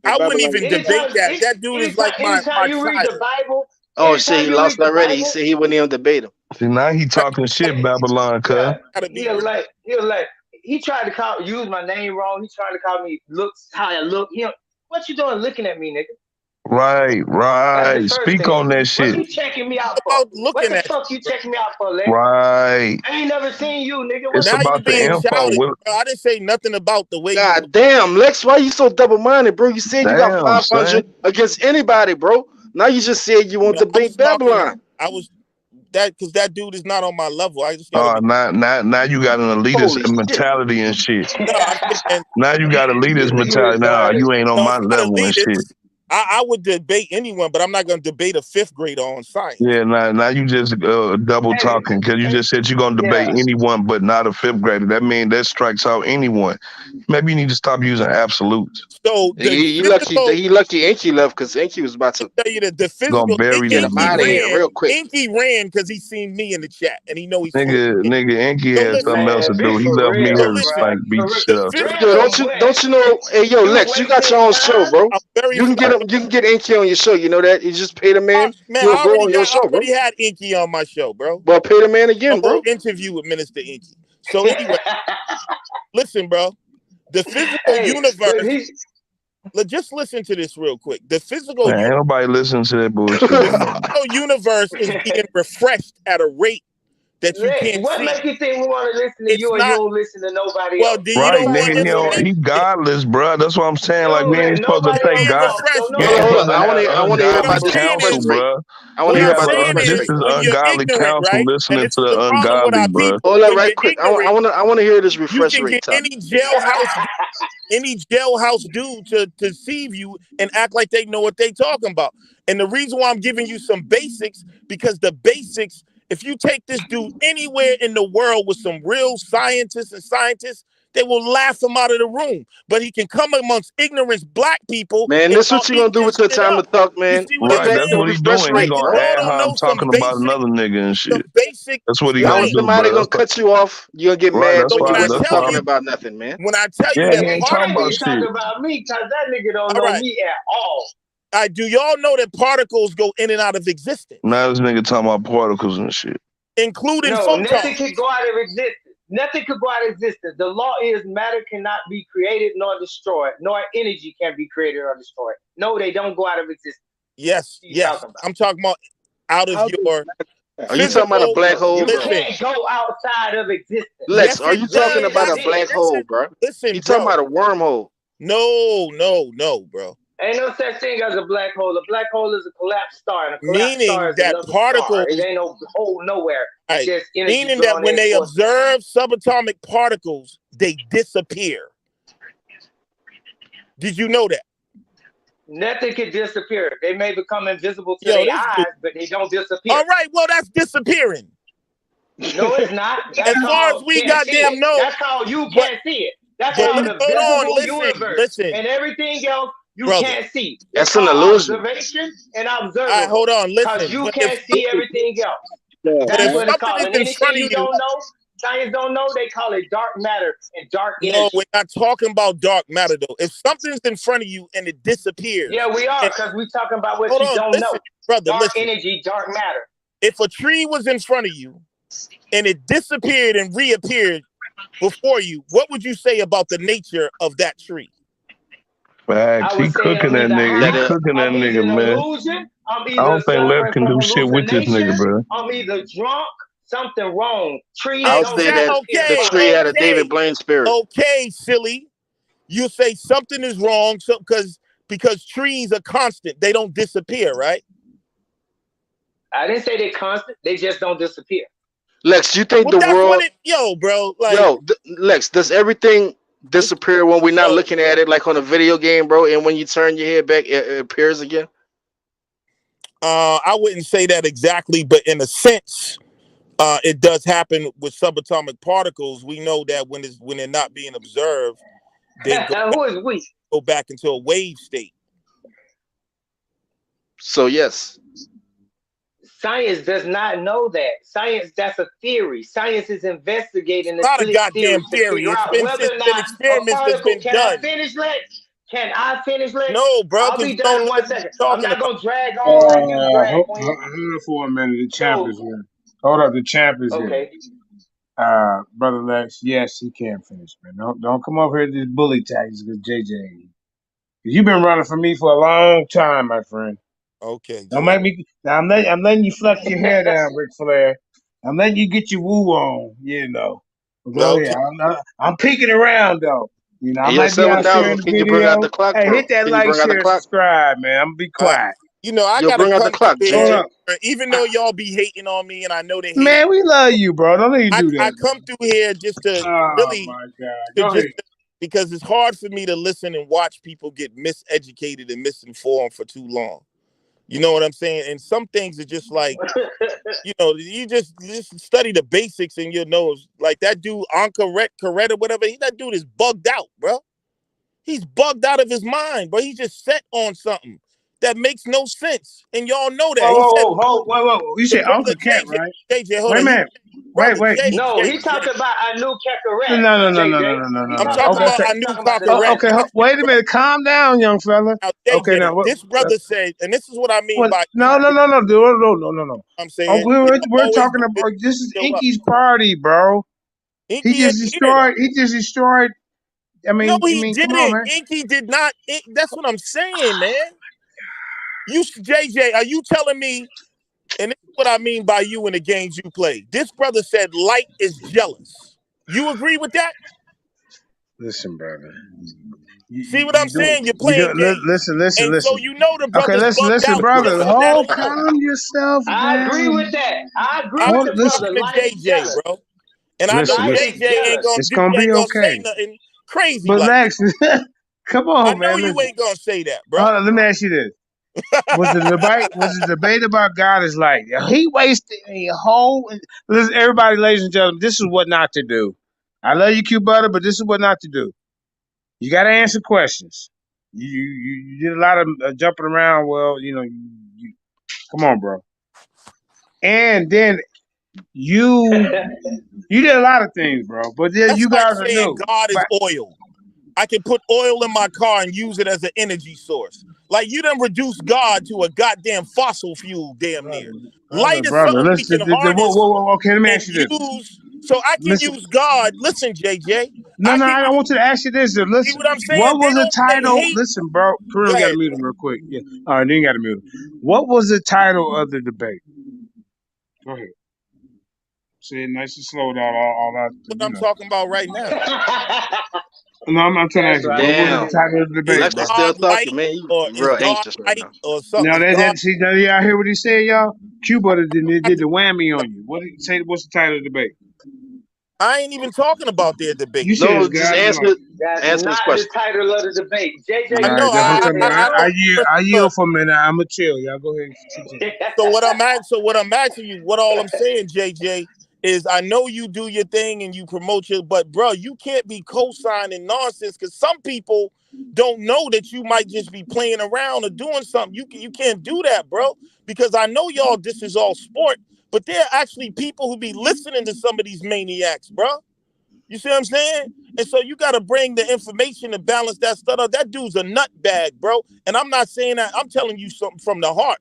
I wouldn't Babylon. even debate that. That dude is like my anytime you read child. the Bible, Oh shit, he anytime you read lost the already. He Bible, said he wouldn't even debate him. See, now he talking shit, Babylon, cuz. yeah, Gotta be real. he'll like. He tried to use my name wrong. He tried to call me looks how I look. What you doing looking at me, nigga? That's the Right. first Speak thing. on that What shit. you checking me out for? About What looking the at fuck you, you bro. checking me out for, Lex? Right. I ain't never seen you, nigga. What's It's Now up you're about with the you? being info. childish, bro. I didn't say nothing about the way you look. God damn, Lex, why you so double minded, bro? You said you got Damn, 500 son. against anybody, bro. Now you just said you won't No, I debate was talking. Babylon. I was because that dude is not on my level. I just gotta Oh, be. now you got an elitist Holy shit. mentality and shit. No, I'm saying Now you got elitist This nigga mentality. Nah, retarded. you ain't on no. my It's not level and shit. elitist. I would debate anyone, but I'm not gonna debate a fifth grader on science. Yeah, now you just double Hey, talking because you hey, just said you're gonna debate yeah. anyone but not a fifth grader. That means that strikes out anyone. Maybe you need to stop using absolutes. So the You lucky physical. he lucky Enqi left because Enqi was about to Tell you that the Gonna physical. bury get this him bitch. out of here real quick. Enqi ran because he seen me in the chat and he know he's full of shit. Nigga, Enqui So had listen. something else Man, to be do. He for left me So here real, to bro. listen. stank beat For real. The shit up. Dre physical. Yo, was don't you know? Hey, yo, you Lex, you got wasting your own show, time. bro. I'm very You can get familiar. him. You can get Enqi on your show. You know that? You just pay the man. Man, He'll go on your I show, bro. already had Enqi on my show, bro. Well, pay the man A again, whole bro. interview with Minister Enqi. So anyway, listen, bro. The physical Hey, but universe. just listen to this real quick. The physical, Man, ain't nobody listening to that bullshit. the physical universe is being refreshed at a rate that you Lex, can't what see. make you think we want to listen to It's you and you not. don't listen to nobody Well, else? do you Right, don't want nigga, information? he godless, bro. That's what I'm saying. You Like, don't we let ain't supposed to nobody It's take else being God. talk. refreshed. Don't We Hold on, ain't nobody hold supposed on. else to I want have talk. to, I want to hear What I'm ungodly about this saying counsel, refresh is, rate. bro. I want what to We hear I'm have about the saying refresh this is, rate. is when you're ungodly ignorant, counsel right? And listening this to is the the problem with our ungodly, bro. people. Hold on, When right you're quick. ignorant, I want to hear this you refresh can rate get topic. any jailhouse dude to deceive you and act like they know what they talking about. And the reason why I'm giving you some basics, because the basics, if you take this dude anywhere in the world with some real scientists, they will laugh him out of the room. But he can come amongst ignorance black people Man, and this y'all what you eat gonna do this with your shit time to up. talk, You man. see what Get I'm Right, back that's to saying? the what he refresh doing. He Like, rate, if gonna bro. y'all add don't how I'm know talking about another nigga and some shit. basic That's what he Now gonna when science. do, somebody bro. gonna cut you off, you gonna get Right. mad That's So when when you why. I wasn't That's tell why. talking you, about nothing, man. Yeah, he that Man, ain't y'all talking ain't about even particles, shit. talking about me because that nigga don't all know right, me at all. do y'all know that particles go in and out of existence, Now this nigga talking about particles and shit. including No, nothing photons? can go out of existence. Nothing could go out of existence. The law is matter cannot be created nor destroyed, nor energy can be created or destroyed. No, they don't go out of existence. Yes, What are you yes. talking about? I'm talking about out of How does your Are you talking about a physical. black hole, You bro? Listen, can't go outside of existence. Lex, yes, are it you They talking does. about a Listen, black exist. hole, listen, bro? listen, You talking bro. about a wormhole? No, bro. Ain't no such thing as a black hole. A black hole is a collapsed star, and a collapsed star Meaning is that another star. It particles, ain't no hole nowhere. It's right? just energy Meaning that drawn when in they towards the center. observe subatomic particles, they disappear. Did you know that? Nothing can disappear. They may become invisible to Yo, their this dude. eyes, but they don't disappear. All right, well, that's disappearing. No, it's not. That's As far as called we can't see goddamn it. know, That's called you but can't see it. That's but called the hold on, visible universe. listen, And everything else you brother. can't see. It's That's an called illusion. observation and All right, hold observable. on, Because listen. you can't see everything else. But That's if what it's something called. is And in anything front of you you, don't know, science don't know, they call it dark matter and dark no, energy. we're not talking about dark matter though. If something's in front of you and it disappears, Yeah, we are, and because we're talking about what hold you on, don't know. listen, brother, Dark listen. energy, dark matter. If a tree was in front of you and it disappeared and reappeared before you, what would you say about the nature of that tree? I Facts. He would say cooking I'm that either nigga. He That high, cooking that I'm either nigga, an man. illusion, I'm I either don't think Left suffering can from do shit with this nigga, hallucination, bro. I'm either drunk, something wrong. I Trees would don't say that disappear the Okay, from tree had a existence. David Blaine spirit. okay, silly. You say something is wrong, so because trees are constant, they don't disappear, right? I didn't say they're constant, they just don't disappear. Lex, you think Well, the that's what world, it, yo, bro. Like, yo, Lex, does everything this, disappear when we're not yo, looking at it like on a video game, bro? And when you turn your head back, it appears again? I wouldn't say that exactly, but in a sense, it does happen with subatomic particles. We know that when they're not being observed, they Who is we? go back into a wave state. So yes. Science does not know that. Science, that's a theory. Science is investigating the Not a goddamn theories to theory. figure It's out been whether or it's been not a experiments that's particle. been Can I done. finish, Lex? Can I finish, Lex? No, bro, I'll because be you done don't in know one what you're second. I'm talking not about. gonna drag on like you drag, Queen. Hold on for a minute. The champ is So, here. Hold up, the champ is here. okay. Brother Lex, yes, he can finish, man. Don't come over here to this bully tactics with JJ. You've been running from me for a long time, my friend. Okay, Don't Jay. make me. Now I'm letting you fluff your hair down, Ric Flair. I'm letting you get your woo on. You know. Go Okay. ahead. I'm peeking around though. I Hey, yo, might be out there 7,000, in the can you bring out video. the clock, Hey, hit bro? that Can you like, bring out the share, and clock? subscribe, man. I'm gonna be quiet. I Yo, gotta bring out the come clock, through Hold here, JJ. up, even though y'all be hating on me, and I know they hate. man. We love you, bro. Don't let you do I that, come through here just to man. Oh really my God. to Go ahead. just because it's hard for me to listen and watch people get miseducated and misinformed for too long. You know what I'm saying? And some things are just like, you just study the basics and you'll know. Like that dude, Enqi Correct or whatever, that dude is bugged out, bro. He's bugged out of his mind, but he's just set on something that makes no sense. And y'all know that. He said, Whoa. You the said brother Uncle Cat, right? Hold Wait a on. He minute. brother Wait. No, he talked about Anu No, Kekaret, no, no, no, no, JJ. no, no, no, He I'm no. talking talking Okay, about about okay. he talking about the Correct. Okay, Watch this, wait a bro. minute. Calm down, young fella. Now, Okay, JJ, now what? this brother said, and this is what I mean What? by No, no, no, no, dude. No. I'm Oh, saying we're always talking do this about this is show up. Enqi's party, bro. He Enqi just ain't here though. destroyed. He just destroyed No, he come on, didn't. man. Enqi did not. That's what I'm saying, man. You, JJ, are you telling me? And this is what I mean by you in the games you play. This brother said light is jealous. You agree with that? Listen, brother. See what I'm saying? You're playing games. Listen. And so you know the Okay, brother's bugged listen, out. You brother. just said that Hold, alone. calm yourself I agree down. with that. I agree I'm with Hold, the listen, brother. to Light is JJ, jealous. bro. And I know listen, Light listen. is JJ ain't jealous. gonna It's gonna be say okay. nothing crazy But like that. Lex, come I on, know man. you Listen. ain't gonna say that, bro. Hold on, let me ask you this. Was the debate about God is like he wasted a whole listen, everybody, ladies and gentlemen, this is what not to do. I love you, QueButter, but this is what not to do. You gotta answer questions. You did a lot of jumping around. Well, come on, bro. And then you did a lot of things, bro. But then That's you like guys are saying new. God is But oil. I can put oil in my car and use it as an energy source. Like you done reduce God to a goddamn fossil fuel, damn near. Light is brother, something we can listen. harness Okay, let me and ask you this. use. So I can Listen, use God. Listen, JJ. no, I no, can I want you to ask you this. see Listen, what I'm saying. what was the They title? hate. Listen, bro, for real, Go we got to ahead. mute him real quick. Yeah, all right, then you got to mute him. What was the title of the debate? Go ahead. Say it nice and slow down. All that, What I'm talking about right now. No, I'm trying to That's ask you. right. What was That's the Damn. it. title of the Is debate, Lex bro? is still God light talking, man. You or is real God anxious right light now. or something? Now Is God y'all hear what he said, y'all? QueButter did the whammy on you. What did he say? What's the title of the debate? I ain't even talking about their debate. You said No, it's just God and light. That's answer his not the question. title of the debate. I All JJ, know. right, you that's what I'm got I, it talking I, in about. I your. I look. yield for a minute. I'm gonna chill. Y'all go ahead and continue. So what I'm asking you, what all I'm saying, JJ, is I know you do your thing and you promote your, but bro, you can't be co-signing nonsense because some people don't know that you might just be playing around or doing something. You can't do that, bro, because I know y'all. This is all sport, but there are actually people who be listening to some of these maniacs, bro. You see what I'm saying? And so you got to bring the information to balance that stuff up. That dude's a nutbag, bro. And I'm not saying that. I'm telling you something from the heart.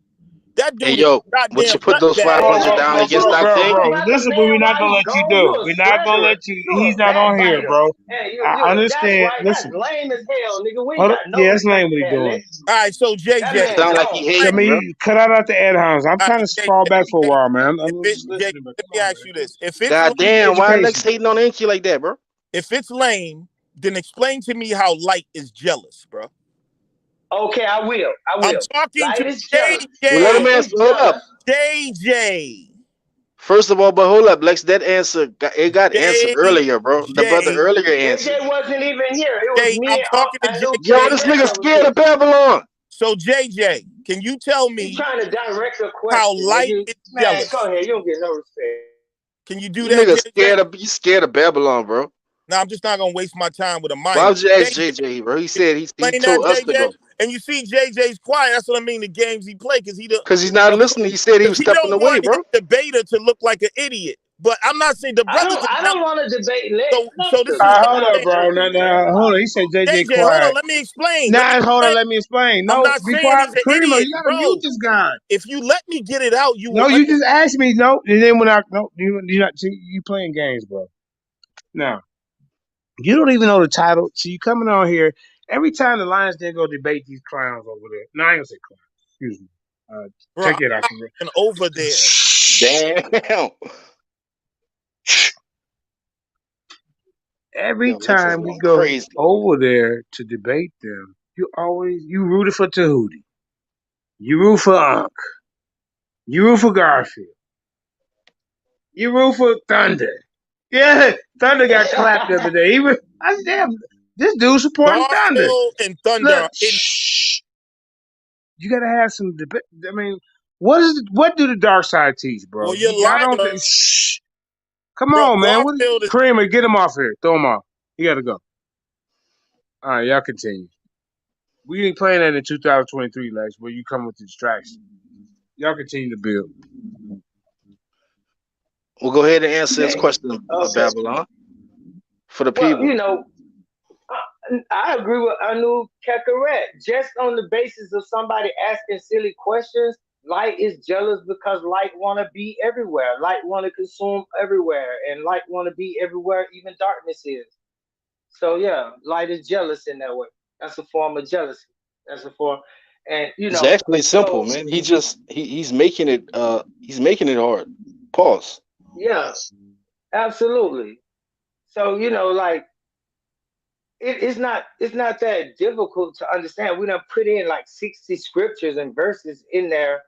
That Hey, dude is yo, a would goddamn you put those nutbag, Hey, 500 bro. Lex, down what against you Dr. talk Enqui? about the Listen, but we're man not while gonna he let you gone? do. You a We're not gonna slanderer. let you. You He's a not on here, backbiter. bro. Hey, I that's understand. right. That's Listen, lame as hell, nigga. We ain't hold up. got no Yeah, that's respect lame what for he that, doing. Lex. All right, so That JJ, man Sound like gone. he I hating, bro. mean, cut out the ad homs. I'm all trying right, to JJ, fall back for a JJ, while, man. if I'm it, just JJ, listening, but let come me on, ask man. you this: God damn, why Lex Education. hating on Enqui like that, bro? if it's lame, then explain to me how light is jealous, bro. Okay, I will. I I'm will. talking to Light is jealous. Well, let him JJ. Light answer. is Hold up. jealous. JJ. First of all, but hold up, Lex. That answer, it got answered earlier, bro. The brother JJ. earlier answered. JJ wasn't even here. It was me I'm and talking to I knew Yo, JJ. Kevin this Rap nigga that was scared here. of Babylon. So JJ, can you tell You me trying to direct a how question, light nigga. is Man, go jealous? ahead. You don't get no respect. Can you do You that, niggas JJ? you scared of Babylon, bro. Now I'm just not gonna waste my time with a Why minor. would you ask JJ, JJ, bro? He can said you he explain that, told us to JJ? go. And you see JJ's quiet. That's what I mean. The games he play, because Cause he's not listening. He said he was he stepping don't away, want his bro. debater to look like an idiot. But I'm not saying the brothers I are don't want to debate Lex. so Lex this is is what Hold I'm up, saying. bro. man. Hold on. He said JJ JJ, hold on, quiet. let me explain. Let me Nah, hold on. explain. Let me explain. I'm No, not be saying quiet. he's an Primo, idiot, you gotta mute bro. this guy. If you let me get it out, you will No, you understand. just asked me. No, and then when I no, you not see, you playing games, bro. Now you don't even know the title. So you coming on here every time the Lions then go debate these clowns over there. No, I ain't gonna say clowns. Excuse me. Bro, Take I'm it out. not even over there. Damn. Every Yo, Lex is time we going go crazy. over there to debate them, you rooted for Tahuti. You root for Unc. You root for Garfield. You root for Thunder. Yeah, Thunder got clapped the other day. I said, damn, this dude supporting Thunder. Garfield and Thunder Look, are in. you gotta have some debate. I mean, what do the dark side teach, bro? Well, you're Y'all lying, don't. Shh. Come bro. on, man. Garfield is. Kramer, get him off here. Throw him off. He gotta go. All right, y'all continue. We ain't playing that in 2023, Lex, where you come with the distraction. Y'all continue to build. We'll go ahead and answer his Okay. question, Okay. Babylon, for the Well, people. I agree with Anu Kekaret. Just on the basis of somebody asking silly questions, Light is jealous because Light want to be everywhere. Light want to consume everywhere, and Light want to be everywhere. Even darkness is. So yeah, light is jealous in that way. That's a form of jealousy. That's a form, and It's actually simple, so man. He's making it hard. Pause. yeah, absolutely. So like it's not that difficult to understand. We done put in like 60 scriptures and verses in there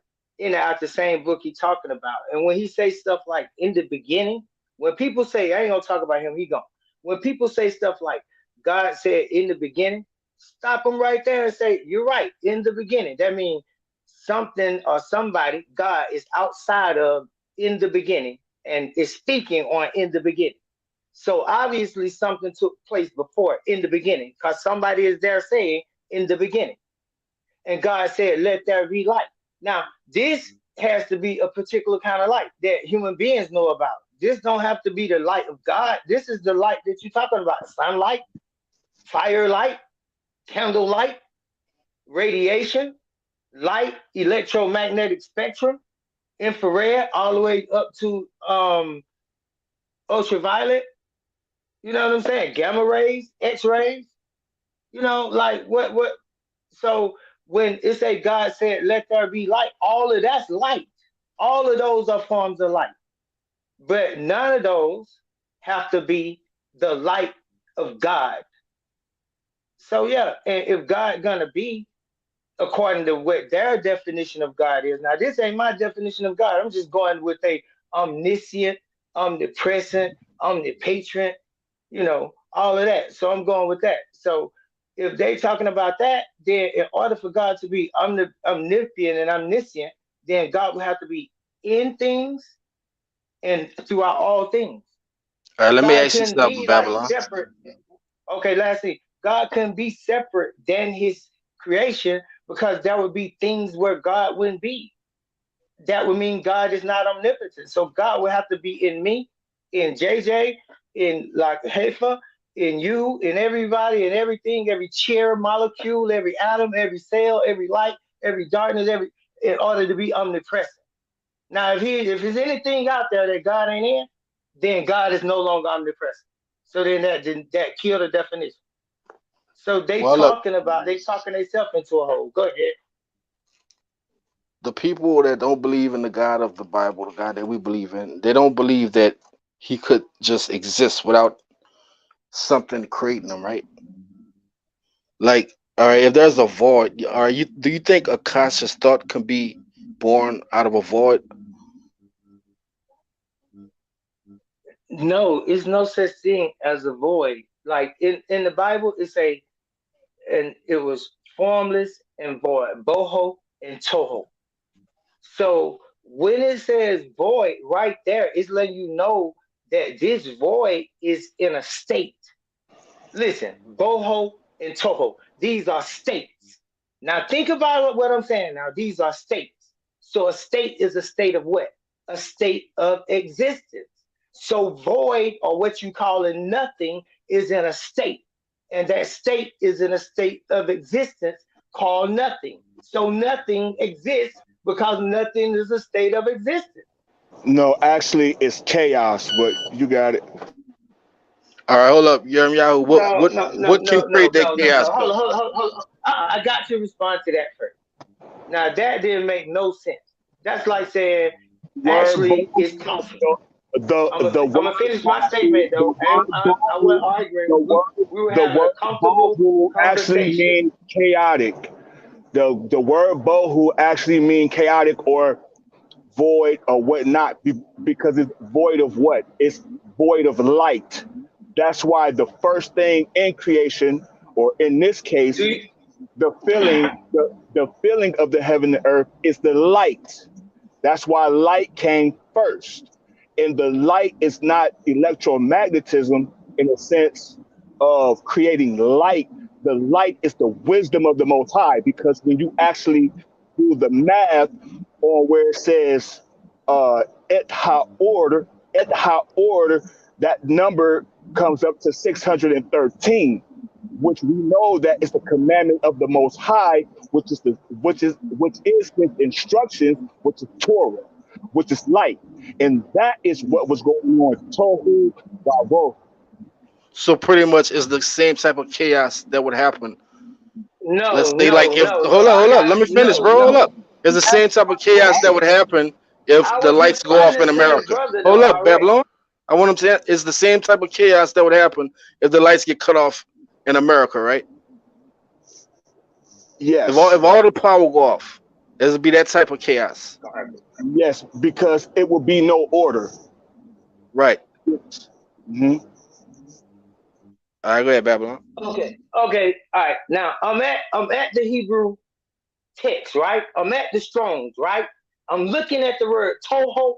out the same book he talking about. And when he say stuff like in the beginning, when people say I ain't gonna talk about him, he gone. When people say stuff like God said in the beginning, stop them right there and say, you're right, in the beginning. That means something or somebody, God is outside of in the beginning and is speaking on in the beginning. So obviously something took place before in the beginning, because somebody is there saying in the beginning. And God said, let there be light. Now, this has to be a particular kind of light that human beings know about. This don't have to be the light of God. This is the light that you're talking about. Sunlight, firelight, candlelight, radiation, light, electromagnetic spectrum, infrared, all the way up to ultraviolet. You know what I'm saying? Gamma rays, X rays. Like what? So when it say God said, "Let there be light," all of that's light. All of those are forms of light, but none of those have to be the light of God. So yeah, and if God gonna be according to what their definition of God is. Now, this ain't my definition of God. I'm just going with a omniscient, omnipresent, omnipotent, all of that. So I'm going with that. So if they talking about that, then in order for God to be omnipotent and omniscient, then God would have to be in things and throughout all things. All right, let me God ask you couldn't something, be like Babylon. separate. Okay, lastly, God couldn't be separate than his creation because there would be things where God wouldn't be. That would mean God is not omnipotent. So God would have to be in me, in JJ, in like Haifa, in you, in everybody, in everything, every chair, molecule, every atom, every cell, every light, every darkness, in order to be omnipresent. Now, if there's anything out there that God ain't in, then God is no longer omnipresent. So then that killed the definition. So Well, look, they talking themselves into a hole. Go ahead. the people that don't believe in the God of the Bible, the God that we believe in, they don't believe that he could just exist without something creating him, right? Like, all right, if there's a void, do you think a conscious thought can be born out of a void? No, it's no such thing as a void. Like in the Bible, and it was formless and void, boho and toho. So when it says void right there, it's letting you know that this void is in a state. Listen, boho and toho, these are states. Now think about what I'm saying. Now these are states. So a state is a state of what? A state of existence. So void, or what you call a nothing, is in a state. And that state is in a state of existence called nothing. So nothing exists because nothing is a state of existence. No, actually, it's chaos, but you got it. All right, hold up, Yahoo. What No, what no, no, what can no, no, create that no, no, chaos no. though? Hold on, hold on, hold on. I got to respond to that first. Now that didn't make no sense. That's like saying Word actually bubble, it's coffee. the I'm word gonna finish my bubble, statement though. I wasn't arguing. We were the having a word comfortable bohu actually conversation. means chaotic. The word bohu actually mean chaotic or void or whatnot because it's void of what? It's void of light. That's why the first thing in creation, or in this Do case, you, the feeling of the heaven and earth is the light. That's why light came first. And the light is not electromagnetism in a sense of creating light. The light is the wisdom of the Most High, because when you actually do the math on where it says et ha order, that number comes up to 613, which we know that is the commandment of the Most High, which is his instructions, which is Torah, which is light, and that is what was going on. Tohu Wavohu. So pretty much it's the same type of chaos that would happen. Let's No, say like no, if no, no. hold up, let me finish, No, bro. Hold up. no. It's the same type of chaos that would happen if I the was lights go off responding in to the America. brother though Hold up, already. Babylon. I want him to. It's the same type of chaos that would happen if the lights get cut off in America, right? Yes. If all the power go off, it would be that type of chaos, Yes, because it will be no order. right? Mhm. All right, go ahead, Babylon. Okay, okay, all right. Now I'm at the Hebrew text, right? I'm at the Strong's, right? I'm looking at the word toho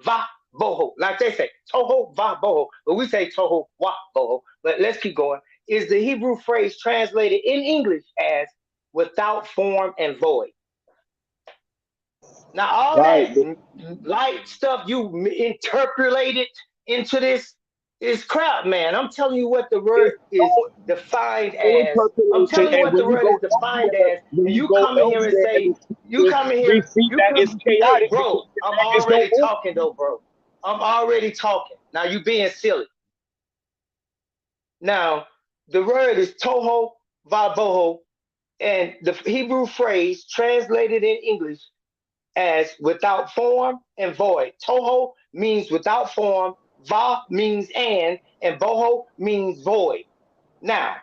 va boho, like they say toho va boho, but we say toho wa boho. But let's keep going. Is the Hebrew phrase translated in English as without form and void? Now all Right. that light stuff you interpolated into this is crap, man. I'm telling you what the word It's is defined no as. I'm interpolation, telling you and what the when you word is go defined elsewhere, as, when and you you go come in here and elsewhere, and say, the you scriptures come in here, refute you that come, it's hey, chaotic because bro, I'm there is no already order. talking though, bro. I'm already talking. Now you being silly. Now the word is toho vaboho, and the Hebrew phrase translated in English as without form and void. Toho means without form, va means and boho means void. Now,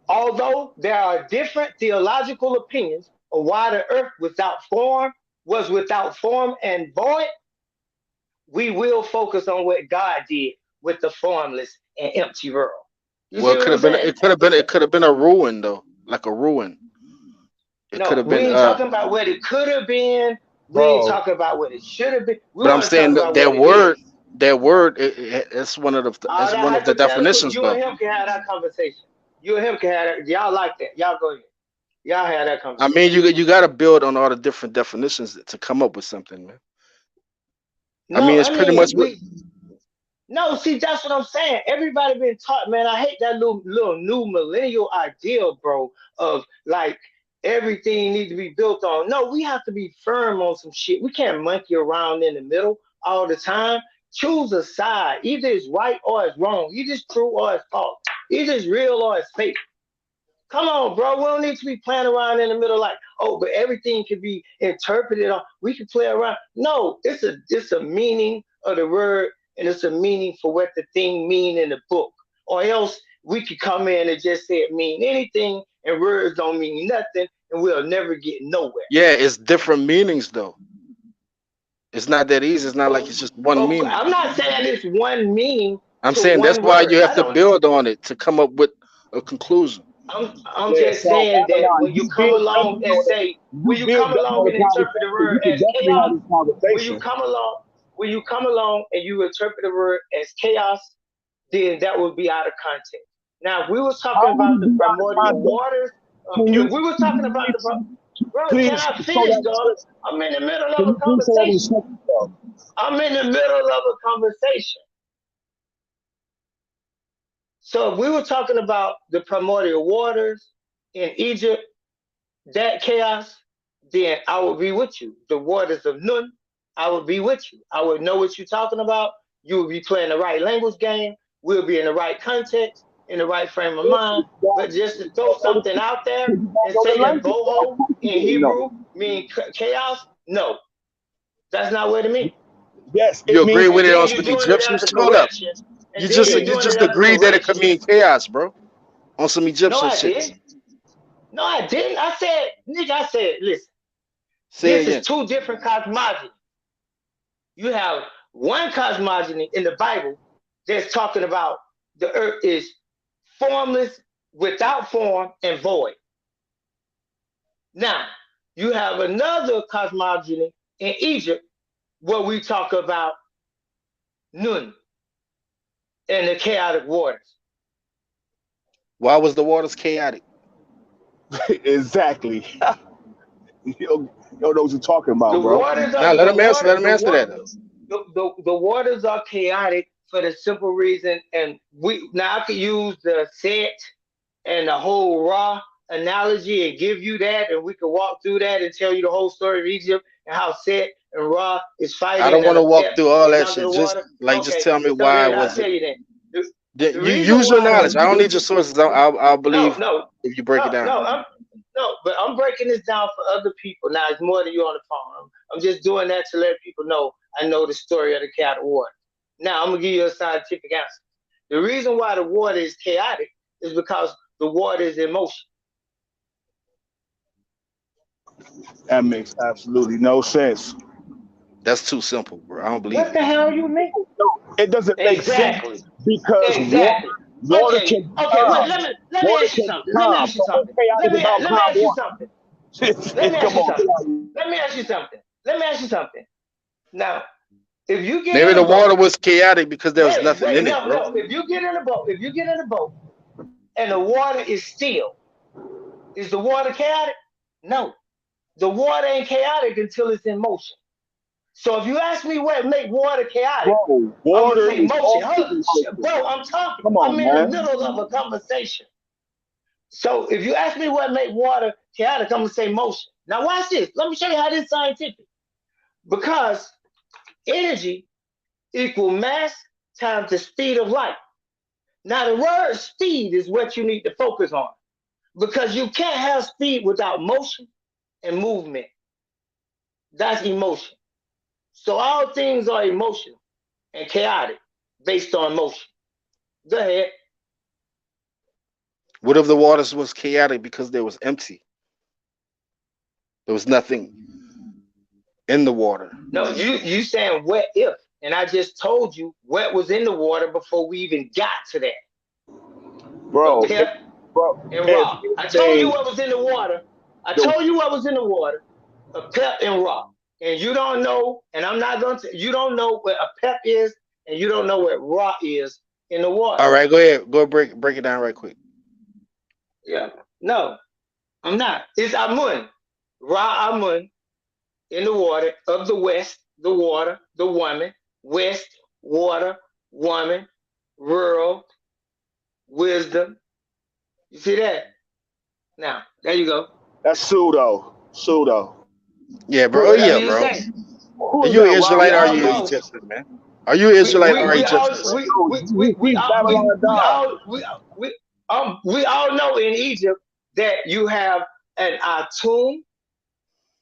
although there are different theological opinions of why the earth without form was without form and void, we will focus on what God did with the formless and empty world. You Well, see it what could I'm have been. saying? It could have been a ruin though, like a ruin. It could No, have we been. ain't talking about what it could have been. We ain't Bro, talking about what it should have been. We But I'm want to talk saying about what that it is. word, it's one of the, All it's that one of the hypothetical, definitions you and though. him can have that conversation. You and him can have that. Y'all like that. Y'all go ahead. Y'all have that I conversation. mean, you got to build on all the different definitions to come up with something, man. I No, mean, it's I pretty mean much what. we. No, see, that's what I'm saying. Everybody been taught, man. I hate that little new millennial ideal, bro, of like everything need to be built on. No, we have to be firm on some shit. We can't monkey around in the middle all the time. Choose a side. Either it's right or it's wrong. Either it's true or it's false. Either it's real or it's fake. Come on, bro. We don't need to be playing around in the middle like, oh, but everything can be interpreted. We can play around. No, it's a meaning of the word, and it's a meaning for what the thing mean in the book. Or else we could come in and just say it mean anything, and words don't mean nothing, and we'll never get nowhere. Yeah, it's different meanings though. It's not that easy. It's not like Oh, it's just one oh, meaning. I'm not saying it's one meaning I'm to saying that's one why you word. have I to don't. build on it to come up with a conclusion. I'm yeah, just so saying that Babylon, when you you come been along building and on it. say, You when you been come building on along the and interpret the conversation. word You can as definitely have chaos, this when you conversation. come along, when you come along and you interpret the word as chaos, then that would be out of context. Now, if we was How talking would about it the be out of primordial context? waters, Can you if we was talking about the bro, can please I show finish, that in dog? scripture? I'm in the middle Can of a you please show that in conversation. scripture, bro? I'm in the middle of a conversation. So if we were talking about the primordial waters in Egypt, that chaos, then I will be with you. The waters of Nun, I will be with you. I would know what you're talking about. You will be playing the right language game. We'll be in the right context, in the right frame of mind. But just to throw something out there You don't and know say the that language. Of boho course you in wouldn't know. Hebrew mean chaos, no, that's not what it means. Yes, You it agree means with And it on then some you're doing it as Egyptians a too? Hold up. correction. You And then just you're you doing it just as a agreed that it could correction. mean chaos, bro. On some No, Egyptian I shit. didn't. No, I didn't. I said, nigga, I said, listen, Say it this is again. two different cosmologies. You have one cosmogony in the Bible that's talking about the earth is formless, without form, and void. Now, you have another cosmogony in Egypt where we talk about Nun and the chaotic waters. Why was the waters chaotic? exactly. You don't know what you're talking The about, bro. waters Now are let the him answer. water, Let him the answer water, that. the waters are chaotic for the simple reason, and we now I could use the set and the whole raw analogy and give you that, and we could walk through that and tell you the whole story of Egypt and how Set and Ra is I fighting don't and want to walk Apep through all is that under shit. the Just water. like just Okay, tell me so why then I'll was tell it? you then. The You reason use your why knowledge. I don't need your sources. I'll no, believe no, if you break it down. but I'm breaking this down for other people. Now it's more than you on the phone. I'm just doing that to let people know I know the story of the chaotic water. Now I'm gonna give you a scientific answer. The reason why the water is chaotic is because the water is in motion. That makes absolutely no sense. That's too simple, bro. I don't believe What it. the hell you mean? It doesn't make sense Exactly. because Exactly. water Okay. can be Okay. Wait. calm. Let me Water ask you can be something. Let me calm. ask you So what's something. chaotic about Let me calm ask you water? something. Let me ask Come you on. something. Let me ask you something. Let me ask you something. Now, if you get Maybe in the a boat, water was chaotic because there was nothing in it, no, bro. no. If you get in a boat and the water is still, is the water chaotic? No. The water ain't chaotic until it's in motion. So if you ask me what make water chaotic, Bro, I'm gonna water say is motion. always Hold in on, motion. bro. I'm talking. Come I'm on, in the man. middle of a conversation. So if you ask me what make water chaotic, I'm gonna say motion. Now watch this. Let me show you how this is scientific. Because energy equal mass times the speed of light. Now the word speed is what you need to focus on because you can't have speed without motion and movement. That's emotion. So all things are emotional and chaotic based on motion. Go ahead. What if the waters was chaotic because there was empty? There was nothing in the water. No, you saying what if, and I just told you what was in the water before we even got to that. A Bro, pep bro, and if rock. I told you anything, what was in the water. I the told you what was in the water. A pep and rock. And you don't know, and I'm not going to. You don't know what a pep is, and you don't know what rock is in the water. All right, go ahead. Go break it down right quick. Yeah. No, I'm not. It's Amun. Ra Amun in the water of the west, the water, the woman, west, water, woman, rural, wisdom. You see that? Now, there you go. that's pseudo. Pseudo. Yeah, bro. Oh Who, yeah, Whatever you bro. say. Are who is you an that? We Israelite or are all you know. Egyptian, man? Are you an Israelite or Egyptian, bro? He's Babylon God. we all know in Egypt that you have an Atum,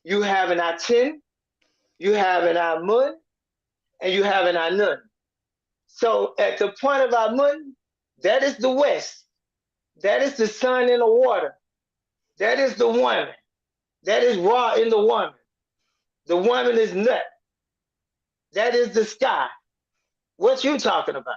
you have an Atin, you have an Amun, and you have an Anun. So at the point of Amun, that is the west. That is the sun in the water. That is the woman. That is Ra in the woman. The woman is nut. That is the sky. What you talking about?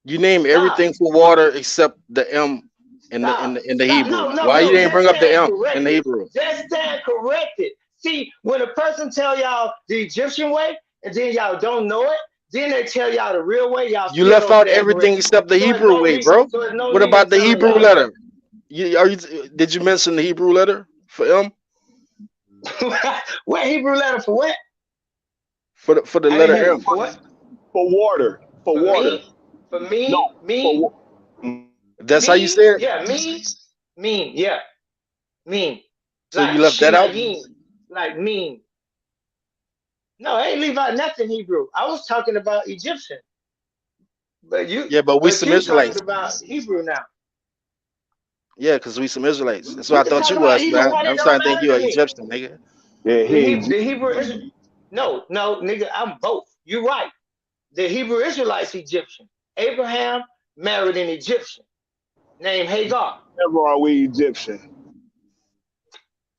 You name Stop. everything for water except the M in the Stop. Hebrew. No, no, Why you no. didn't Just bring up the stand M in the corrected. Hebrew? Just stand corrected. See, when a person tell y'all the Egyptian way and then y'all don't know it, then they tell y'all the real way, y'all You still left don't out stand everything corrected. except the Hebrew way, bro. So there's no What need in about the telling Hebrew y'all letter? Did you mention the Hebrew letter for M? that. What Hebrew letter for what? For the I didn't letter hear you. M. For what? For water. For For water. me? For No. me? Me? That's how you Me? say it? Yeah, me? Mean. Yeah. Mean. So you Like left that out? Shimayim. Like mean. No, I ain't leave out nothing Hebrew. I was talking about Egyptian. Yeah, but we some You talking Israelites. about Hebrew now. Yeah, because we some Israelites. That's We what I can thought talk you about was, either man. one. It I'm don't starting to think matter you to are me. Egyptian, nigga. Yeah, The Hebrew is no, nigga. I'm both. You're right. The Hebrew Israelites Egyptian. Abraham married an Egyptian named Hagar. never are we Egyptian.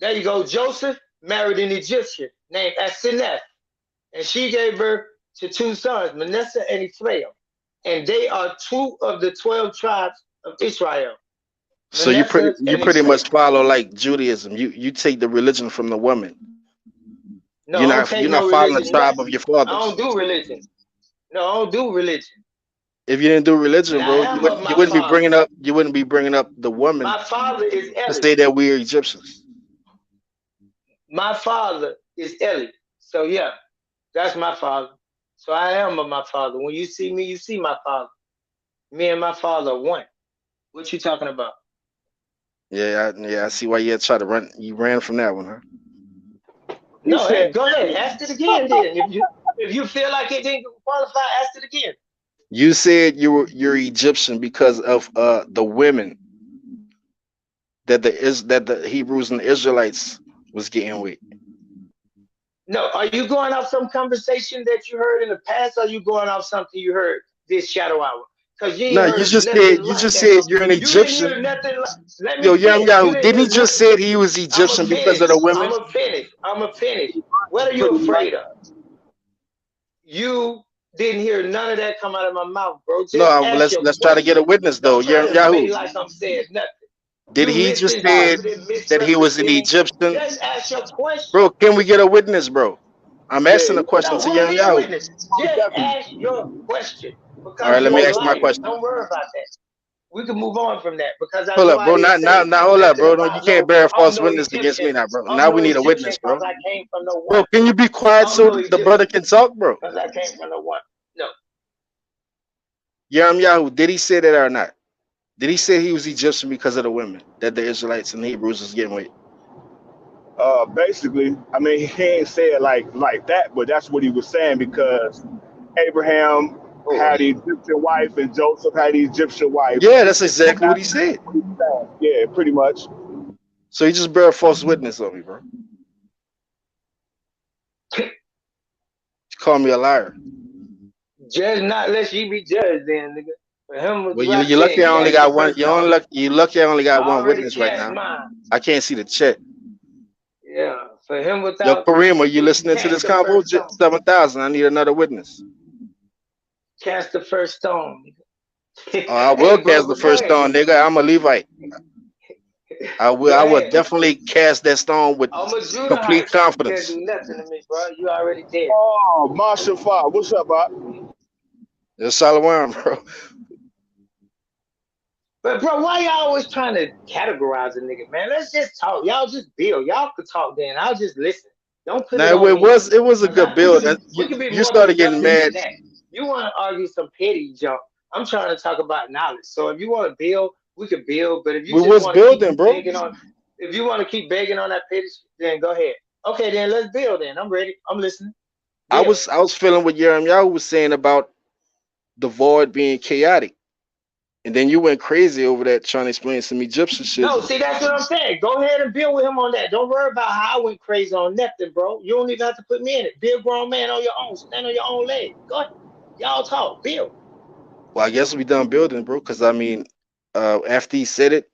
There you go. Joseph married an Egyptian named Asenath, and she gave birth to two sons, Manasseh and Ephraim. And they are two of the 12 tribes of Israel. So you Manasseh and pretty Ephraim. much follow like Judaism. You take the religion from the woman. No, I don't You're take not no following the religion. tribe of your I fathers. don't do religion. No, I don't do religion. If you didn't do religion, Now I bro, am of you my wouldn't be father. bringing up the woman My father is to Eli. say that we're Egyptians. My father is Eli. So yeah, that's my father. So I am of my father. When you see me, you see my father. Me and my father are one. What you talking about? I see why you try to run. You ran from that one, huh? He No, hey, said, go ahead. Ask it again then. If you feel like it didn't qualify, ask it again. You said you're Egyptian because of the women that the Hebrews and the Israelites was getting with. No, are you going off some conversation that you heard in the past, or are you going off something you heard this shadow hour? Because you ain't No, heard nothing you like just that. said you're an You didn't Egyptian. hear nothing like. Let Yo, me finish. You Yahoo, didn't didn't he hear just nothing. said he was I'ma Egyptian because finish. of the women? I'ma finish. What are you Pretty much. afraid of? You didn't hear none of that come out of my mouth, bro. Just No, ask your let's try to get a question. witness though. Don't try to Yahoo, be like I'm saying nothing. did You he just said misinterpreted, that he was an misrepresenting. Egyptian? Just ask your question. Bro, can we get a witness, bro? I'm Yeah, asking a question No, to we'll Young get a Yahoo. witness. Just definitely. ask your question All because right, let me you're ask my lying. question. Don't worry about that. We can move on from that because I Hold know up, I bro. didn't say Not hold up, nothing bro. No, you about can't bear I'm false no witness against Egyptian. me now, bro. I'm Now we no need a Egyptian witness, because bro. I came from no one. Bro, can you be quiet I'm so no the brother Egyptian can talk, bro? because I came from no one. No. Yahoo, did he say that or not? Did he say he was Egyptian because of the women that the Israelites and Hebrews was getting with? Basically, I mean, he ain't say it like that, but that's what he was saying because Abraham Oh, had the Egyptian wife and Joseph had the Egyptian wife. Yeah, that's So exactly what he said. that's what he was saying. Yeah, pretty much. So he just bear false witness on me, bro. He called me a liar. judge not lest ye be judged then, nigga. For him what Well, do I you say? lucky I only Cast the got one. first stone. You lucky I only got I one already witness right cast now. mine. I can't see the chat. Yeah. For him Yo, without Kareem, are you sin, listening to cast this the convo? first stone. 7,000. I need another witness. Cast the first stone. I will Hey, bro, cast the but go first ahead. stone, nigga. I'm a Levite. Go I will ahead. definitely cast that stone with I'm a complete Judahite. You can't confidence. do nothing to me, bro. You already dead. Oh, Marshall Farr, what's up, Bob? It's Shalom, bro. But bro, why y'all always trying to categorize a nigga, man? Let's just talk. Y'all just build. Y'all could talk then. I'll just listen. Don't put it Now on it me. was a Cause good we build. can be You more started getting productive mad. than that. You want to argue some petty junk. I'm trying to talk about knowledge. So if you want to build, we could build. But if you We just was want to keep building, bro. begging on, if you want to keep begging on that petty, then go ahead. Okay, then let's build. Then I'm ready. I'm listening. Build. I was feeling what Yahoo was saying about the void being chaotic. And then you went crazy over that trying to explain some Egyptian shit. No, see, that's what I'm saying. Go ahead and build with him on that. Don't worry about how I went crazy on nothing, bro. You don't even have to put me in it. Be a grown man on your own. Stand on your own leg. Go ahead. Y'all talk. Build. Well, I guess we done building, bro. Because I mean, after he said it,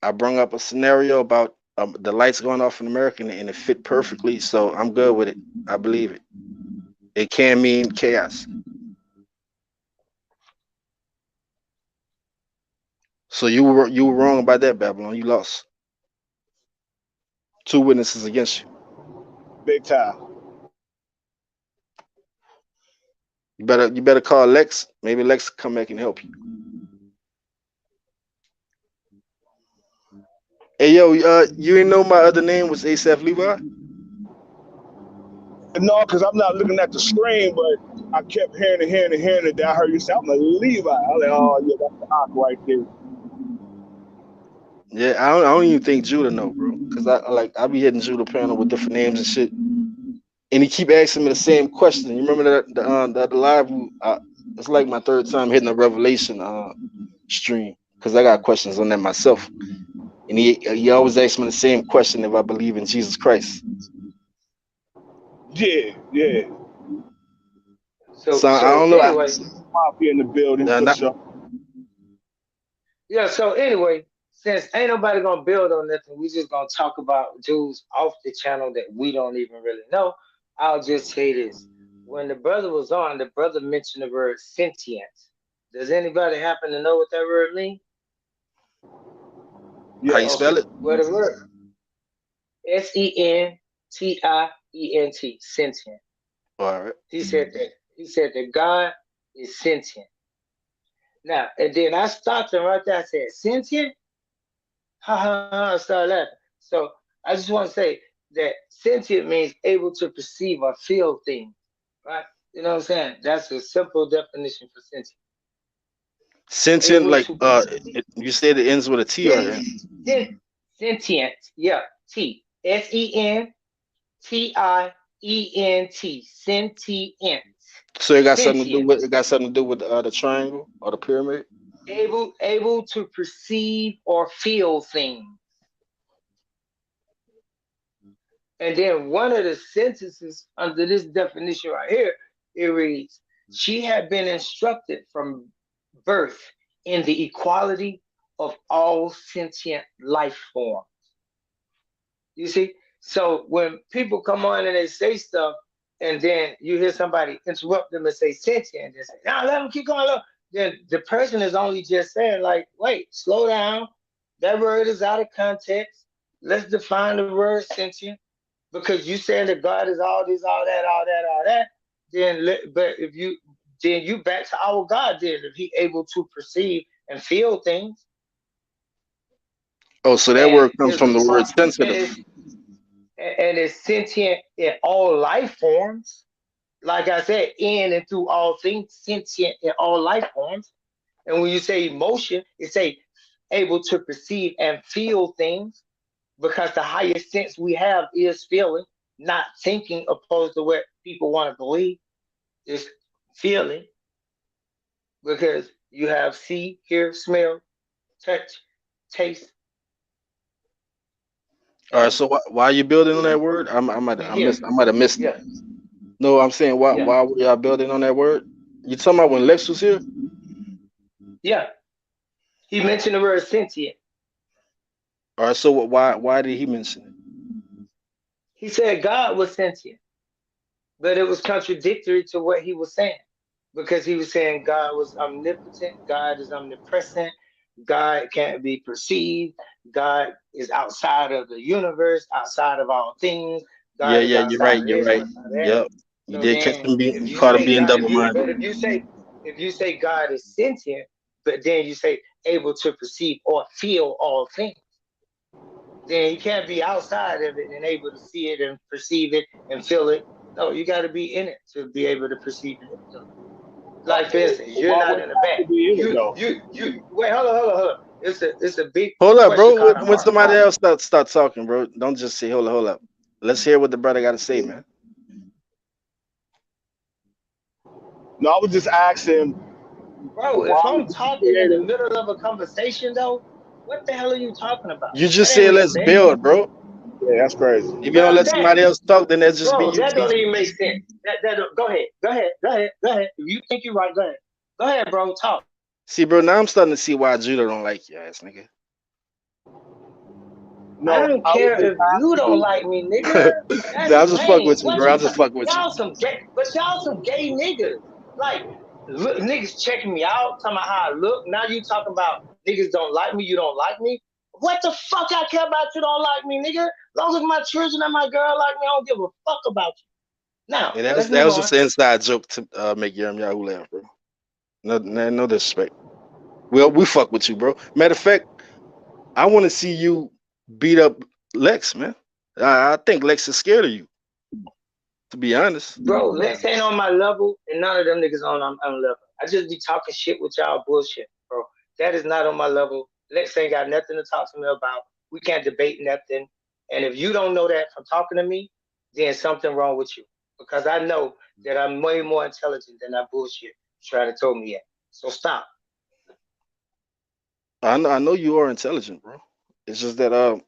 I brought up a scenario about the lights going off in America, and it fit perfectly. So I'm good with it. I believe it. It can mean chaos. So you were wrong about that, Babylon. You lost. Two witnesses against you. Big time. You better call Lex. Maybe Lex can come back and help you. Hey yo, you didn't know my other name was Asaph Levi? No, because I'm not looking at the screen, but I kept hearing it. That I heard you say, I'm a Levi. I'm like, oh, yeah, that's the Ak right there. Yeah, I don't even think Judah know, bro. Cause I be hitting Judah panel with different names and shit, and he keep asking me the same question. You remember that the live? It's like my third time hitting a Revelation stream because I got questions on that myself, and he always asks me the same question if I believe in Jesus Christ. Yeah, yeah. So So I so don't know. anyway, Mafia in the building, for Not, sure. yeah, so anyway, since ain't nobody gonna build on nothing, we just gonna talk about Jews off the channel that we don't even really know. I'll just say this. When the brother was on, the brother mentioned the word sentient. Does anybody happen to know what that word means? how you Yes. spell Okay. it? Well, the word Sentient, sentient. All right. He said that. He said that God is sentient. Now, and then I stopped him right there. I said, sentient? Ha ha ha! I started laughing. So I just want to say that sentient means able to perceive or feel things, right? You know what I'm saying? That's a simple definition for sentient. Sentient, Able like to perceive. you said it ends with a T or N. Sentient, yeah, T. Sentient. Sentient. So it got something to do Sentient. with the triangle or the pyramid. Able to perceive or feel things. And then one of the sentences under this definition right here, it reads, she had been instructed from birth in the equality of all sentient life forms. You see? So when people come on and they say stuff, and then you hear somebody interrupt them and say sentient, and they say, now let them keep going. Look. Then the person is only just saying, like, wait, slow down. That word is out of context. Let's define the word sentient. Because you saying that God is all this, all that, all that, all that, but if you then you back to our God then if he able to perceive and feel things Oh, so that and word comes is from the word and sensitive. is sentient in all life forms. Like I said, in and through all things, sentient in all life forms. And when you say emotion, it's say able to perceive and feel things because the highest sense we have is feeling, not thinking, opposed to what people want to believe is feeling, because you have see, hear, smell, touch, taste, All right. and So why are you building on that word? hear. I might have missed it. Yeah, No, I'm saying yeah, were y'all building on that word? You talking about when Lex was here? yeah. He mentioned the word sentient. All right. So why did he mention it? He said God was sentient, but it was contradictory to what he was saying because he was saying God was omnipotent, God is omnipresent, God can't be perceived, God is outside of the universe, outside of all things, Yeah, God is yeah, you're outside right. of You're this, right. outside of that. Yep. You So did catch then him being if you you caught him say being God, double minded. if you say God is sentient, but then you say able to perceive or feel all things, then you can't be outside of it and able to see it and perceive it and feel it. No, you got to be in it to be able to perceive it and feel it. Like for instance, you're Why not would in the it back. have to be in it though? You wait, hold on. It's a big Hold up, question bro. called a When heart somebody problem. else start talking, bro, don't just say hold up. Let's hear what the brother got to say, man. No, I was just asking Bro, if why I'm would the talking in the creator? middle of a conversation though, what the hell are you talking about? You That just ain't said let's respect. build, bro. Yeah, that's crazy. If you don't Bro, let somebody else talk, then that's just be bro, you that don't speaking. even make sense. Go ahead. Go ahead. If you think you're right, go ahead. Go ahead, bro. Talk. See, bro, now I'm starting to see why Judah don't like your ass, nigga. I No, don't I was care just if you asking don't you. like me, nigga. That's Nah, I'm just fucking lame. with you, What bro. you I'm just fucking with you. y'all some gay, but y'all some gay niggas. Like look, niggas checking me out, talking about how I look. Now you talking about niggas don't like me, you don't like me. What the fuck I care about you don't like me, nigga? As long as my children and my girl like me, I don't give a fuck about you. Now, And let's that move was on. just an inside joke to make Yahoo laugh, bro. No disrespect. Well, we fuck with you, bro. Matter of fact, I want to see you beat up Lex, man. I think Lex is scared of you, to be honest. Bro, Lex ain't on my level, and none of them niggas on level. I just be talking shit with y'all bullshit, bro. That is not on my level. Lex ain't got nothing to talk to me about. We can't debate nothing. And if you don't know that from talking to me, then something wrong with you. Because I know that I'm way more intelligent than that bullshit you trying to tell me at. So stop. I know you are intelligent, bro. It's just that I'm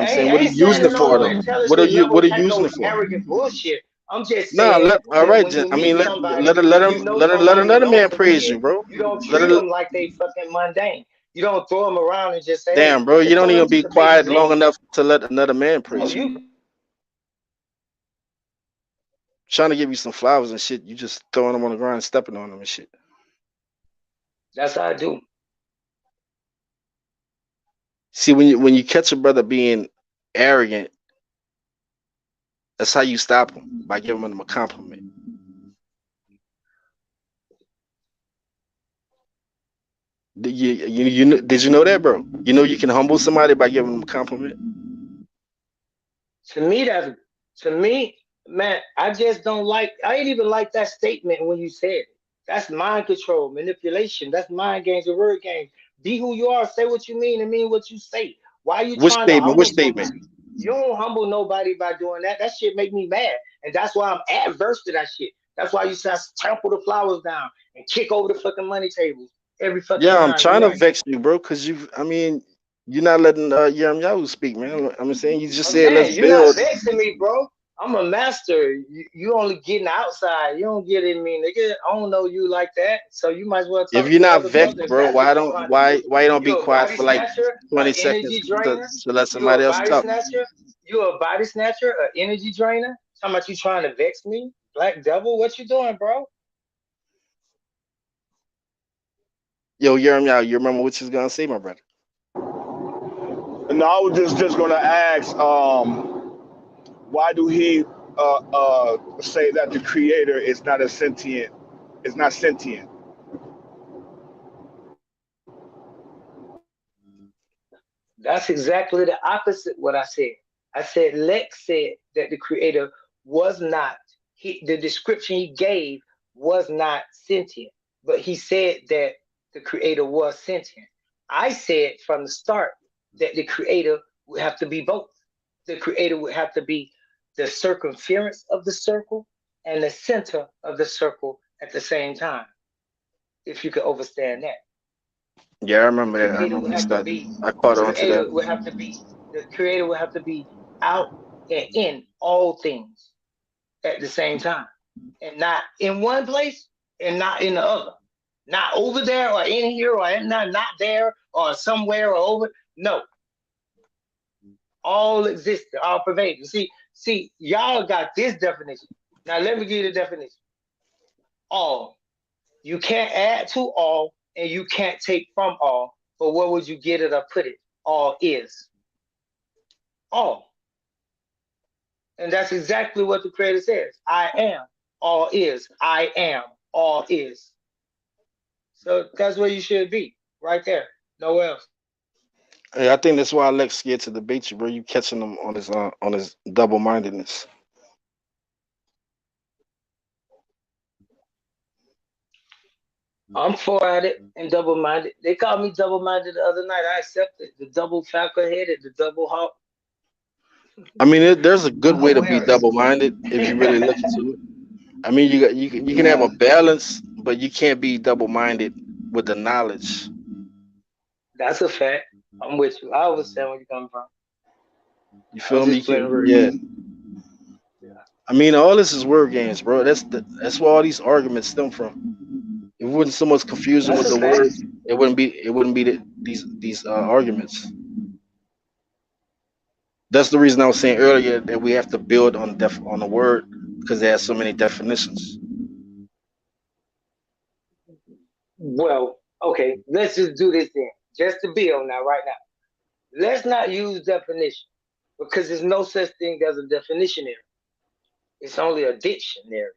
saying, I what are ain't you saying using to it for no though? intelligent What level are you type using no it for? arrogant bullshit. I'm just Nah, saying all that right, when you I mean meet somebody let and you him know somebody let a knows man some praise shit, you, bro. you don't Let treat it them like they fucking mundane. You don't throw them around and just say, hey, damn, bro. You let's don't go even into be the business quiet then. long enough to let another man No, praise you, bro. you, Trying to give you some flowers and shit. You just throwing them on the ground and stepping on them and shit. that's how I do. See, when you catch a brother being arrogant, that's how you stop him by giving him a compliment. Did you know that, bro? You know you can humble somebody by giving them a compliment. To me, to me, man, I just don't like. I ain't even like that statement when you said it. That's mind control, manipulation. That's mind games and word games. Be who you are. Say what you mean and mean what you say. Why are you Which trying to statement? Which humble statement? somebody? You don't humble nobody by doing that. That shit make me mad, and that's why I'm adverse to that shit. That's why you say I trample the flowers down and kick over the fucking money tables every fucking Yeah, I'm time. trying You're to right. vex you, bro, because I mean, you're not letting Yahoo speak, man. I'm saying you just I'm said let's saying you're not build. vexing me, bro. I'm a master. You only getting outside. You don't get in me, nigga. I don't know you like that. So you might as well If talk you're to the not other vexed, brothers. bro, That's why what you're don't trying to why do. why you don't be You a quiet body for like snatcher, an 20 seconds energy drainer. to let You somebody a else body talk? snatcher. You a body snatcher, an energy drainer. Talking about you trying to vex me, Black Devil. What you doing, bro? Yo, Yahoo, you remember what you was gonna say, my brother? And I was just gonna ask, why do he say that the creator is not a sentient, is not sentient? That's exactly the opposite what I said. I said Lex said that the creator was not the description he gave was not sentient, but he said that the creator was sentient. I said from the start that the creator would have to be both. The creator would have to be the circumference of the circle and the center of the circle at the same time, if you could understand that. Yeah, I The remember that. I creator remember would you have to started. be I the caught on to that. creator would have to be the creator would have to be out and in all things at the same time, and not in one place and not in the other, not over there or in here or not there or somewhere or over. No, all existed, all pervading. See, y'all got this definition. Now let me give you the definition. All. You can't add to all and you can't take from all. But where would you get it or put it? All is. All. And that's exactly what the creator says. I am. All is. I am. All is. So that's where you should be. Right there. Nowhere else. Hey, I think that's why Alex scared to debate you, bro. You catching him on his double mindedness. I'm for at it and double minded. They called me double minded the other night. I accepted the double falcon headed, the double hawk. I mean, there's a good I way to be wear double minded if you really look it. into it. I mean, you can have a Yeah, balance, but you can't be double minded with the knowledge. that's a fact. I'm with you. I understand where you're coming from. You I was feel me? just playing word Yeah. games. Yeah. I mean, all this is word games, bro. That's where all these arguments stem from. If it wasn't so much confusion That's with a the fact. words, it wouldn't be these arguments. That's the reason I was saying earlier that we have to build on the word because it has so many definitions. Well, okay, let's just do this then. Just to build now, right now. Let's not use definition because there's no such thing as a definitionary. It's only a dictionary.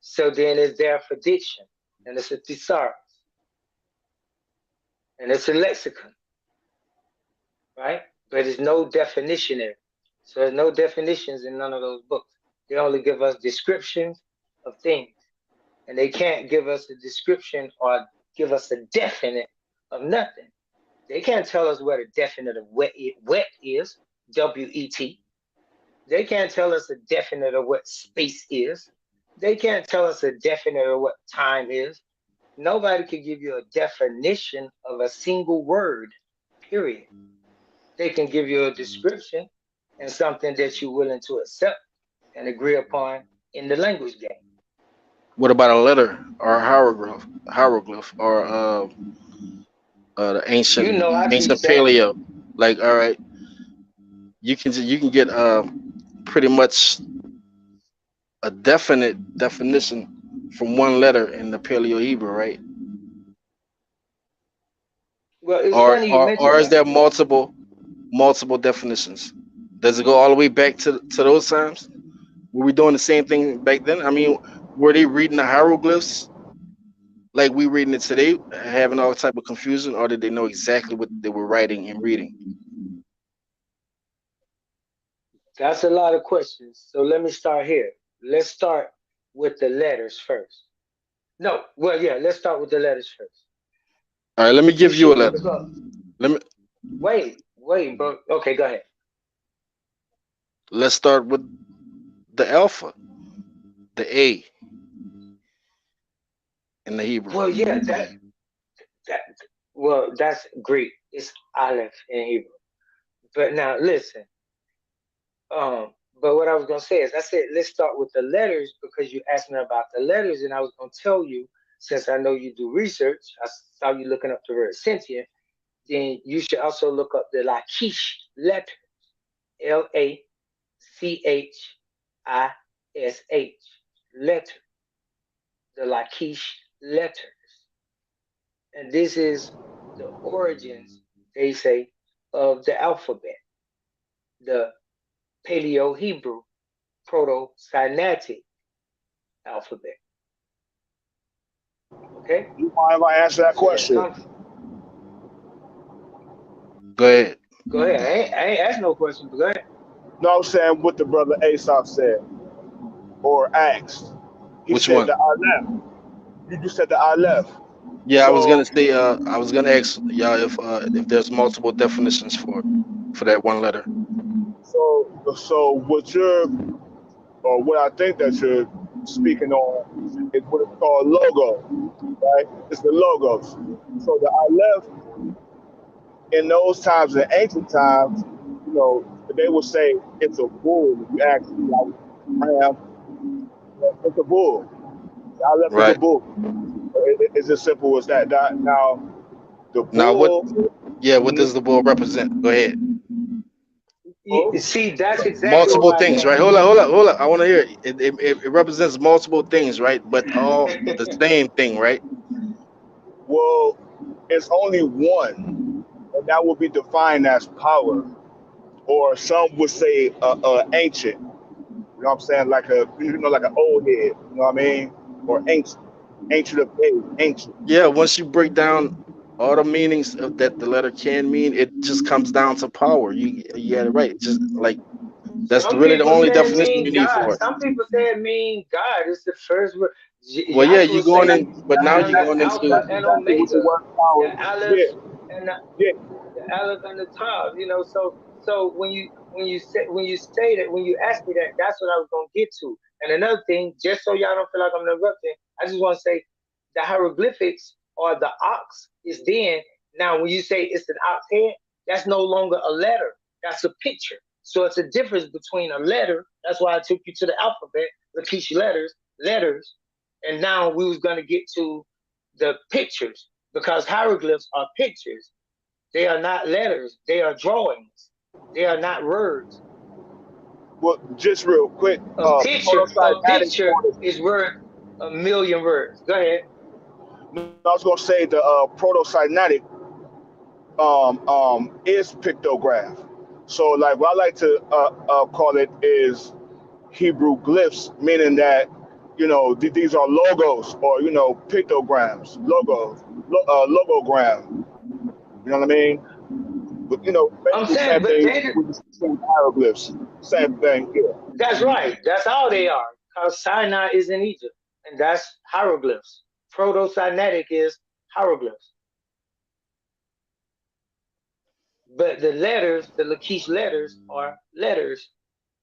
So then it's there for diction, and it's a thesaurus, and it's a lexicon, right? But there's no definitionary. So there's no definitions in none of those books. They only give us descriptions of things, and they can't give us a description or give us a definite of nothing. They can't tell us what a definite of wet is, WET. They can't tell us a definite of what space is. They can't tell us a definite of what time is. Nobody can give you a definition of a single word, period. They can give you a description and something that you're willing to accept and agree upon in the language game. What about a letter or a hieroglyph or the You know I teach ancient that. paleo? Like, all right, you can get pretty much a definite definition from one letter in the Paleo Hebrew, right? Well, it's funny you Or mentioned is that. there multiple definitions? Does it go all the way back to those times? Were we doing the same thing back then? I mean, were they reading the hieroglyphs like we reading it today, having all type of confusion, or did they know exactly what they were writing and reading? That's a lot of questions. So let me start here. Let's start with the letters first. No, well, yeah, let's start with the letters first. All right, let me You give you a should letter. look up. Let me Wait, bro. Okay, go ahead. let's start with the alpha, the A. in the Hebrew? Well, yeah, that that's great. It's Aleph in Hebrew. But now listen, but what I was gonna say is I said let's start with the letters because you asked me about the letters, and I was gonna tell you, since I know you do research, I saw you looking up the word sentient, then you should also look up the Lachish letter, Lachish letter, the Lachish letters. And this is the origins, they say, of the alphabet, the Paleo Hebrew Proto Sinaitic alphabet. Okay? You mind if I answer that So that question? comes. Go ahead. Go ahead. I ain't asked no question, but go ahead. No, I'm saying what the brother Aesop said or asked. He Which said one? that I left. You just said that I left. Yeah, I was So gonna say. I was gonna ask y'all if there's multiple definitions for that one letter. so what you're or what I think that you're speaking on is what it's called logo, right? It's the logos. So the I left in those times, in ancient times, you know, they would say it's a bull. If you ask me, I am, it's a bull. I left is a Right. bull. It's as simple as that. Now, the Now, what? bull, Yeah, what mhm, does the bull represent? Go ahead. See, that's exactly Multiple why I things, came right? to Hold up. I want to hear it. It represents multiple things, right? But all the you. same thing, right? well, it's only one, and that will be defined as power, or some would say ancient. You know what I'm saying? Like like an old head. You know what I mean? Or ancient, ancient of days, ancient. Yeah. Once you break down all the meanings of that the letter can mean, it just comes down to power. You got it right. Just like that's Some really the people only say it definition you mean need God. for it. Some people say it mean God. It's the first word. Well, yeah, Joshua you going say, in, but I now am you're the going Alpha into That's and exactly what the Omega, word the power. Aleph Yeah, and yeah. the Aleph and the Tav. So when you say that, when you ask me that, that's what I was gonna get to. And another thing, just so y'all don't feel like I'm interrupting, I just want to say the hieroglyphics or the ox is then. Now, when you say it's an ox head, that's no longer a letter. That's a picture. So it's a difference between a letter. That's why I took you to the alphabet, Lakeisha letters, and now we was gonna get to the pictures because hieroglyphs are pictures. They are not letters. They are drawings. They are not words. Well, just real quick, A prototype picture is worth a million words. Go ahead. I was gonna say the proto-Sinaitic is pictograph. So like what I like to call it is Hebrew glyphs, meaning that these are logos or pictograms, logos, logogram. You know what I mean? But I'm basically saying, same but thing with the same hieroglyphs, same thing here. that's right. That's all they are. Because Sinai is in Egypt, and that's hieroglyphs. Proto-Sinaitic is hieroglyphs. But the letters, the Lachish letters, are letters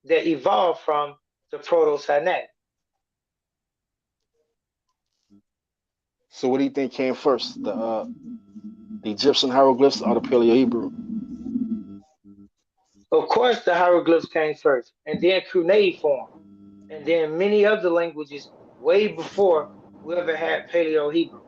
that evolved from the Proto-Sinaitic. So, what do you think came first, the Egyptian hieroglyphs or the Paleo Hebrew? Of course, the hieroglyphs came first, and then cuneiform, and then many other languages way before we ever had Paleo Hebrew.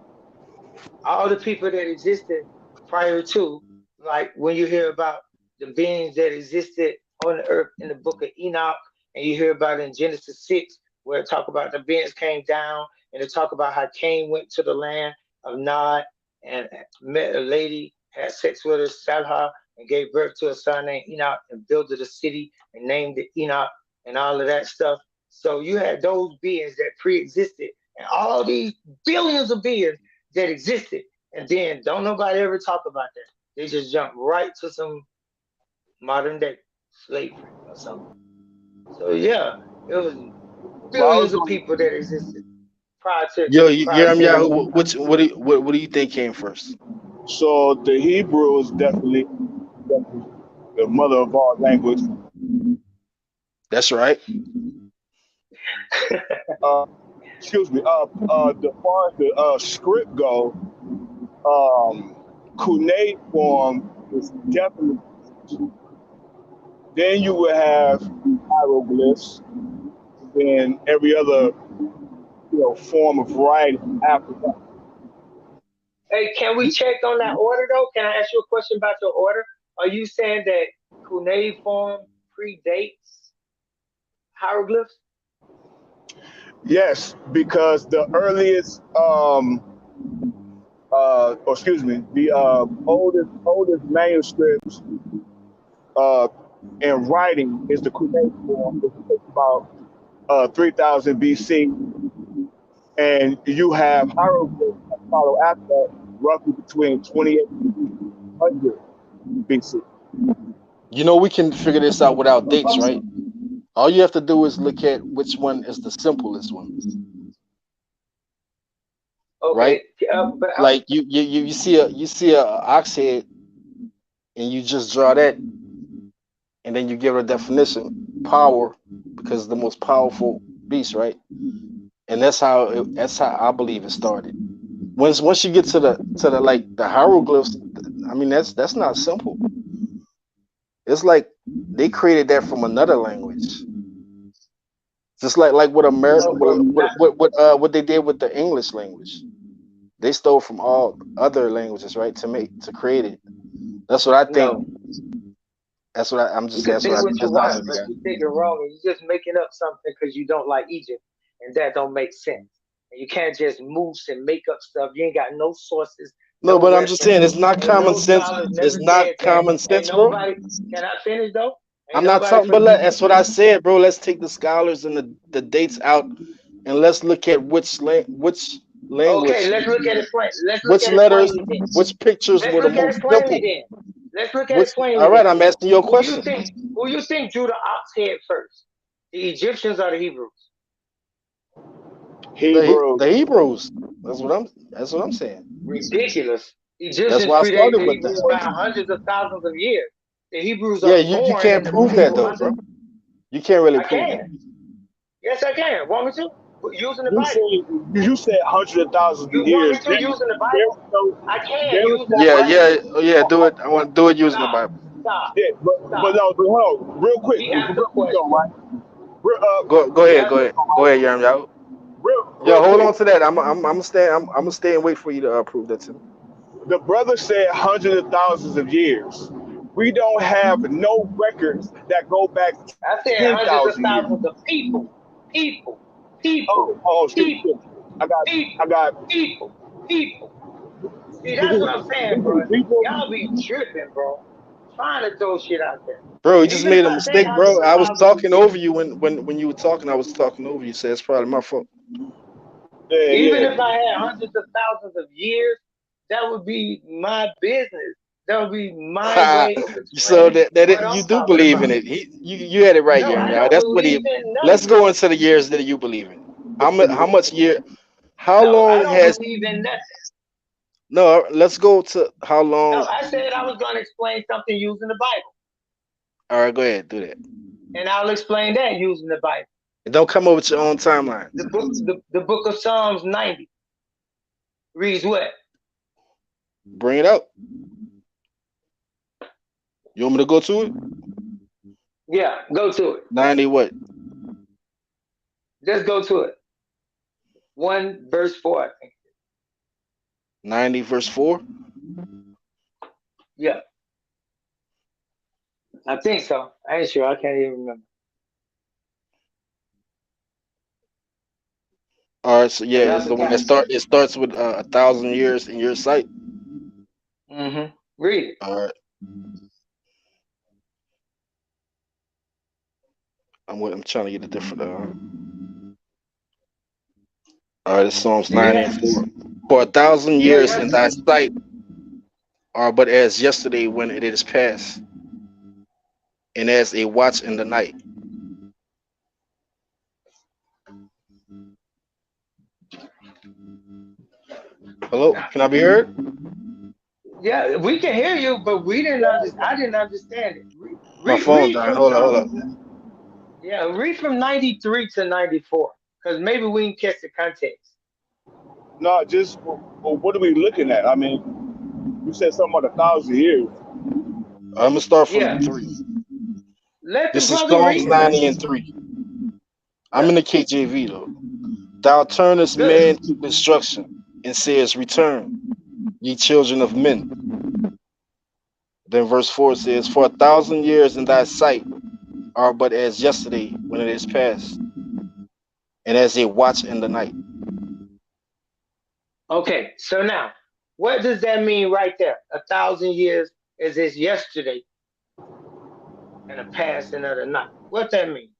All the people that existed prior to, like when you hear about the beings that existed on the earth in the book of Enoch, and you hear about it in Genesis 6, where it talk about the beings came down, and it talk about how Cain went to the land of Nod and met a lady, had sex with her, Salha, and gave birth to a son named Enoch, and built a city and named it Enoch, and all of that stuff. So you had those beings that pre-existed, and all these billions of beings that existed, and then don't nobody ever talk about that. They just jump right to some modern day slavery or something. So yeah, it was Well, I was billions of going people that existed prior to Yo, prior to Yeremiah, Enoch. what do you think came first? so the Hebrew is definitely the mother of all language. That's right. excuse me, the far as the script go, cuneiform is definitely. Then you would have hieroglyphs, and every other form of writing after that. Hey, can we check on that order though? Can I ask you a question about your order? Are you saying that cuneiform predates hieroglyphs? Yes, because the earliest, or excuse me, the oldest manuscripts uh, in writing is the cuneiform, which is about 3000 BC, and you have hieroglyphs that follow after that, roughly between 2800 BC. You know, we can figure this out without dates, right? All you have to do is look at which one is the simplest one, right? Okay, but Like you see a ox head and you just draw that, and then you give it a definition, power, because it's the most powerful beast, right? And that's how I believe it started. Once you get to the like the hieroglyphs, I mean that's not simple. It's like they created that from another language. Just like what okay, not what they did with the English language. They stole from all other languages, right, to create it. That's what I think. no. I'm You just saying. can That's what think I. what you That's how I want, look but at it. you're thinking wrong, and you're just making up something because you don't like Egypt, and that don't make sense. And you can't just moose and make up stuff. You ain't got no sources, No, no but I'm just saying reference, it's not and common no sense. scholars It's never not said that. common Ain't sense, bro. nobody. Can I finish though? Ain't I'm not nobody talking, from but Egypt. that's what I said, bro. Let's take the scholars and the dates out, and let's look at which Okay, language, let's look at it plain. Let's look which at it letters, plainly then. which pictures Let's were the look at it most plainly simple. then. Let's look at Which, it plainly all right, then. I'm asking you a Who you question. think? Who you think drew the ox head first? The Egyptians or the Hebrews? Hebrew. The Hebrews. That's what I'm saying. Ridiculous. That's Egyptians why I predate started the with that. Hebrews by hundreds of thousands of years. The Hebrews Yeah, are you born can't in the prove that Bible though, hundreds. bro. You can't really I prove can. that. Yes, I can. Want me to? Using the You Bible. said you said hundreds of thousands of You want me years. to using the There Bible? is no I can there is using no the Yeah, Bible. yeah, oh, yeah. Do it. I want to do it using the Stop. Bible. Stop. yeah, but Stop. no, but hold on, real quick, He asked a real quick though, question. right? Real, Go He ahead. asked Go a ahead. Go ahead, Yam. Y'all. Yo, real hold quick. on to that. I'm gonna stay. I'm gonna stay and wait for you to prove that to me. The brother said hundreds of thousands of years. We don't have no records that go back I said ten hundreds of thousand years. thousands of people. People. Oh, People. oh, shit, shit. People. I People. got. People. People. See, that's what I'm saying, These are bro. the people. Y'all be tripping, bro. Trying to throw shit out there. Bro, you just Even if made a I say mistake, hundreds bro. of I was thousands of talking years, over you when you were talking. I was talking over you. So it's probably my fault. Yeah, even yeah. if I had hundreds of thousands of years, that would be my business. That would be my way of So explaining what you I'm do talking believe in about. it. You had it right, No, Yam. I Y'all. don't That's what believe he. in Let's nothing. go into the years that you believe in. How much year? How No, I long don't has? believe in nothing. No, let's go to how No, long. I said I was going to explain something using the Bible, All right, go ahead, do that. and I'll explain that using the Bible. And don't come up with your own timeline. The book of Psalms 90 reads what? Bring it out. You want me to go to it? Yeah, go to it. 90 what? Just go to it. 1 verse 4, I think. 90 verse 4. Yeah, I think so. I ain't sure. I can't even remember. All right, so yeah, Cause I it's the one that forgot. start. It starts with 1,000 years in your sight. Read it. All right, I'm trying to get a different. All right, it's Psalms You 90 and have, 4. For 1,000 years in that's thy sight are but as yesterday when it is past, and as a watch in the night. Hello, can I be heard? yeah. We can hear you, but we didn't understand. I didn't understand it. My phone Read died. from Hold on, hold Psalms. on. Yeah, read from 93 to 94. Because maybe we can catch the context. No, just well, what are we looking at? I mean, you said something about 1,000 years. I'm gonna start from Yeah. 3. Let the This is brother Psalms read. 90 and 3. I'm in the KJV though. Thou turnest Good. man to destruction, and sayest, Return, ye children of men. Then verse 4 says, For 1,000 years in thy sight are but as yesterday when it is past, and as a watch in the night. Okay. So now, what does that mean right there? 1,000 years is this yesterday and a past another night. What that mean?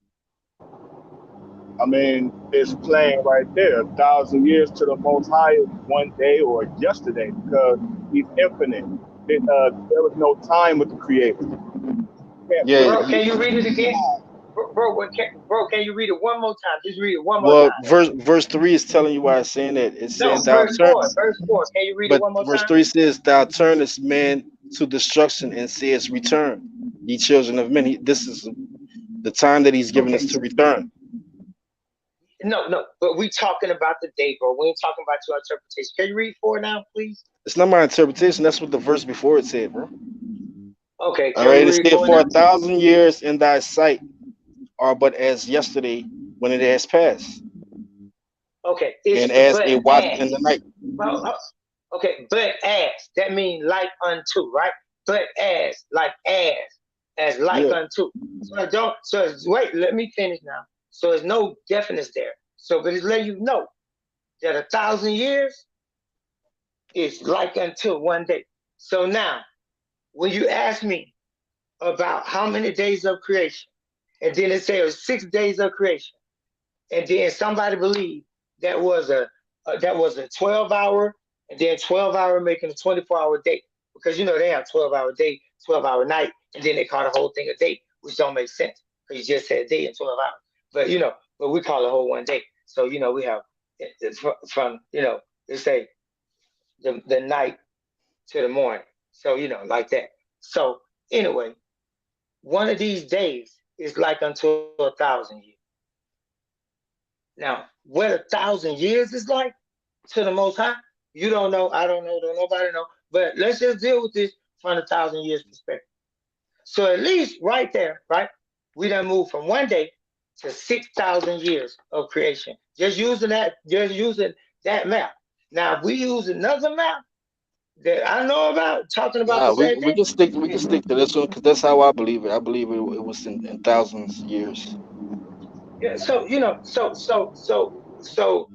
I mean, it's plain right there. 1,000 years to the Most High is one day or yesterday because He's infinite. There was no time with the Creator. You can't Yeah, put Bro, time. can you read it again? Bro, can you read it one more time? Just read it one more well, time. verse 3 is telling you why it's saying that. It's saying No, thou verse turn, 4. Verse 4. Can you read it but one more verse time? 3 says, Thou turnest man to destruction and sayest, Return, ye children of men. This is the time that he's given us Okay. to return. No, but we talking about the day, bro. We ain't talking about your interpretation. Can you read 4 now, please? It's not my interpretation. That's what the verse before it said, bro. Okay, All can right, you it read said, 4 For now? 1,000 years in thy sight are but as yesterday when it has passed, Okay, it's and as but a watch as. in the night. Well, okay, but as. That means like unto, right? But as like Yeah. unto. So I don't. Wait. Let me finish now. So there's no definite there. So, but it's letting you know that 1,000 years is like until one day. So now, when you ask me about how many days of creation, and then it says 6 days of creation, and then somebody believed that was a 12 hour, and then 12 hour making a 24-hour day, because they have 12-hour day, 12-hour night, and then they call the whole thing a day, which don't make sense because you just said day and 12 hours. But we call the whole one day. So we have from they say the night to the morning. So like that. So anyway, one of these days is like unto 1,000 years. Now, what 1,000 years is like to the Most High, you don't know. I don't know. Don't nobody know. But let's just deal with this from 1,000 years perspective. So at least right there, right, we done moved from one day to 6,000 years of creation. Just using that map. Now, if we use another map that I know about, talking about the Nah, same we thing. can stick to this one because that's how I believe it. I believe it was in thousands of years. Yeah, so so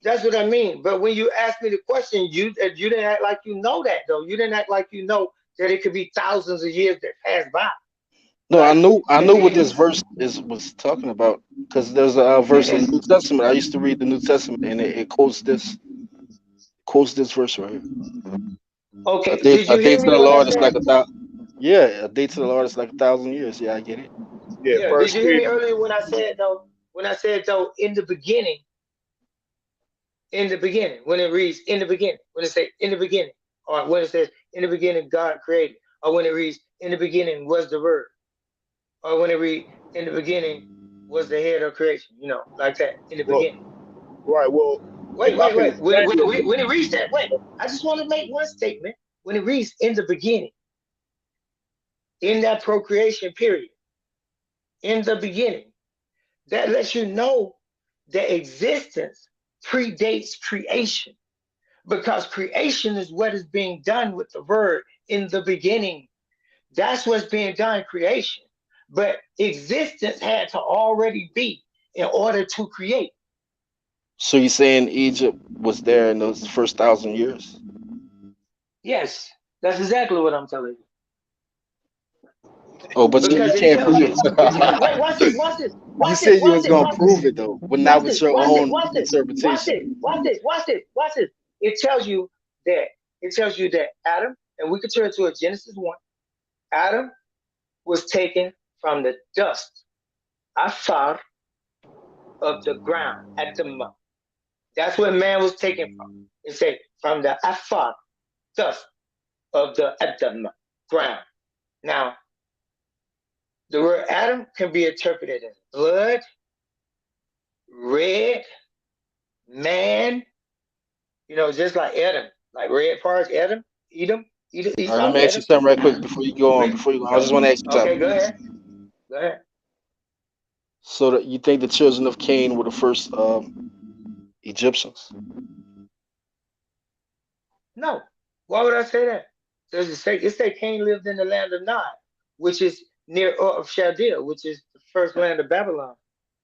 that's what I mean. But when you ask me the question, you didn't act like you know that though. You didn't act like you know that it could be thousands of years that pass by, No, I right? know And what then this verse was talking about because there's a verse in the New Testament. I used to read the New Testament and it quotes this verse right here. okay, did A you day hear to me the when I Lord is said? like a thousand. Yeah, a day to the Lord is like 1,000 years. Yeah, I get it. Yeah, Yeah, did First you hear me Peter. earlier when I said though? When I said though, in the beginning, when it reads in the beginning, when it say in the beginning, or when it says in the beginning God created, or when it reads in the beginning was the word, or when it read in the beginning was the head of creation, like that, in the Well, beginning. right. Well, Wait, if I wait, can wait. explain it, When it reads that, wait, I just want to make one statement. When it reads in the beginning, in that procreation period, in the beginning, that lets you know that existence predates creation, because creation is what is being done with the word in the beginning. That's what's being done, creation. But existence had to already be in order to create. So you saying Egypt was there in those first 1,000 years? Yes, that's exactly what I'm telling you. Oh, but you Because it can't tells prove you, it. wait, watch this, watch this, You watch this, said you watch was this, gonna watch this, prove it though, but not watch with this, your watch this, own watch this, watch interpretation. this, watch this, watch this, watch this. It tells you that Adam, and we can turn to a Genesis 1. Adam was taken from the dust, afar, of the ground, at the mouth. That's where man was taken from. It said from the afar, dust of the Adam ground. Now, the word Adam can be interpreted as blood, red man, just like Edom, like red parts, Edom, All right, let Esau, me ask you Edom. something right quick before you go on. Before you go, I just want to ask you Okay, something. go ahead. Go ahead. So that you think the children of Cain were the first Egyptians? No. Why would I say that? Does it say Cain lived in the land of Nod, which is near Ur of Chaldea, which is the first land of Babylon,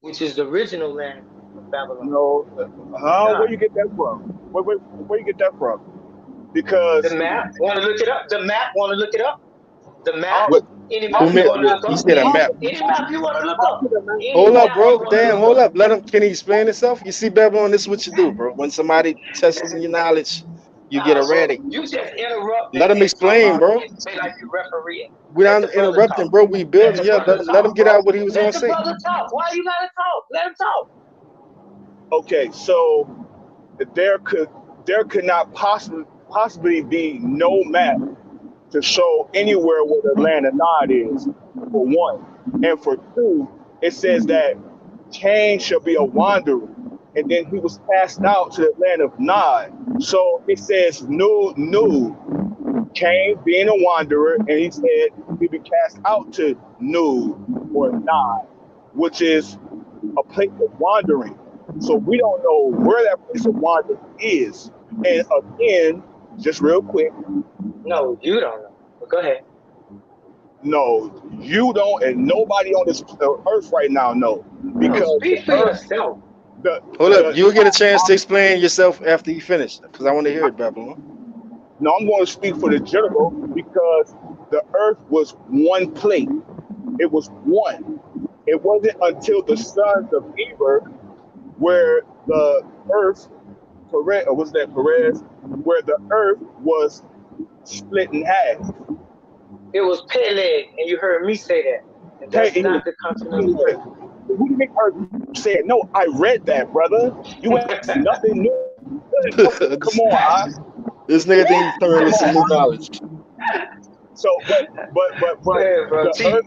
which is the original land of Babylon. No, Nod. where you get that from? Where you get that from? The Because map. Want to look it up? The map. Want to look it up? The map. how What? Any how map Who could you made? want to the look You up? said a how Any map. could any map you want to look how up. could a man Any Hold up, map you bro. want to Damn, look hold up. up. Let him. Can he explain himself? You see, Babylon, this is what you do, bro. When somebody testing your knowledge, you get Nah, bro. erratic. You just interrupt Let him and talk explain, and, bro. and say like you refereeing. We Let not the brother interrupting, talk. bro. We Let the building up. brother Let him talk, get bro. out what he was Let gonna the say. brother talk. Why you gotta talk? Let him talk. okay, so there could there could not possibly be no map to show anywhere where the land of Nod is, for one. And for two, it says that Cain shall be a wanderer, and then he was cast out to the land of Nod. So it says no, no, Cain being a wanderer, and he said he'd be cast out to Nod or Nod, which is a place of wandering. So we don't know where that place of wandering is. And again, just real quick, No, you don't know. But go ahead. no, you don't, and nobody on this earth right now know, No, because the speak for earth, yourself. the Hold up. the You'll get a chance to explain yourself after you finish, because I want to hear it, Babylon. no, I'm going to speak for the general because the earth was one plate. It was one. It wasn't until the sons of Eber where the earth, Perez, or was that Perez, where the earth was split in half. It was Peleg, and you heard me say that. And Hey, that's not the continental who drift. do you think heard you say it? No, I read that, brother. You asked nothing new. Come this, on, this nigga think he's trying to come listen on. new knowledge. So, Go but ahead, bro. Teach.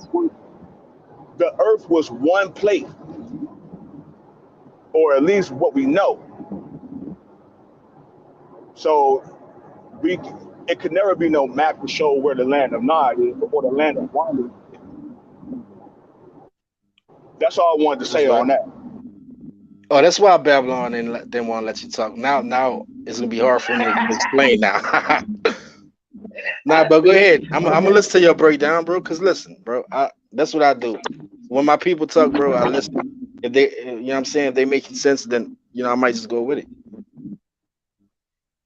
the earth was one plate, or at least what we know. So we it could never be no map to show where the land of Nod is or the land of Wanda. That's all I wanted to That's say right. on that. Oh, that's why Babylon didn't want to let you talk. Now it's gonna be hard for him to explain now. Nah, but go ahead. I'm gonna listen to your breakdown, bro. Cause listen, bro, that's what I do. When my people talk, bro, I listen. If they, you know what I'm saying, if they make sense, then I might just go with it.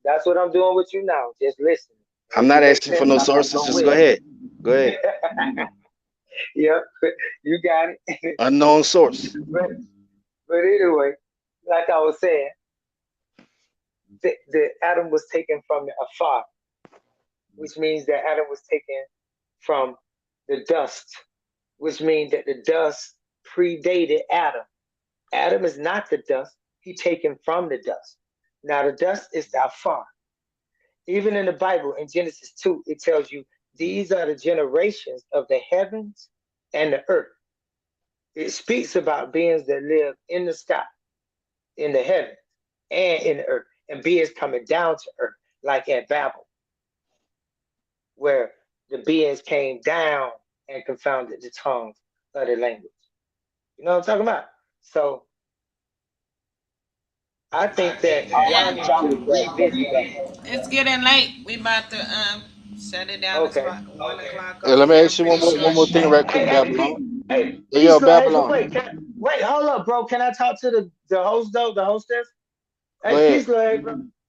That's what I'm doing with you now. Just listen. I'm If not you make asking for sense, no I might sources. go Just with go ahead. Go ahead. it. Yep, you got it. Unknown source. but but anyway, like I was saying, the Adam was taken from the afar, which means that Adam was taken from the dust, which means that the dust predated Adam. Adam is not the dust; he taken from the dust. Now the dust is the afar. Even in the Bible, in Genesis 2, it tells you these are the generations of the heavens and the earth. It speaks about beings that live in the sky, in the heavens, and in the earth, and beings coming down to earth, like at Babel, where the beings came down and confounded the tongues of the language. You know what I'm talking about? So I think that y'all need to Challenge that. revisit that. It's getting late. We about to shut it down. It's Okay. about 1 o'clock Hey, over let me here. I'm ask you pretty one sure. more thing, right quick, Hey, Babylon. Hey, peace, yo, love, hateful. Babylon. Wait, hold up, bro. Can I talk to the host though, the hostess? Go Hey, ahead. peace, love,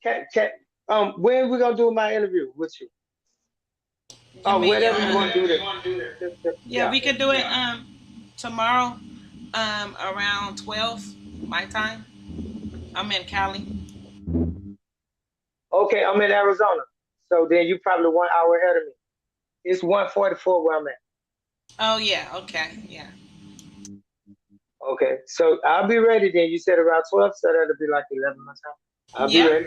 hateful. When we gonna do my interview with you? Give Oh, me your. whatever you want to do this. Yeah, Yeah. we could do it tomorrow around 12 my time. I'm in Cali. Okay, I'm in Arizona, so then you probably 1 hour ahead of me. It's 1:44 where I'm at. Oh yeah. Okay. Yeah. Okay, so I'll be ready then. You said around 12, so that'll be like 11 my time. I'll be Yep. ready.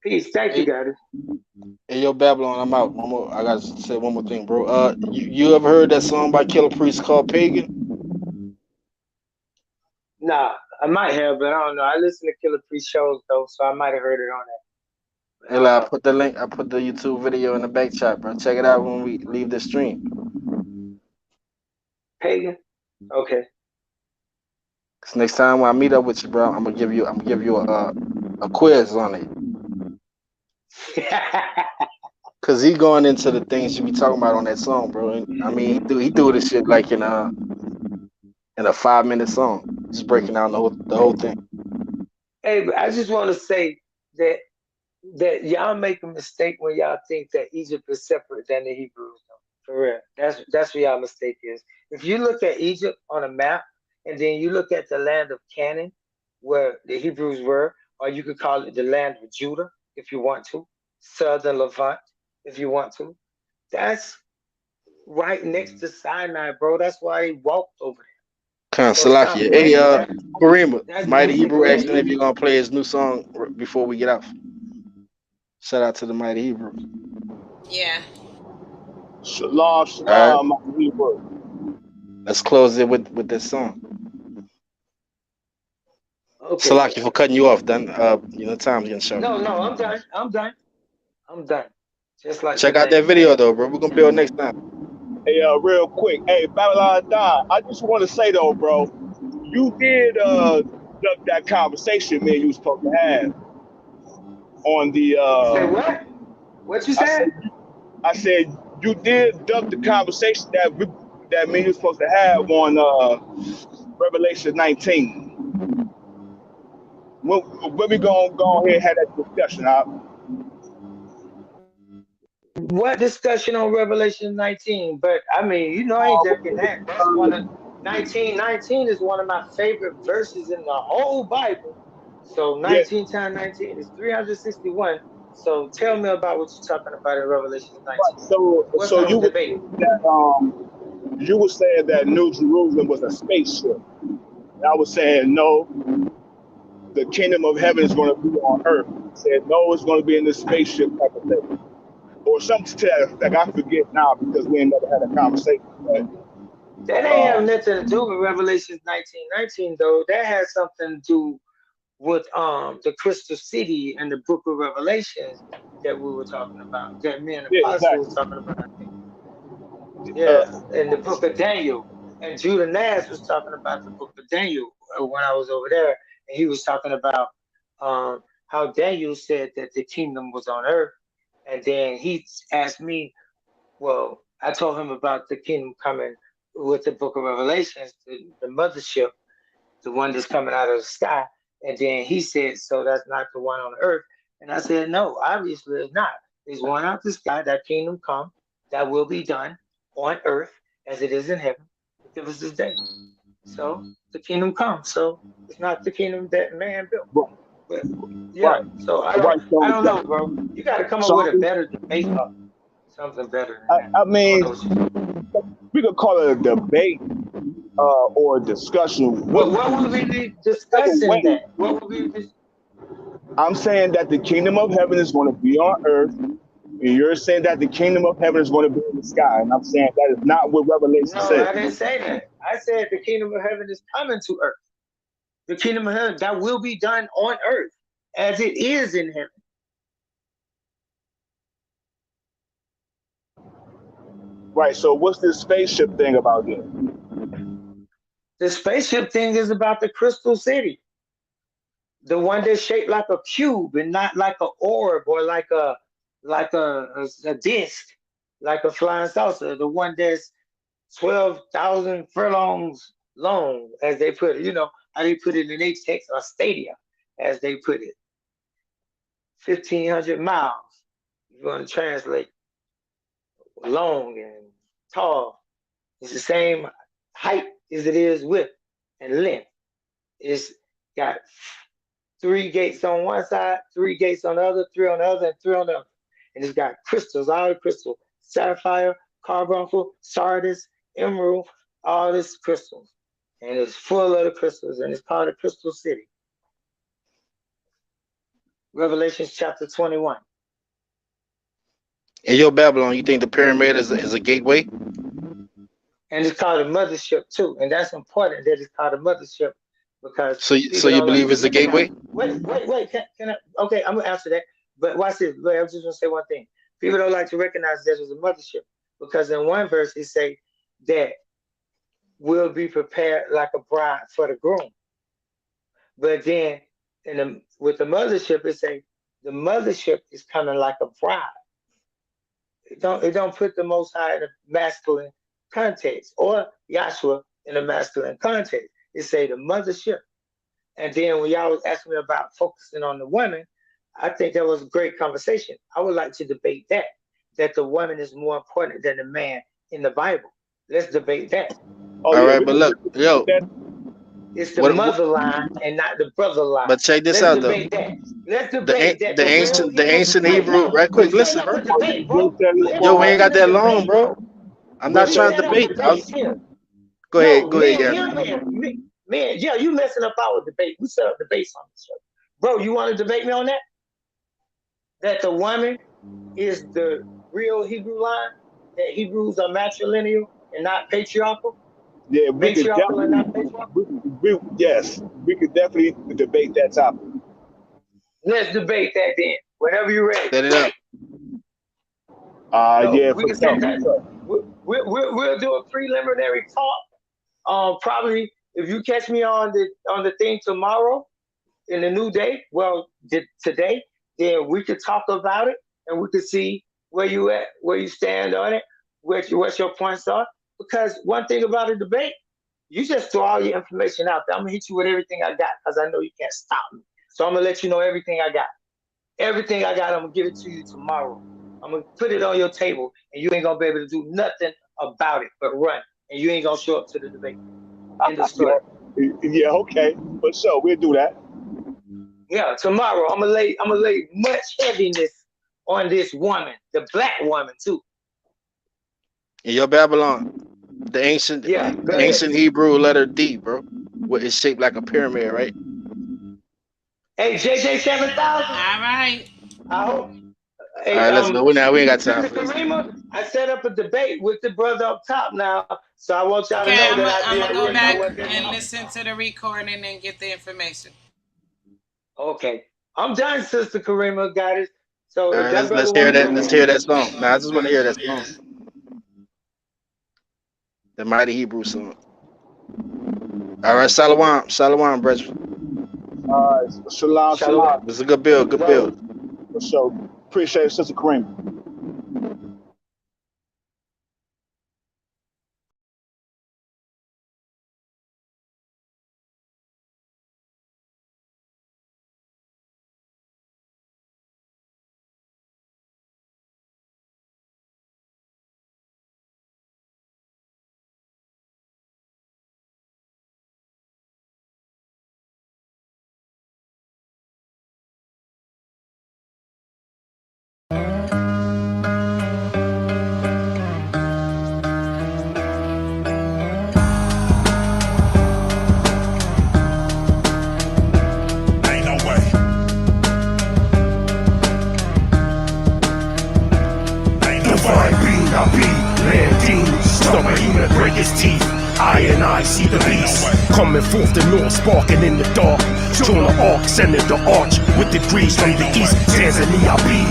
Peace. Thank you, Hey, guys. hey, yo, Babylon. I'm out. One more. I gotta say one more thing, bro. You ever heard that song by Killer Priest called "Pagan"? Nah, I might have, but I don't know. I listen to Killer Priest shows though, so I might have heard it on that. I Eli, don't I know. put the link. I put the YouTube video in the back chat, bro. Check it out when we leave the stream. Pagan. Okay. Cause next time when I meet up with you, bro, I'm gonna give you a quiz on it. Cause he going into the things you be talking about on that song, bro. And, I mean, he do this shit like in a 5-minute song, just breaking down the whole thing. Hey, but I just want to say that y'all make a mistake when y'all think that Egypt is separate than the Hebrews. Though. For real, that's where y'all mistake is. If you look at Egypt on a map, and then you look at the land of Canaan, where the Hebrews were, or you could call it the land of Judah, if you want to, southern Levant, if you want to. That's right next to Sinai, bro. That's why they walked over there. So stop Salakia. Hey, playing. Karima, That's Mighty Hebrew asking if basically. you're gonna play his new song before we get off. Shout out to the Mighty Hebrew. Yeah. Shalom, All right, shalom, my Hebrew. let's close it with this song. Okay. Salakia for cutting you off. Done. Time's getting short. No, I'm done. I'm done. Just like Check out today. that video though, bro. We're gonna build next time. Hey, real quick. Hey, Babylon Don, I just want to say though, bro, you did duck that conversation me and you was supposed to have on the Say what? What you I said? said you did duck the conversation that me and you was supposed to have on Revelation 19. When we gonna go ahead and have that discussion, What discussion on Revelation 19? But I mean, I ain't ducking that. That's one of 1919 is one of my favorite verses in the whole Bible. So yeah. 19 times 19 is 361. So tell me about what you're talking about in Revelation 19. What's So our you were debate? saying that you were saying that New Jerusalem was a spaceship. And I was saying no, the kingdom of heaven is going to be on earth. I said no, it's going to be in this spaceship type of thing, or something to that effect. I forget now because we ain't never had a conversation. But That ain't have nothing to do with Revelation 1919 though. That has something to do with the crystal city and the book of Revelations that we were talking about, that me and the yeah, apostle was exactly. talking about, I think. Yeah, in the book of Daniel. And Judah Nash was talking about the book of Daniel when I was over there, and he was talking about how Daniel said that the kingdom was on earth. And then he asked me, well, I told him about the kingdom coming with the book of Revelations, the mothership, the one that's coming out of the sky. And then he said, so that's not the one on earth. And I said, no, obviously it's not. There's one out the sky, that kingdom come, that will be done on earth as it is in heaven. Give us this day. So the kingdom comes. So it's not the kingdom that man built. But yeah, Right, so right. I don't know, bro. You got to come up with a better debate or something better than that. I I don't mean, know what you're talking we could call it a debate or a discussion. about. What would we be Either discussing way, that? What would we be I'm saying that the kingdom of heaven is going to be on earth, and you're saying that the kingdom of heaven is going to be in the sky. And I'm saying that is not what Revelation No, says. I didn't say that. I said the kingdom of heaven is coming to earth. The kingdom of heaven that will be done on earth as it is in heaven. Right. So what's this spaceship thing about this? The spaceship thing is about the crystal city, the one that's shaped like a cube and not like an orb or like a disc, like a flying saucer. The one that's 12,000 furlongs long, as they put it. You know how they put it in H text or stadia, as they put it. 1,500 miles. You're going to translate long and tall. It's the same height as it is width and length. It's got 3 gates on one side, 3 gates on the other, 3 on the other, and 3 on the other. And it's got crystals, all the crystals, sapphire, carbuncle, sardis, emerald, all this crystals. And it's full of the crystals, and it's called the Crystal City. Revelation chapter 21. In your Babylon, you think the pyramid is a gateway? And it's called a mothership too. And that's important that it's called a mothership, because So you, so people you don't like believe to it's a recognize. gateway? Wait. Can I? Okay, I'm gonna answer that. But watch this. Wait, I'm just gonna say one thing. People don't like to recognize that as a mothership because in one verse it say that we'll be prepared like a bride for the groom. But then with the mothership it say the mothership is coming like a bride. It don't put the Most High in a masculine context or Yahshua in a masculine context. It say the mothership. And then when y'all was asking me about focusing on the women, I think that was a great conversation. I would like to debate that the woman is more important than the man in the Bible. Let's debate that. Oh All yeah, right, we but can look, put yo, that. It's the what? mother line and not the brother line. But check this Let's out though. debate that. Let's debate that The the real Hebrew. ancient Wait, Hebrew. no, Right we quick, setting listen, up bro. a debate, We'll bro. tell you Yo, we what. ain't Introducing got the that long, debate, bro. bro. I'm We'll not We tell trying set to up debate. debates here. Go No, ahead, me and yeah. him, man, yeah, you messing up our debate. We set up debates on this show. Bro, you want to debate me on that? That the woman is the real Hebrew line? That Hebrews are matrilineal and not patriarchal? Yeah, we could Matriarchal and definitely. not patriarchal? Yes, we could definitely debate that topic. Let's debate that then. Whenever you're ready. Set it up. So Yeah, we for can sure. set that. We'll do a preliminary talk. Probably if you catch me on the thing tomorrow in the new day, today, then we could talk about it and we could see where you at, where you stand on it, what your points are. Because one thing about a debate, you just throw all your information out there. I'm gonna hit you with everything I got because I know you can't stop me. So I'm gonna let you know everything I got. Everything I got, I'm gonna give it to you tomorrow. I'm gonna put it on your table, and you ain't gonna be able to do nothing about it but run, and you ain't gonna show up to the debate. End of story. Yeah, okay, for sure, we'll do that. Yeah, tomorrow I'm gonna lay much heaviness on this woman, the black woman too. In your Babylon, the ancient Yeah, go the ahead. ancient Hebrew letter D, bro. What is shaped like a pyramid, right? Hey, JJ 7000. All right. I hope. All Hey, right, let's go. We ain't got time Sister for this. Karima, I set up a debate with the brother up top now, so I want y'all to Okay, know that I I'm did gonna go work. I back wasn't and involved. listen to the recording and get the information. Okay, I'm done, Sister Karima. Got it. So All if right, that let's brother hear want to that. do Let's it, hear that song. Nah, I just want to hear that song. The mighty Hebrew song. All right, Shalom, brethren. Shalom, shalom. shalom, It's a good build, good build. for sure. Appreciate it, Sister Kareem. Ain't no way. Ain't no way. I be Landine, stomach human break his teeth. I see the beast coming forth the north, sparking in the dark. Join the arc, sending the arch with degrees from the east. Tanzania be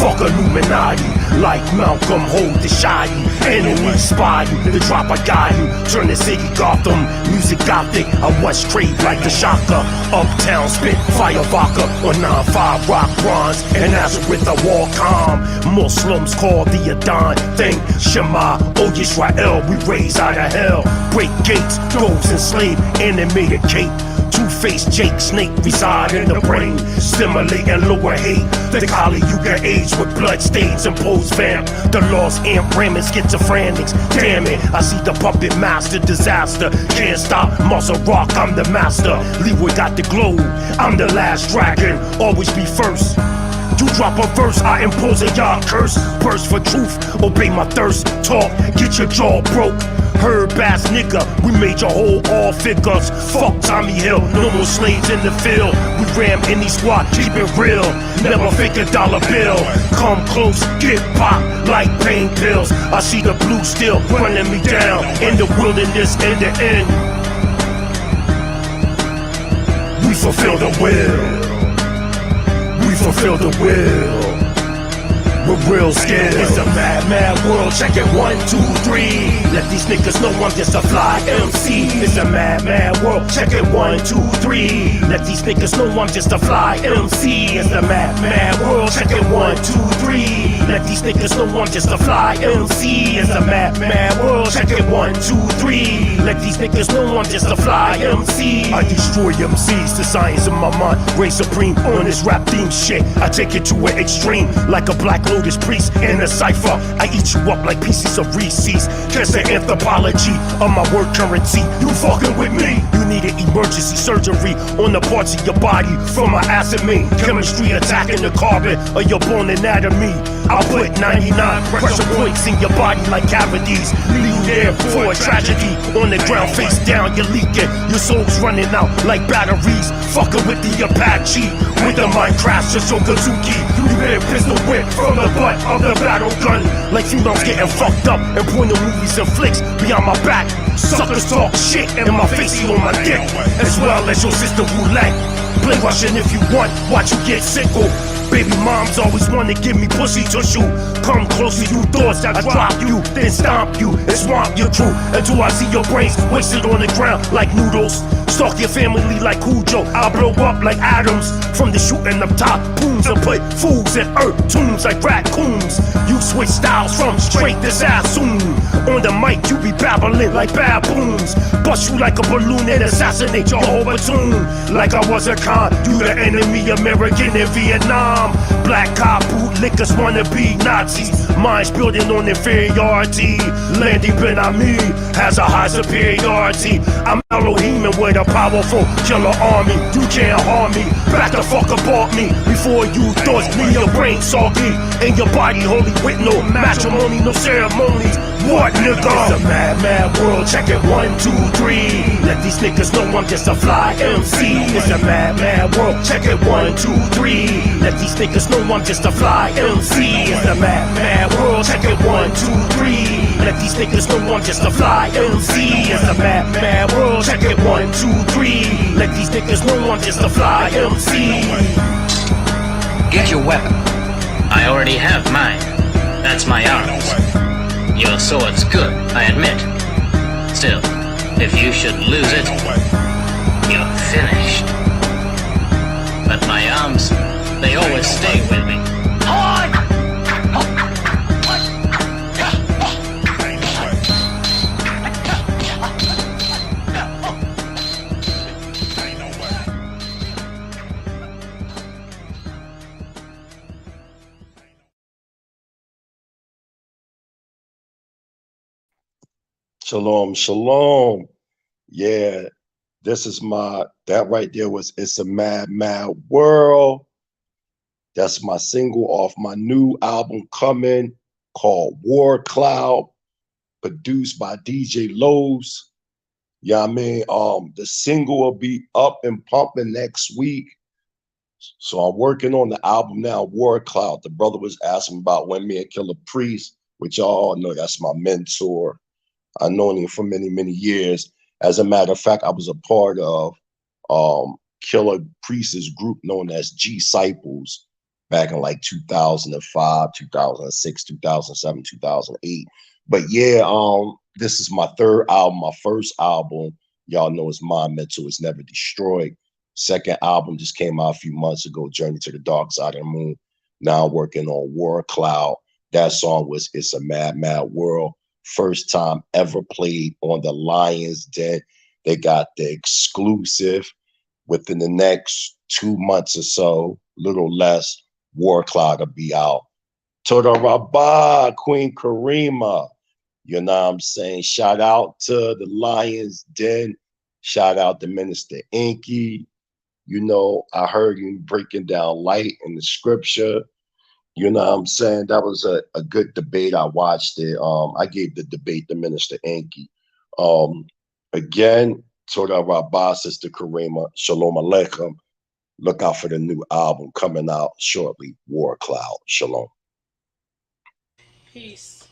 fuck Illuminati, like Malcolm hold the shy. Enemy spy you, the drop I got you. Turn the city Gotham, music gothic. I was straight like the shocker. Uptown spit fire vodka on 9-5 rock bronze. And Nazareth I walk calm. Muslims call the Adon thing Shema, O Yisrael, we raise out of hell. Break gates, those enslaved, animated cape. Two-faced Jake Snake reside in the brain, stimulate and lower hate. The collie you can age with blood stains and pose vamp. The lost amp ramming schizophrenics. Damn it, I see the puppet master disaster. Can't stop, muscle rock, I'm the master. Leeway got the globe, I'm the last dragon. Always be first. You drop a verse, I impose a y'all curse. Burst for truth, obey my thirst. Talk, get your jaw broke. Herb ass nigga, we made your whole all figures. Fuck Tommy Hill, no more slaves in the field. We ram any squad, keep it real. Never fake a dollar bill. Come close, get popped like pain pills. I see the blue still running me down in the wilderness in the end. We fulfill the will. We fulfill the will. With real skill. It's a mad, mad world. Check it 1, 2, 3. Let these niggas know I'm just a fly MC. It's a mad, mad world. Check it 1, 2, 3. Let these niggas know I'm just a fly MC. It's a mad, mad world. Check it 1, 2, 3. Let these niggas know I'm just a fly MC. It's a mad, mad world. Check it 1, 2, 3. Let these niggas know I'm just a fly MC. I destroy MCs, the science of my mind reign supreme on this rap theme shit. I take it to an extreme, like a black Lotus priest in a cipher. I eat you up like pieces of Reese's. Catch the anthropology of my word currency. You fucking with me? You needed emergency surgery on the parts of your body from my acid main chemistry attacking the carbon of your bone anatomy. I'll put 99 pressure points in your body like cavities. Leave you there for a tragedy. On the ground, face down, you're leaking. Your soul's running out like batteries. Fucking with the Apache. With the Minecraft, just your Kazuki. You get a pistol whip from the butt of the battle gun. Like females getting fucked up and pointing movies and flicks behind my back. Suckers talk shit and my face on my dick. As well as your sister roulette. Play Russian if you want, watch you get sickle. Baby moms always wanna give me pussy tissue. Come closer, you thoughts that I drop you, then stomp you and swamp your crew until I see your brains wasted on the ground like noodles. Stalk your family like Cujo. I'll blow up like atoms from the shooting of top booms and put fools in earth tombs like raccoons. You switch styles from straight to Sassoon. On the mic, you be babbling like baboons. Bust you like a balloon and assassinate your whole platoon. Like I was a con, you the enemy, American in Vietnam. Black cop bootlickers wanna be Nazis. Minds building on inferiority. Land deep in me has a high superiority. I'm Elohim and with a powerful killer army. You can't harm me. Back the fuck up off me before you thoughts leave your brain soggy and your body holy with no matrimony, no ceremonies. What nigga? It's a mad, mad world. Check it 1, 2, 3. Let these niggas know I'm just a fly MC. It's a mad, mad world. Check it 1, 2, 3. Let these niggas know I'm just a fly MC. It's a mad, mad world. Check it 1, 2, 3. Let these niggas know I'm just a fly MC. It's a mad, mad world. Check it 1, 2, 3. Let these niggas know I'm just a fly MC. Get your weapon. I already have mine. That's my arms. Your sword's good, I admit. Still, if you should lose it, you're finished. But my arms, they always stay with me. Shalom, shalom. Yeah, this is that right there was It's a Mad, Mad World. That's my single off my new album coming called War Cloud, produced by DJ Lowe's. Yeah, I mean, the single will be up and pumping next week. So I'm working on the album now, War Cloud. The brother was asking about when me and Killer Priest, which y'all know that's my mentor. I've known him for many, many years. As a matter of fact, I was a part of Killer Priest's group known as G-Cyples back in like 2005, 2006, 2007, 2008. But yeah, this is my third album. My first album, y'all know, is My Mental Is Never Destroyed. Second album just came out a few months ago, Journey to the Dark Side of the Moon. Now I'm working on War Cloud. That song was It's a Mad, Mad World. First time ever played on the Lions Den. They got the exclusive. Within the next 2 months or so, little less, War Cloud will be out. Toda Rabbah, Queen Karima. You know what I'm saying? Shout out to the Lions Den. Shout out to Minister Enqi. You know, I heard him breaking down light in the scripture. You know what I'm saying? That was a good debate. I watched it. I gave the debate to Minister Enqi. Again, Toda Rabbah, Sister Karima, Shalom Aleichem. Look out for the new album coming out shortly, War Cloud. Shalom. Peace.